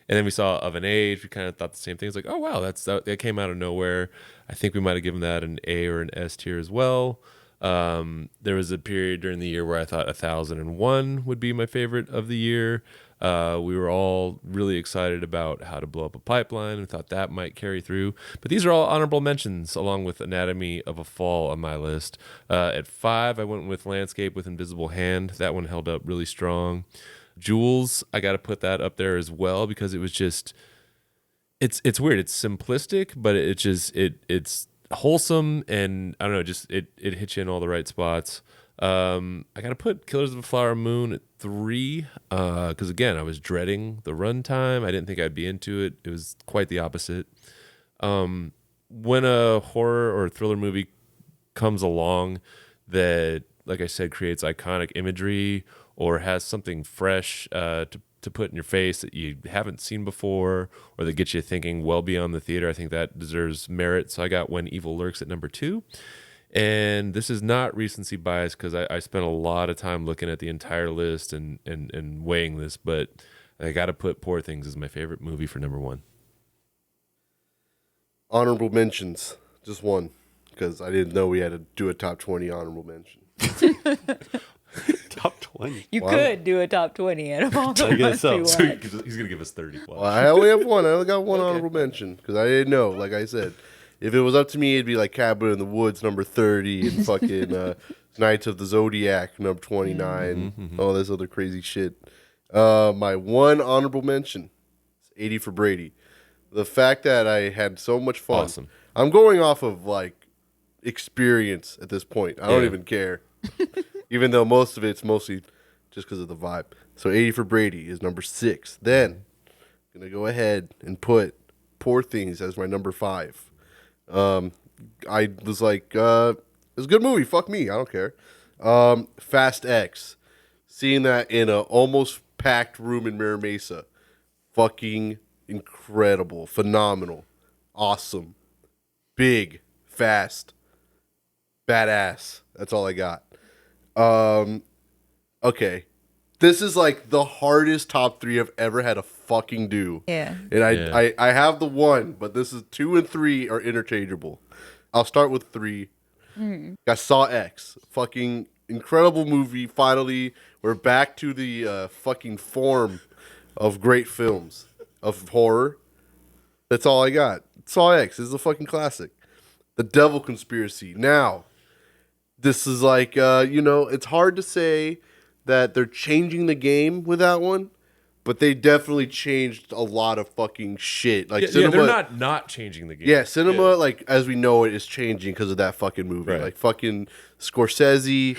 Speaker 5: And then we saw Of an Age. We kind of thought the same thing. It's like, oh, wow, that came out of nowhere. I think we might have given that an A or an S tier as well. There was a period during the year where I thought 1001 would be my favorite of the year. We were all really excited about How to Blow Up a Pipeline and thought that might carry through. But these are all honorable mentions along with Anatomy of a Fall on my list. At 5, I went with Landscape with Invisible Hand. That one held up really strong. Jules, I got to put that up there as well because it was just, it's weird. It's simplistic, but it's wholesome, and I don't know, just it hits you in all the right spots. I got to put Killers of the Flower Moon at 3 because again, I was dreading the runtime. I didn't think I'd be into it. It was quite the opposite. When a horror or thriller movie comes along that, like I said, creates iconic imagery or has something fresh to put in your face that you haven't seen before, or that gets you thinking well beyond the theater, I think that deserves merit. So I got When Evil Lurks at number 2. And this is not recency bias because I spent a lot of time looking at the entire list and weighing this, but I got to put Poor Things as my favorite movie for number 1.
Speaker 3: Honorable mentions, just one, because I didn't know we had to do a top 20 honorable mention.
Speaker 2: Top 20.
Speaker 4: You could do a top 20 out of all the
Speaker 2: I guess
Speaker 4: ones
Speaker 2: so.
Speaker 4: we
Speaker 5: So
Speaker 4: watched.
Speaker 5: he's going to give us 30.
Speaker 3: Well, I only have one. I only got one honorable mention because I didn't know. Like I said, if it was up to me, it'd be like Cabin in the Woods, number 30, and fucking Knights of the Zodiac, number 29, all this other crazy shit. My one honorable mention is 80 for Brady. The fact that I had so much fun. Even though most of it's mostly just because of the vibe. So 80 for Brady is number 6. Then I'm gonna go ahead and put Poor Things as my number 5. I was like, it's a good movie. Fuck me, I don't care. Fast X, seeing that in a almost packed room in Mira Mesa, fucking incredible, phenomenal, awesome, big, fast, badass. That's all I got. Okay. This is like the hardest top 3 I've ever had to fucking do.
Speaker 4: Yeah.
Speaker 3: And I have the 1, but this is 2 and 3 are interchangeable. I'll start with 3. I saw X. Fucking incredible movie. Finally, we're back to the fucking form of great films of horror. That's all I got. Saw X. This is a fucking classic. The Devil Conspiracy. Now, this is like, it's hard to say that they're changing the game with that one, but they definitely changed a lot of fucking shit. Like cinema,
Speaker 5: they're not changing the game.
Speaker 3: yeah, cinema, like as we know it, is changing because of that fucking movie.
Speaker 5: Right.
Speaker 3: Like fucking Scorsese,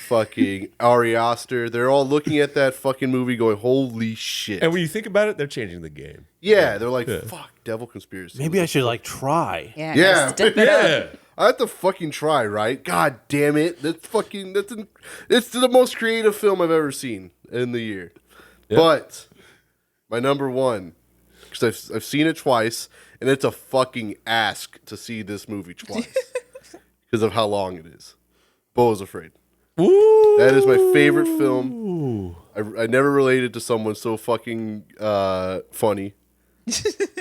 Speaker 3: fucking Ari Aster, they're all looking at that fucking movie going, holy shit.
Speaker 5: And when you think about it, they're changing the game.
Speaker 3: Yeah, they're like, fuck, Devil Conspiracy.
Speaker 2: Maybe I should like try.
Speaker 4: Yeah.
Speaker 3: Yeah.
Speaker 4: Step it up.
Speaker 3: I have to fucking try, right? God damn it. It's the most creative film I've ever seen in the year.
Speaker 5: Yep.
Speaker 3: But my number 1, because I've seen it twice, and it's a fucking ask to see this movie twice because of how long it is. Beau is Afraid.
Speaker 5: Ooh.
Speaker 3: That is my favorite film. I never related to someone so fucking funny.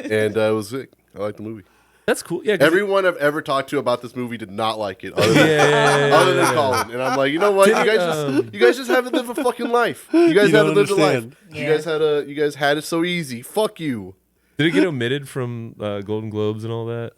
Speaker 3: And I was sick. I like the movie.
Speaker 5: That's cool. Yeah. 'cause
Speaker 3: Everyone I've ever talked to about this movie did not like it, other than Colin. And I'm like, you know what? You guys just haven't lived a fucking life. You guys
Speaker 2: You don't
Speaker 3: haven't lived a life.
Speaker 2: understand.
Speaker 4: Yeah.
Speaker 3: You guys had it so easy. Fuck you.
Speaker 5: Did it get omitted from Golden Globes and all that?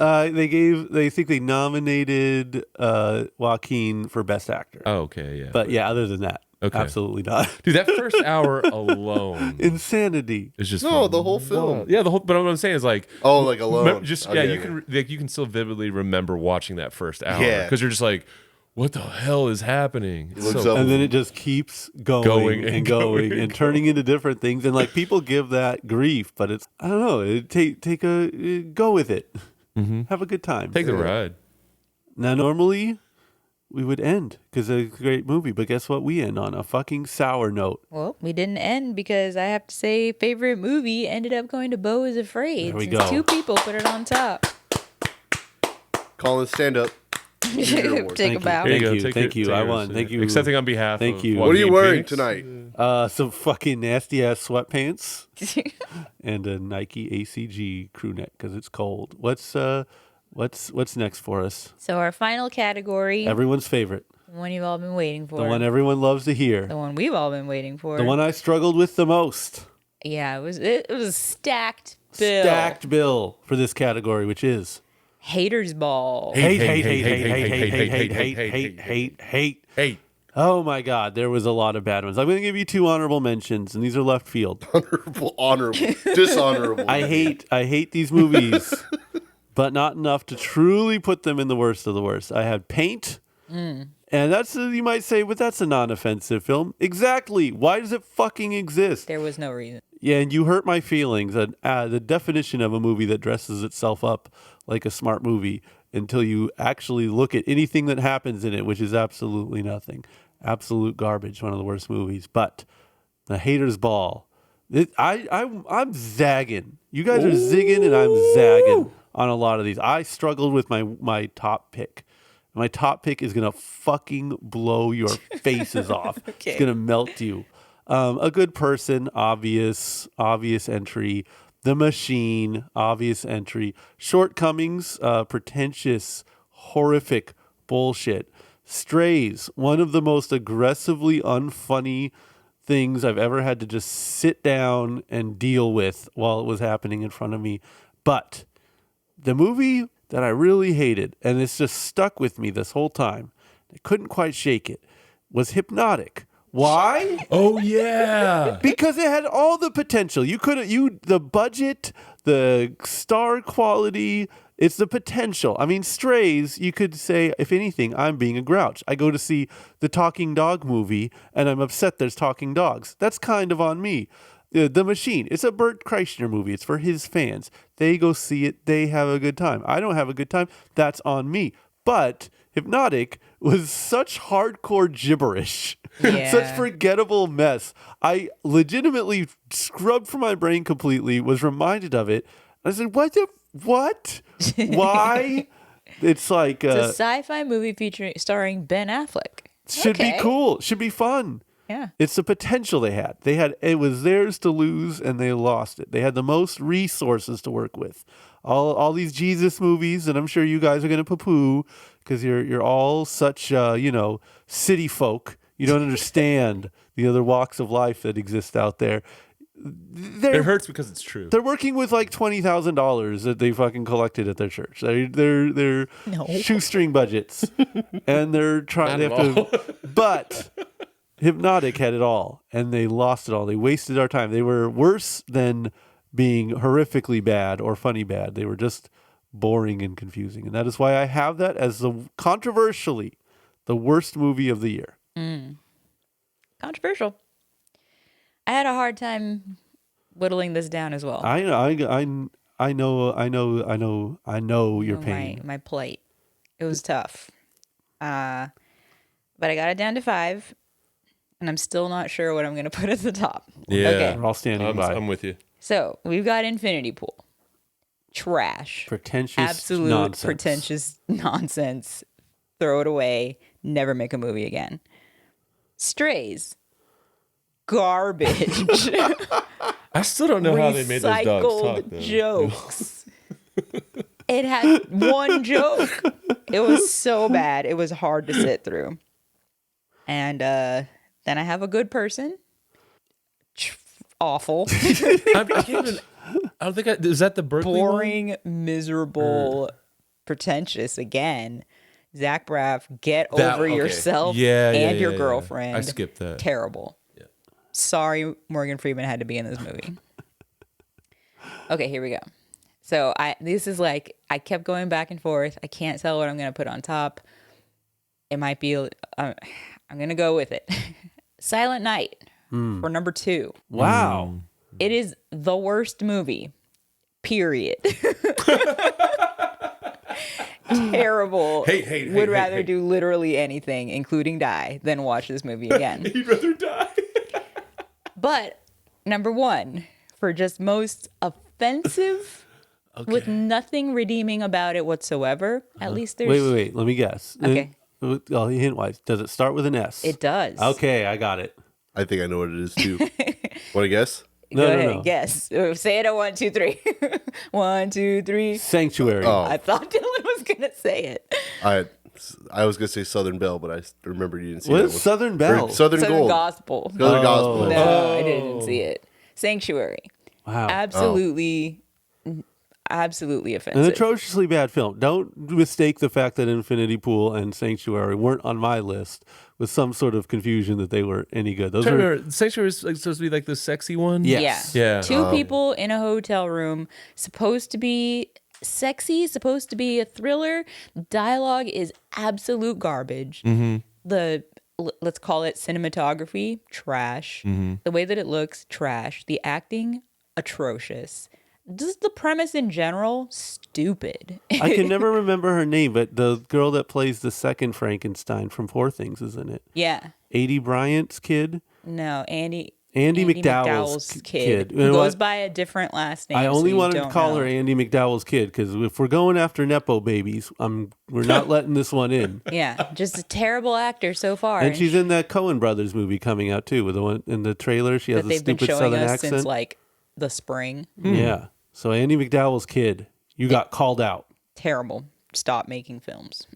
Speaker 2: They think they nominated Joaquin for Best Actor.
Speaker 5: Oh, okay, yeah.
Speaker 2: But yeah, other than that,
Speaker 5: Okay.
Speaker 2: absolutely not.
Speaker 5: Dude, that first hour alone
Speaker 2: Insanity.
Speaker 5: is just
Speaker 3: No, the whole film.
Speaker 5: Yeah, the whole. But what I'm saying is like,
Speaker 3: Oh, like alone.
Speaker 5: you can still vividly remember watching that first hour
Speaker 3: Yeah.
Speaker 5: because you're just like, what the hell is happening? It's
Speaker 3: looks
Speaker 5: so-
Speaker 3: up-
Speaker 2: And then it just keeps going and turning into different things. And like people give that grief, but it's, I don't know, go with it. Have a good time.
Speaker 5: Take the ride.
Speaker 2: Now, normally we would end because it's a great movie, but guess what? We end on a fucking sour note.
Speaker 4: Well, we didn't end because I have to say favorite movie ended up going to Beau is Afraid.
Speaker 2: There we
Speaker 4: since
Speaker 2: go.
Speaker 4: 2 people put it on top.
Speaker 3: Colin, stand up. Here's your award.
Speaker 4: Take a bow.
Speaker 5: Here
Speaker 2: Thank
Speaker 5: go.
Speaker 2: you,
Speaker 5: Take
Speaker 2: thank
Speaker 5: your-
Speaker 2: you.
Speaker 5: take
Speaker 2: I
Speaker 5: yours.
Speaker 2: won. Thank you.
Speaker 5: Accepting on behalf.
Speaker 2: Thank
Speaker 5: of
Speaker 2: you.
Speaker 3: What are you
Speaker 5: Joaquin
Speaker 3: wearing
Speaker 5: Phoenix.
Speaker 3: tonight?
Speaker 2: Some fucking nasty ass sweatpants and a Nike ACG crew neck because it's cold. What's next for us?
Speaker 4: So our final category,
Speaker 2: Everyone's favorite,
Speaker 4: the one you've all been waiting for.
Speaker 2: the one everyone loves to hear,
Speaker 4: The one we've all been waiting for.
Speaker 2: the one I struggled with the most.
Speaker 4: Yeah, it was a stacked bill.
Speaker 2: Stacked bill for this category, which is
Speaker 4: Haters Ball.
Speaker 2: hate. Oh my God, there was a lot of bad ones. I'm going to give you 2 honorable mentions, and these are left field.
Speaker 3: Honorable, dishonorable.
Speaker 2: I hate these movies, but not enough to truly put them in the worst of the worst. I had Paint, and that's you might say, but that's a non-offensive film. Exactly. Why does it fucking exist?
Speaker 4: There was no reason.
Speaker 2: Yeah, and you hurt my feelings. The definition of a movie that dresses itself up like a smart movie until you actually look at anything that happens in it, which is absolutely nothing. Absolute garbage. One of the worst movies. But The Hater's Ball. I'm zagging. You guys are zigging and I'm zagging on a lot of these. I struggled with my top pick. My top pick is going to fucking blow your faces off.
Speaker 4: Okay.
Speaker 2: It's going to melt you. A Good Person, obvious entry. The Machine, obvious entry. Shortcomings, pretentious, horrific bullshit. Strays, one of the most aggressively unfunny things I've ever had to just sit down and deal with while it was happening in front of me. But the movie that I really hated, and it's just stuck with me this whole time, I couldn't quite shake it, was Hypnotic. Why?
Speaker 5: Oh yeah.
Speaker 2: Because it had all the potential. The budget, the star quality, It's the potential. I mean, Strays, you could say, if anything, I'm being a grouch. I go to see the Talking Dog movie, and I'm upset there's talking dogs. That's kind of on me. The Machine, it's a Bert Kreischer movie. It's for his fans. They go see it. They have a good time. I don't have a good time. That's on me. But Hypnotic was such hardcore gibberish,
Speaker 4: Yeah.
Speaker 2: such forgettable mess. I legitimately scrubbed from my brain completely, was reminded of it. I said, what? Why? It's like
Speaker 4: It's a sci-fi movie starring Ben Affleck.
Speaker 2: should be
Speaker 4: Okay.
Speaker 2: cool, should be fun.
Speaker 4: Yeah.
Speaker 2: It's the potential they had. It was theirs to lose, and they lost it. They had the most resources to work with. All these Jesus movies, and I'm sure you guys are going to poo-poo because you're all such city folk. You don't understand the other walks of life that exist out there.
Speaker 5: It hurts because it's true.
Speaker 2: They're working with like $20,000 that they fucking collected at their church. They're
Speaker 4: No.
Speaker 2: shoestring budgets, and they're trying. They
Speaker 5: Not
Speaker 2: have
Speaker 5: at
Speaker 2: to, but Hypnotic had it all, and they lost it all. They wasted our time. They were worse than being horrifically bad or funny bad. They were just boring and confusing, and that is why I have that as controversially the worst movie of the year.
Speaker 4: Controversial. I had a hard time whittling this down as well.
Speaker 2: I know your pain.
Speaker 4: My plight. It was tough. But I got it down to 5, and I'm still not sure what I'm going to put at the top.
Speaker 5: Yeah.
Speaker 4: Okay.
Speaker 2: We're all standing by.
Speaker 5: I'm with you.
Speaker 4: So we've got Infinity Pool. Trash.
Speaker 2: Pretentious
Speaker 4: Absolute
Speaker 2: nonsense.
Speaker 4: pretentious nonsense. Throw it away. Never make a movie again. Strays. Garbage.
Speaker 5: I still don't know how they made those dogs
Speaker 4: Recycled
Speaker 5: talk, though.
Speaker 4: jokes. It had one joke. It was so bad. It was hard to sit through. And then I have a good person. Awful.
Speaker 5: I can't even. I don't think is that the Berkeley one?
Speaker 4: Boring, miserable, pretentious again. Zach Braff, get over
Speaker 5: okay.
Speaker 4: yourself
Speaker 5: Yeah,
Speaker 4: and your
Speaker 5: yeah.
Speaker 4: girlfriend.
Speaker 5: I skipped that.
Speaker 4: Terrible.
Speaker 5: Yeah.
Speaker 4: Sorry, Morgan Freeman had to be in this movie. Okay, here we go. So this is like, I kept going back and forth. I can't tell what I'm going to put on top. It might be, I'm going to go with it. Silent Night for number 2.
Speaker 2: Wow.
Speaker 4: It is the worst movie, period. Terrible.
Speaker 5: Hey,
Speaker 4: Would rather do literally anything, including die, than watch this movie again.
Speaker 5: You'd rather die.
Speaker 4: But number 1, for just most offensive, with nothing redeeming about it whatsoever. At least there's...
Speaker 2: Wait. Let me guess.
Speaker 4: Okay.
Speaker 2: Hint-wise, does it start with an S?
Speaker 4: It does.
Speaker 2: Okay, I got it.
Speaker 3: I think I know what it is too. Want to guess?
Speaker 4: Go ahead,
Speaker 2: No.
Speaker 4: guess. Say it at 1, 2, 3. 1, 2, 3.
Speaker 2: Sanctuary.
Speaker 3: Oh.
Speaker 4: I thought Dylan was gonna say it.
Speaker 3: I was gonna say Southern Belle, but I remember you didn't see
Speaker 2: What
Speaker 3: that
Speaker 2: is
Speaker 3: one.
Speaker 2: Southern
Speaker 3: Or
Speaker 2: Belle?
Speaker 3: Southern
Speaker 4: Southern
Speaker 3: Gold.
Speaker 4: Gospel.
Speaker 3: Southern Gospel.
Speaker 4: No, I didn't see it. Sanctuary.
Speaker 2: Wow.
Speaker 4: Absolutely offensive.
Speaker 2: An atrociously bad film. Don't mistake the fact that Infinity Pool and Sanctuary weren't on my list with some sort of confusion that they were any good. Those are
Speaker 5: Sanctuary is supposed to be like the sexy one.
Speaker 2: Yes.
Speaker 5: Yeah.
Speaker 4: 2 people in a hotel room, supposed to be sexy, supposed to be a thriller. Dialogue is absolute garbage. Let's call it cinematography, trash. The way that it looks, trash. The acting, atrocious. Just the premise in general, stupid.
Speaker 2: I can never remember her name, but the girl that plays the second Frankenstein from Poor Things is in it.
Speaker 4: Yeah.
Speaker 2: Adie Bryant's kid.
Speaker 4: No, Andy
Speaker 2: McDowell's kid.
Speaker 4: Who
Speaker 2: You know
Speaker 4: goes
Speaker 2: what?
Speaker 4: by a different last name.
Speaker 2: I only
Speaker 4: so you
Speaker 2: wanted to
Speaker 4: don't
Speaker 2: call
Speaker 4: know.
Speaker 2: her Andy McDowell's kid because if we're going after Nepo babies, we're not letting this one in.
Speaker 4: Yeah, just a terrible actor so far.
Speaker 2: And she's in that Coen Brothers movie coming out too. With the one in the trailer, she has
Speaker 4: that
Speaker 2: a
Speaker 4: they've been
Speaker 2: stupid
Speaker 4: showing
Speaker 2: Southern
Speaker 4: us
Speaker 2: accent.
Speaker 4: since like the spring.
Speaker 2: Yeah. So Andy McDowell's kid, you got called out.
Speaker 4: Terrible. Stop making films.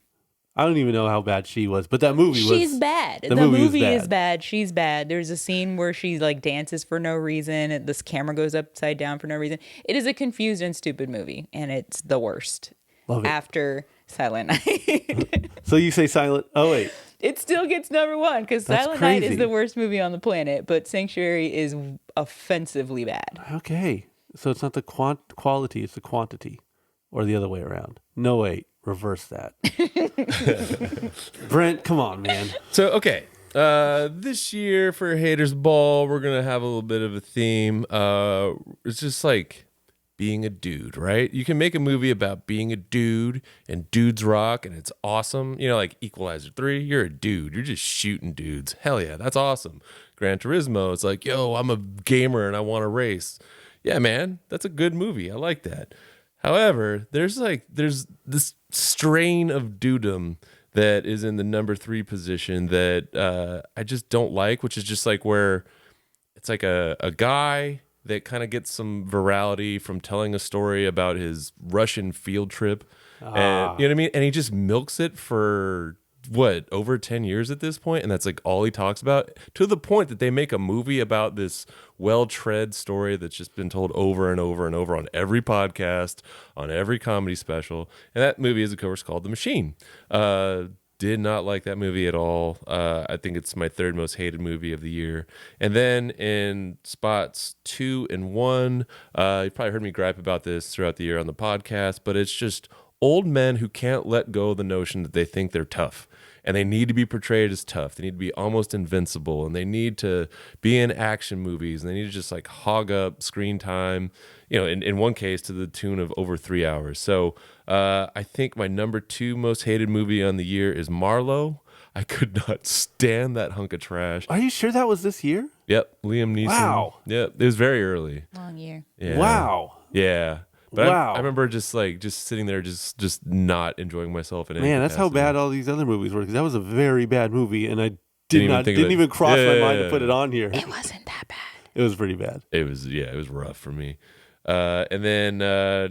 Speaker 2: I don't even know how bad she was, but that movie was.
Speaker 4: She's bad. The
Speaker 2: movie was
Speaker 4: movie is
Speaker 2: bad.
Speaker 4: bad. She's bad. There's a scene where she like dances for no reason. And this camera goes upside down for no reason. It is a confused and stupid movie, and it's the worst.
Speaker 2: Love it.
Speaker 4: After Silent Night.
Speaker 2: So you say Silent? Oh wait,
Speaker 4: It still gets number 1 because
Speaker 2: That's
Speaker 4: Silent Night is
Speaker 2: crazy.
Speaker 4: the worst movie on the planet, but Sanctuary is offensively bad.
Speaker 2: okay. So it's not the quality; it's the quantity. or the other way around? No, wait, reverse that. Brent, come on, man.
Speaker 5: So, okay. This year for Haters Ball, we're going to have a little bit of a theme. It's just like being a dude, right? You can make a movie about being a dude and dudes rock and it's awesome. You know, like Equalizer 3, you're a dude. You're just shooting dudes. Hell yeah, that's awesome. Gran Turismo, it's like, yo, I'm a gamer and I want to race. Yeah, man, that's a good movie. I like that. However, there's this strain of dudedom that is in the number 3 position that I just don't like, which is just like where it's like a guy that kind of gets some virality from telling a story about his Russian field trip. And you know what I mean? And he just milks it for over 10 years at this point, and that's like all he talks about, to the point that they make a movie about this well-tread story that's just been told over and over and over on every podcast, on every comedy special. And that movie is of course called The Machine. Did not like that movie at all. I think it's my 3rd most hated movie of the year. And then in spots 2 and 1, you probably heard me gripe about this throughout the year on the podcast, but it's just old men who can't let go of the notion that they think they're tough. And they need to be portrayed as tough. They need to be almost invincible. And they need to be in action movies. And they need to just like hog up screen time, you know, in one case to the tune of over 3 hours. So I think my number 2 most hated movie on the year is Marlowe. I could not stand that hunk of trash.
Speaker 2: Are you sure that was this year?
Speaker 5: Yep, Liam Neeson.
Speaker 2: Wow.
Speaker 5: Yep, it was very early.
Speaker 4: Long year.
Speaker 5: Yeah.
Speaker 2: Wow.
Speaker 5: Yeah. But
Speaker 2: Wow.
Speaker 5: I remember just sitting there, just not enjoying myself in any
Speaker 2: Man, that's how
Speaker 5: capacity.
Speaker 2: bad all these other movies were. Because that was a very bad movie, and I
Speaker 5: Didn't
Speaker 2: didn't even cross my mind to put
Speaker 5: Yeah.
Speaker 2: it on here.
Speaker 4: It wasn't that bad.
Speaker 2: It was pretty bad.
Speaker 5: It was rough for me. And then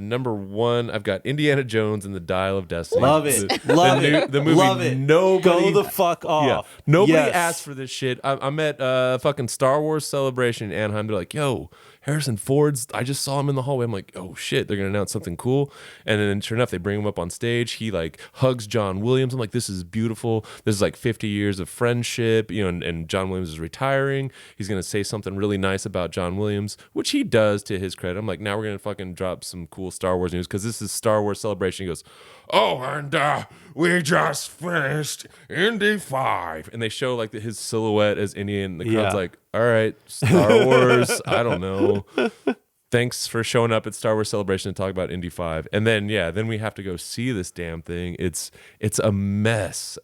Speaker 5: number 1, I've got Indiana Jones and the Dial of Destiny.
Speaker 2: Love it. Love it.
Speaker 5: The movie.
Speaker 2: Love it.
Speaker 5: Nobody,
Speaker 2: Go the fuck off.
Speaker 5: Yeah, nobody
Speaker 2: Yes.
Speaker 5: asked for this shit. I'm at fucking Star Wars Celebration in Anaheim. They're like, yo, Harrison Ford's, I just saw him in the hallway. I'm like, oh shit, they're gonna announce something cool. And then sure enough, they bring him up on stage. He like hugs John Williams. I'm like, this is beautiful. This is like 50 years of friendship, you know, and John Williams is retiring. He's gonna say something really nice about John Williams, which he does to his credit. I'm like, now we're gonna fucking drop some cool Star Wars news because this is Star Wars Celebration. He goes, oh, and we just finished Indy 5. And they show like his silhouette as Indy, and the crowd's
Speaker 2: Yeah.
Speaker 5: like, all right, Star Wars, I don't know. Thanks for showing up at Star Wars Celebration to talk about Indy 5. And then, then we have to go see this damn thing. It's a mess.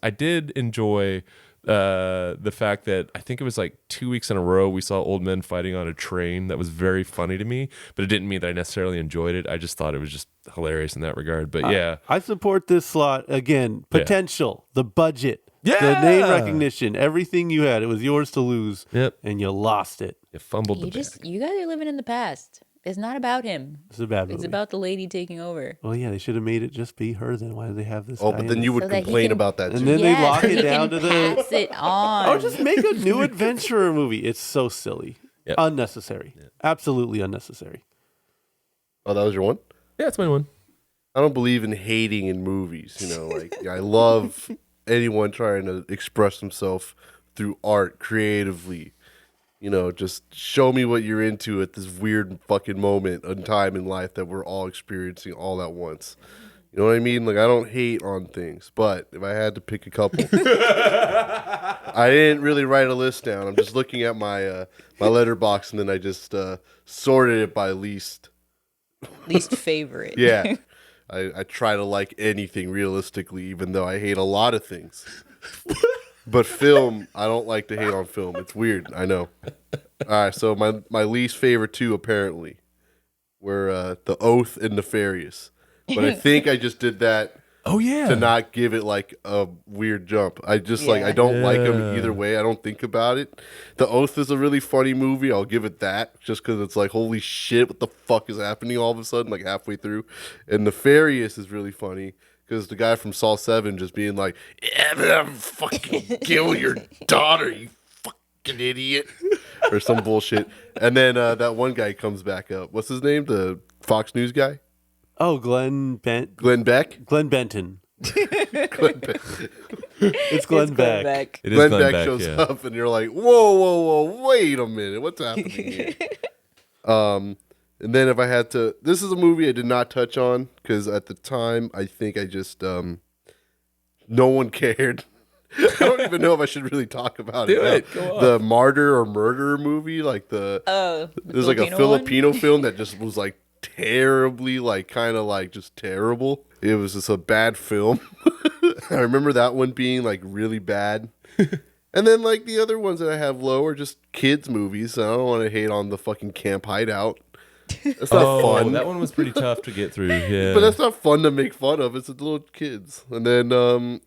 Speaker 5: I did enjoy the fact that I think it was like 2 weeks in a row we saw old men fighting on a train. That was very funny to me, but it didn't mean that I necessarily enjoyed it. I just thought it was just hilarious in that regard. But yeah.
Speaker 2: I support this slot again. Potential, the budget, the
Speaker 5: Yeah.
Speaker 2: name recognition, everything you had. It was yours to lose.
Speaker 5: Yep.
Speaker 2: And you lost it.
Speaker 5: You fumbled the bag.
Speaker 4: You guys are living in the past. It's not about him.
Speaker 2: It's a bad movie.
Speaker 4: It's about the lady taking over.
Speaker 2: Well, yeah, they should have made it just be her. Then why did they have this?
Speaker 3: Oh,
Speaker 2: guy
Speaker 3: but
Speaker 2: in
Speaker 3: then
Speaker 2: it?
Speaker 3: you would
Speaker 4: So that he
Speaker 3: complain
Speaker 4: can-
Speaker 3: about that
Speaker 2: And
Speaker 3: too.
Speaker 2: then they lock
Speaker 4: he
Speaker 2: it down
Speaker 4: can
Speaker 2: to the.
Speaker 4: pass it on.
Speaker 2: Or just make a new adventurer movie. It's so silly,
Speaker 5: Yep.
Speaker 2: unnecessary, absolutely unnecessary.
Speaker 3: Oh, that was your one?
Speaker 5: Yeah, it's my one.
Speaker 3: I don't believe in hating in movies. You know, like I love anyone trying to express themselves through art creatively. You know, just show me what you're into at this weird fucking moment in time in life that we're all experiencing all at once. You know what I mean? Like I don't hate on things, but if I had to pick a couple, I didn't really write a list down. I'm just looking at my my letterbox, and then I just sorted it by least.
Speaker 4: Least favorite.
Speaker 3: Yeah. I try to like anything realistically, even though I hate a lot of things. But film, I don't like to hate on film. It's weird, I know. All right, so my least favorite two apparently were The Oath and Nefarious. But I think I just did that
Speaker 5: Oh yeah.
Speaker 3: to not give it like a weird jump. I just like I don't like them either way. I don't think about it. The Oath is a really funny movie. I'll give it that just because it's like holy shit, what the fuck is happening all of a sudden like halfway through. And Nefarious is really funny because the guy from Saw 7 just being like, "Yeah, but I'm fucking kill your daughter, you fucking idiot," or some bullshit. And then that one guy comes back up. What's his name? The Fox News guy,
Speaker 2: Oh, Glenn Beck.
Speaker 3: Glenn Beck.
Speaker 2: Glenn Benton.
Speaker 3: Glenn Beck.
Speaker 2: It's Glenn Beck.
Speaker 5: It is
Speaker 3: Glenn Beck
Speaker 5: Beck,
Speaker 3: shows
Speaker 5: yeah.
Speaker 3: up, and you're like, whoa, wait a minute, what's happening here? And then if I had to, this is a movie I did not touch on because at the time I think I just no one cared. I don't even know if I should really talk about
Speaker 5: Do
Speaker 3: it.
Speaker 5: it. Go on.
Speaker 3: The Martyr or Murderer movie, like there's like a Filipino film that just was like terribly, like kind of like just terrible. It was just a bad film. I remember that one being like really bad. And then like the other ones that I have low are just kids movies. So I don't want to hate on the fucking Camp Hideout. That's not fun.
Speaker 5: That one was pretty tough to get through. Yeah,
Speaker 3: But that's not fun to make fun of. It's the little kids. And then The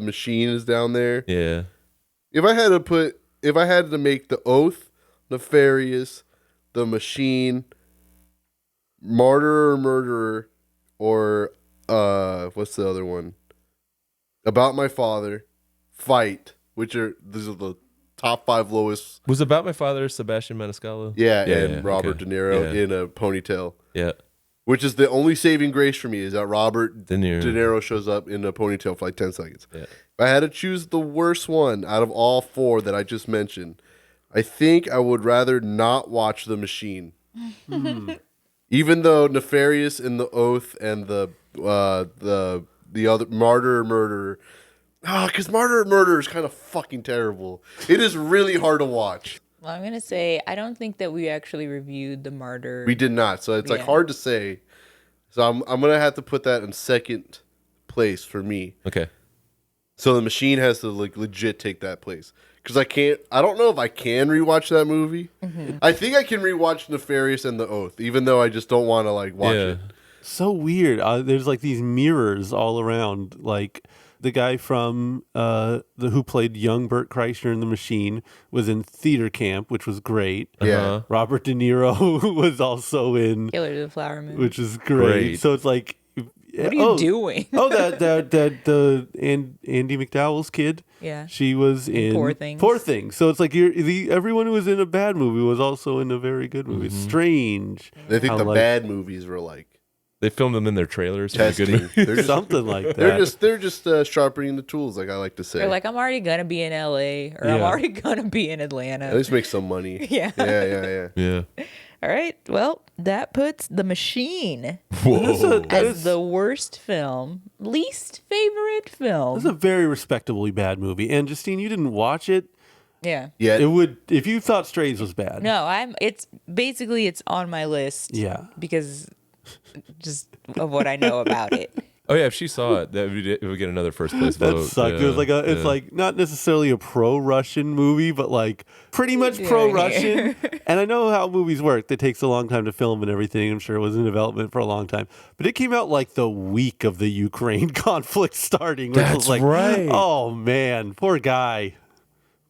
Speaker 3: Machine is down there.
Speaker 5: yeah.
Speaker 3: If I had to make The Oath, Nefarious, The Machine, Martyr or Murderer, or what's the other one? About My Father, Fight, these are the top 5 lowest.
Speaker 5: Was About My Father Sebastian Maniscalco?
Speaker 3: Yeah,
Speaker 5: Yeah,
Speaker 3: and Robert
Speaker 5: okay.
Speaker 3: De Niro
Speaker 5: Yeah.
Speaker 3: in a ponytail.
Speaker 5: Yeah.
Speaker 3: Which is the only saving grace for me is that Robert
Speaker 5: De Niro.
Speaker 3: shows up in a ponytail for like 10 seconds.
Speaker 5: Yeah.
Speaker 3: If I had to choose the worst one out of all 4 that I just mentioned, I think I would rather not watch The Machine. Even though Nefarious and The Oath and the other Martyr or Murderer, because Martyr or Murderer is kind of fucking terrible. It is really hard to watch.
Speaker 4: Well, I'm gonna say I don't think that we actually reviewed the Martyr.
Speaker 3: We did not, so it's like
Speaker 4: Yeah.
Speaker 3: hard to say. So I'm gonna have to put that in second place for me.
Speaker 5: Okay.
Speaker 3: So The Machine has to like legit take that place because I don't know if I can rewatch that movie. I think I can rewatch Nefarious and The Oath, even though I just don't want to like watch it.
Speaker 2: So weird. There's like these mirrors all around. Like the guy from who played young Burt Kreischer in The Machine was in Theater Camp, which was great.
Speaker 3: Yeah.
Speaker 2: Robert De Niro was also in,
Speaker 4: Killers of the Flower Moon.
Speaker 2: which is great.
Speaker 5: Great.
Speaker 2: So it's like,
Speaker 4: What are you doing?
Speaker 2: Andy McDowell's kid.
Speaker 4: Yeah.
Speaker 2: She was in
Speaker 4: Poor Things.
Speaker 2: Poor Things. So it's like everyone who was in a bad movie was also in a very good movie.
Speaker 5: Mm-hmm.
Speaker 2: Strange.
Speaker 3: I think
Speaker 2: how,
Speaker 3: the
Speaker 2: like,
Speaker 3: bad movies were like
Speaker 5: They filmed them in their trailers. For the good
Speaker 3: testing.
Speaker 5: movie.
Speaker 3: They're just,
Speaker 2: something like that.
Speaker 3: they're just sharpening the tools, like I like to say.
Speaker 4: They're like, I'm already gonna be in LA, or I'm
Speaker 2: Yeah.
Speaker 4: already gonna be in
Speaker 3: At
Speaker 4: Atlanta.
Speaker 3: least make some money.
Speaker 4: Yeah.
Speaker 3: Yeah.
Speaker 5: Yeah.
Speaker 4: All right. Well, that puts The Machine
Speaker 5: Whoa.
Speaker 4: as the worst film, least favorite film.
Speaker 2: It's a very respectably bad movie. And Justine, you didn't watch it.
Speaker 4: Yeah.
Speaker 3: Yeah.
Speaker 2: It would if you thought Strays was bad.
Speaker 4: No, it's on my list.
Speaker 2: Yeah.
Speaker 4: Because just of what I know about it.
Speaker 5: Oh yeah, if she saw it, it would get another first place
Speaker 2: That
Speaker 5: vote.
Speaker 2: sucked. It was like it's like not necessarily a pro-Russian movie, but like pretty much pro-Russian. And I know how movies work. It takes a long time to film and everything. I'm sure it was in development for a long time. But it came out like the week of the Ukraine conflict starting. Which was
Speaker 5: That's
Speaker 2: like,
Speaker 5: right.
Speaker 2: oh man, poor guy.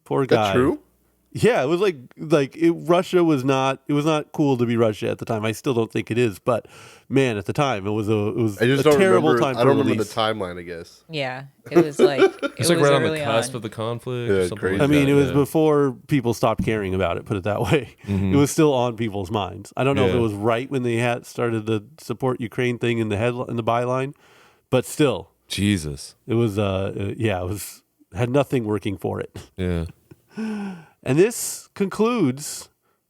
Speaker 2: Poor guy.
Speaker 3: That's true.
Speaker 2: Yeah, it was Russia was not. It was not cool to be Russia at the time. I still don't think it is, but man, at the time, it was
Speaker 3: I just
Speaker 2: a
Speaker 3: don't
Speaker 2: terrible
Speaker 3: remember.
Speaker 2: time.
Speaker 3: I don't remember
Speaker 2: release.
Speaker 3: the timeline. I guess.
Speaker 4: Yeah. It was like
Speaker 5: It's like right on the
Speaker 4: early
Speaker 5: cusp of the conflict.
Speaker 3: Yeah,
Speaker 5: or something
Speaker 3: crazy.
Speaker 5: like
Speaker 2: I mean,
Speaker 5: that,
Speaker 2: it was
Speaker 5: yeah.
Speaker 2: before people stopped caring about it. Put it that way. It was still on people's minds. I don't know if
Speaker 5: Yeah.
Speaker 2: it was right when they had started the support Ukraine thing in the in the byline, but still,
Speaker 5: Jesus.
Speaker 2: it was. It was had nothing working for it.
Speaker 5: Yeah.
Speaker 2: And this concludes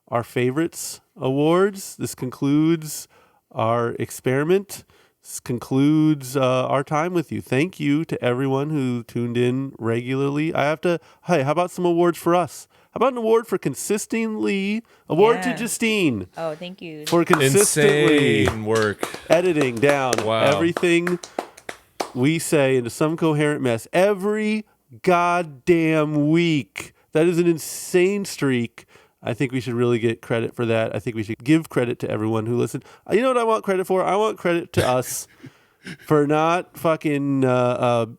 Speaker 2: our favorites awards. This concludes our experiment. This concludes our time with you. Thank you to everyone who tuned in regularly. Hey, how about some awards for us? How about an award for consistently? Award to
Speaker 4: Yeah.
Speaker 2: Justine
Speaker 4: Oh, thank you.
Speaker 2: for consistently
Speaker 5: Insane work.
Speaker 2: editing down
Speaker 5: Wow.
Speaker 2: everything we say into some coherent mess every goddamn week. That is an insane streak. I think we should really get credit for that. I think we should give credit to everyone who listened. You know what I want credit for? I want credit to us for not fucking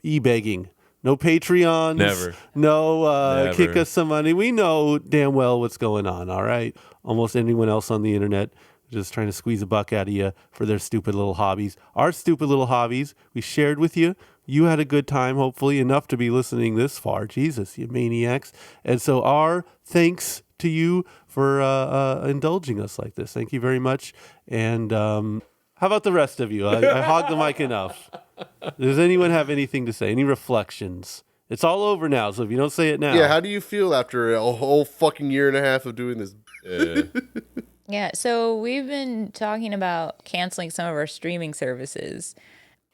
Speaker 2: e-begging. No Patreons.
Speaker 5: Never.
Speaker 2: No
Speaker 5: Never.
Speaker 2: kick us some money. We know damn well what's going on, all right? Almost anyone else on the internet just trying to squeeze a buck out of you for their stupid little hobbies. Our stupid little hobbies we shared with you. You had a good time, hopefully, enough to be listening this far. Jesus, you maniacs. And so our thanks to you for indulging us like this. Thank you very much. And how about the rest of you? I hogged the mic enough. Does anyone have anything to say? Any reflections? It's all over now, so if you don't say it now.
Speaker 3: Yeah. How do you feel after a whole fucking year and a half of doing this?
Speaker 5: Yeah.
Speaker 4: Yeah, so we've been talking about canceling some of our streaming services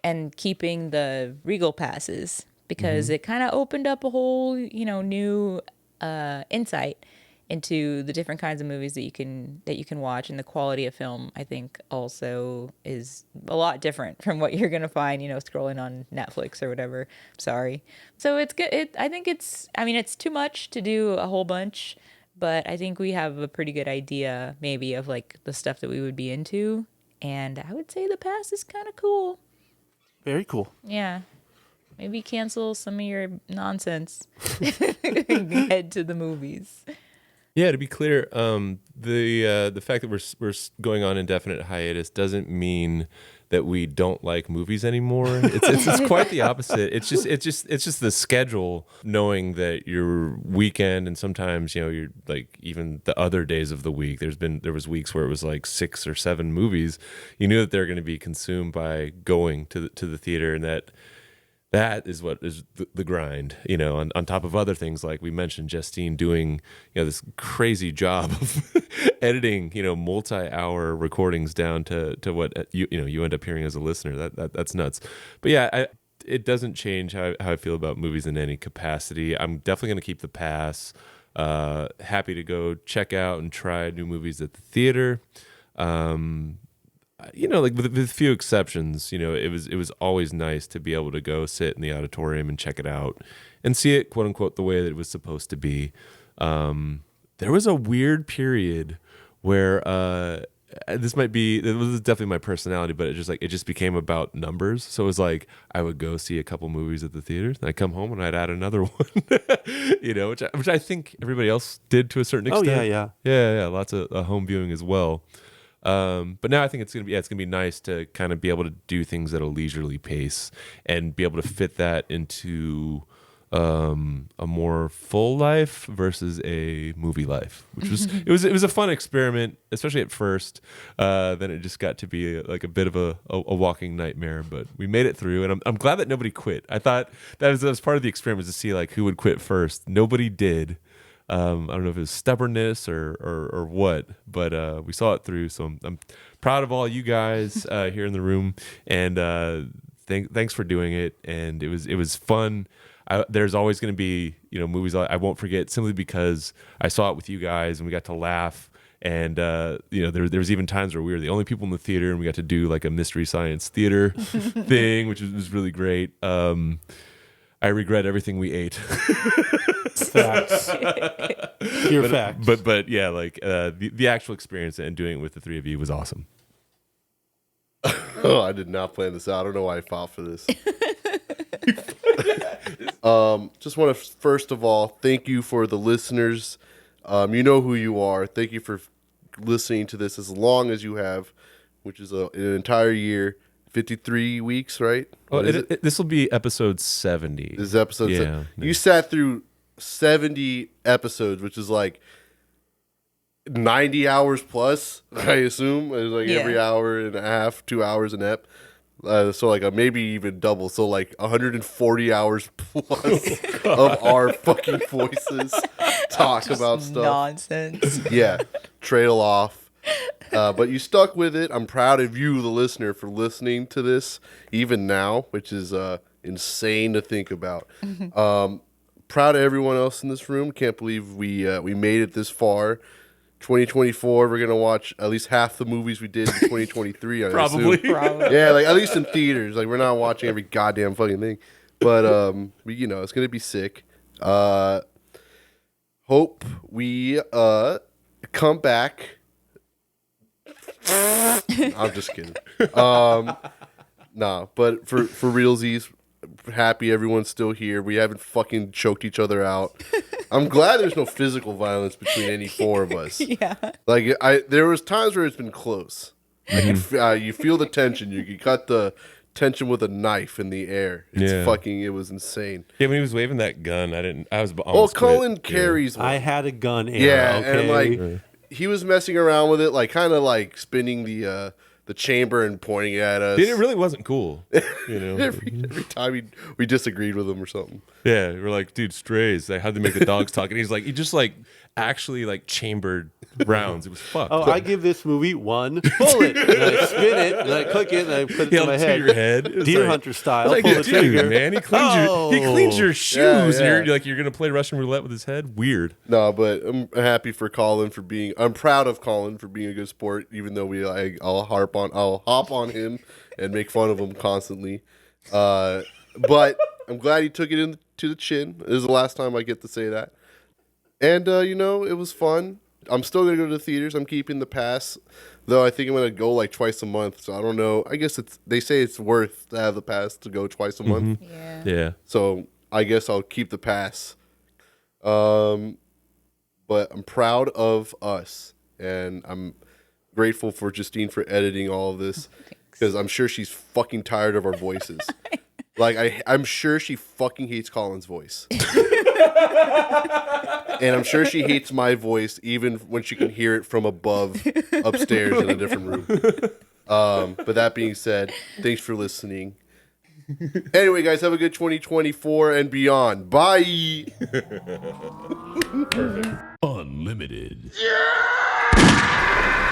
Speaker 4: and keeping the Regal passes because it kind of opened up a whole, new insight into the different kinds of movies that you can watch, and the quality of film I think also is a lot different from what you're gonna find, scrolling on Netflix or whatever. Sorry. So it's good. It's too much to do a whole bunch, but I think we have a pretty good idea maybe of like the stuff that we would be into, and I would say the pass is kind of cool.
Speaker 2: Very cool.
Speaker 4: Yeah. Maybe cancel some of your nonsense and head to the movies.
Speaker 5: Yeah, to be clear, the fact that we're going on indefinite hiatus doesn't mean that we don't like movies anymore. It's quite the opposite. It's just the schedule, knowing that your weekend and sometimes you're like even the other days of the week. There was weeks where it was like 6 or 7 movies. You knew that they're going to be consumed by going to the theater, and that is what is the grind, on top of other things like we mentioned, Justine doing, this crazy job of editing, multi-hour recordings down to what you end up hearing as a listener. That's nuts. But yeah, it doesn't change how I feel about movies in any capacity. I'm definitely going to keep the pass. Happy to go check out and try new movies at the theater. Like with a few exceptions, it was always nice to be able to go sit in the auditorium and check it out and see it, quote unquote, the way that it was supposed to be. There was a weird period where this was definitely my personality, but it just became about numbers. So it was like I would go see a couple movies at the theaters, and I'd come home and I'd add another one, which I think everybody else did to a certain extent. Yeah. Lots of home viewing as well. But now I think it's gonna be nice to kind of be able to do things at a leisurely pace and be able to fit that into a more full life versus a movie life, which was it was a fun experiment, especially at first. Then it just got to be like a bit of a walking nightmare, but we made it through, and I'm glad that nobody quit. I thought that was part of the experiment, to see like who would quit first. Nobody did. I don't know if it was stubbornness or what, but we saw it through. So I'm proud of all you guys here in the room, and thanks for doing it. And it was fun. There's always going to be movies I won't forget, simply because I saw it with you guys and we got to laugh. And there was even times where we were the only people in the theater, and we got to do like a mystery science theater thing, which was really great. I regret everything we ate.
Speaker 2: Facts. Pure facts.
Speaker 5: But yeah, like the actual experience and doing it with the three of you was awesome.
Speaker 3: Oh, I did not plan this out. I don't know why I fought for this. Just want to first of all thank you for the listeners. You know who you are. Thank you for listening to this as long as you have, which is an entire year. 53 weeks, right?
Speaker 5: Oh, this will be episode 70.
Speaker 3: This is episode 70. You sat through 70 episodes, which is like 90 hours plus, I assume. It was like every hour and a half, 2 hours an ep. So like maybe even double. So like 140 hours plus of our fucking voices talk about stuff.
Speaker 4: Nonsense.
Speaker 3: Yeah. Trail off. But you stuck with it. I'm proud of you, the listener, for listening to this even now, which is insane to think about. Proud of everyone else in this room. Can't believe we made it this far. 2024, we're gonna watch at least half the movies we did in 2023.
Speaker 5: Probably.
Speaker 3: Yeah, like at least in theaters. Like we're not watching every goddamn fucking thing, but it's gonna be sick. Hope we come back. I'm just kidding. Nah, but for realsies, happy everyone's still here. We haven't fucking choked each other out. I'm glad there's no physical violence between any four of us.
Speaker 4: Yeah.
Speaker 3: Like there was times where it's been close. Like you feel the tension. You can cut the tension with a knife in the air. It was insane.
Speaker 5: Yeah, when he was waving that gun, I was almost
Speaker 3: Cullen carries one.
Speaker 2: I had a gun era.
Speaker 3: Yeah,
Speaker 2: okay?
Speaker 3: and like he was messing around with it, like kind of like spinning the the chamber and pointing at us.
Speaker 5: It really wasn't cool. You know,
Speaker 3: every time we disagreed with him or something.
Speaker 5: yeah, we're like, dude, strays. Like, how'd they make the dogs talk? And he's like, he just like actually like chambered rounds. It was fucked.
Speaker 2: Oh, I give this movie 1 bullet. And I spin it, and I click it, and I put it to my head.
Speaker 5: Your head. It was
Speaker 2: Deer
Speaker 5: like,
Speaker 2: hunter style.
Speaker 5: like,
Speaker 2: Pull the
Speaker 5: dude,
Speaker 2: trigger.
Speaker 5: man, he cleans your shoes,
Speaker 3: Yeah.
Speaker 5: and you're gonna play Russian roulette with his head. Weird.
Speaker 3: No, but I'm happy for Colin for being. I'm proud of Colin for being a good sport, even though I'll hop on him and make fun of him constantly. But I'm glad he took it into the chin. This is the last time I get to say that. And it was fun. I'm still gonna go to the theaters. I'm keeping the pass, though. I think I'm gonna go like twice a month. So I don't know. I guess they say it's worth to have the pass to go twice a month.
Speaker 4: Yeah.
Speaker 5: Yeah.
Speaker 3: So I guess I'll keep the pass. But I'm proud of us, and I'm grateful for Justine for editing all of this, because I'm sure she's fucking tired of our voices. Like I'm sure she fucking hates Colin's voice. And I'm sure she hates my voice even when she can hear it from above upstairs in a different room. But that being said, thanks for listening. Anyway, guys, have a good 2024 and beyond. Bye.
Speaker 1: Unlimited. Yeah!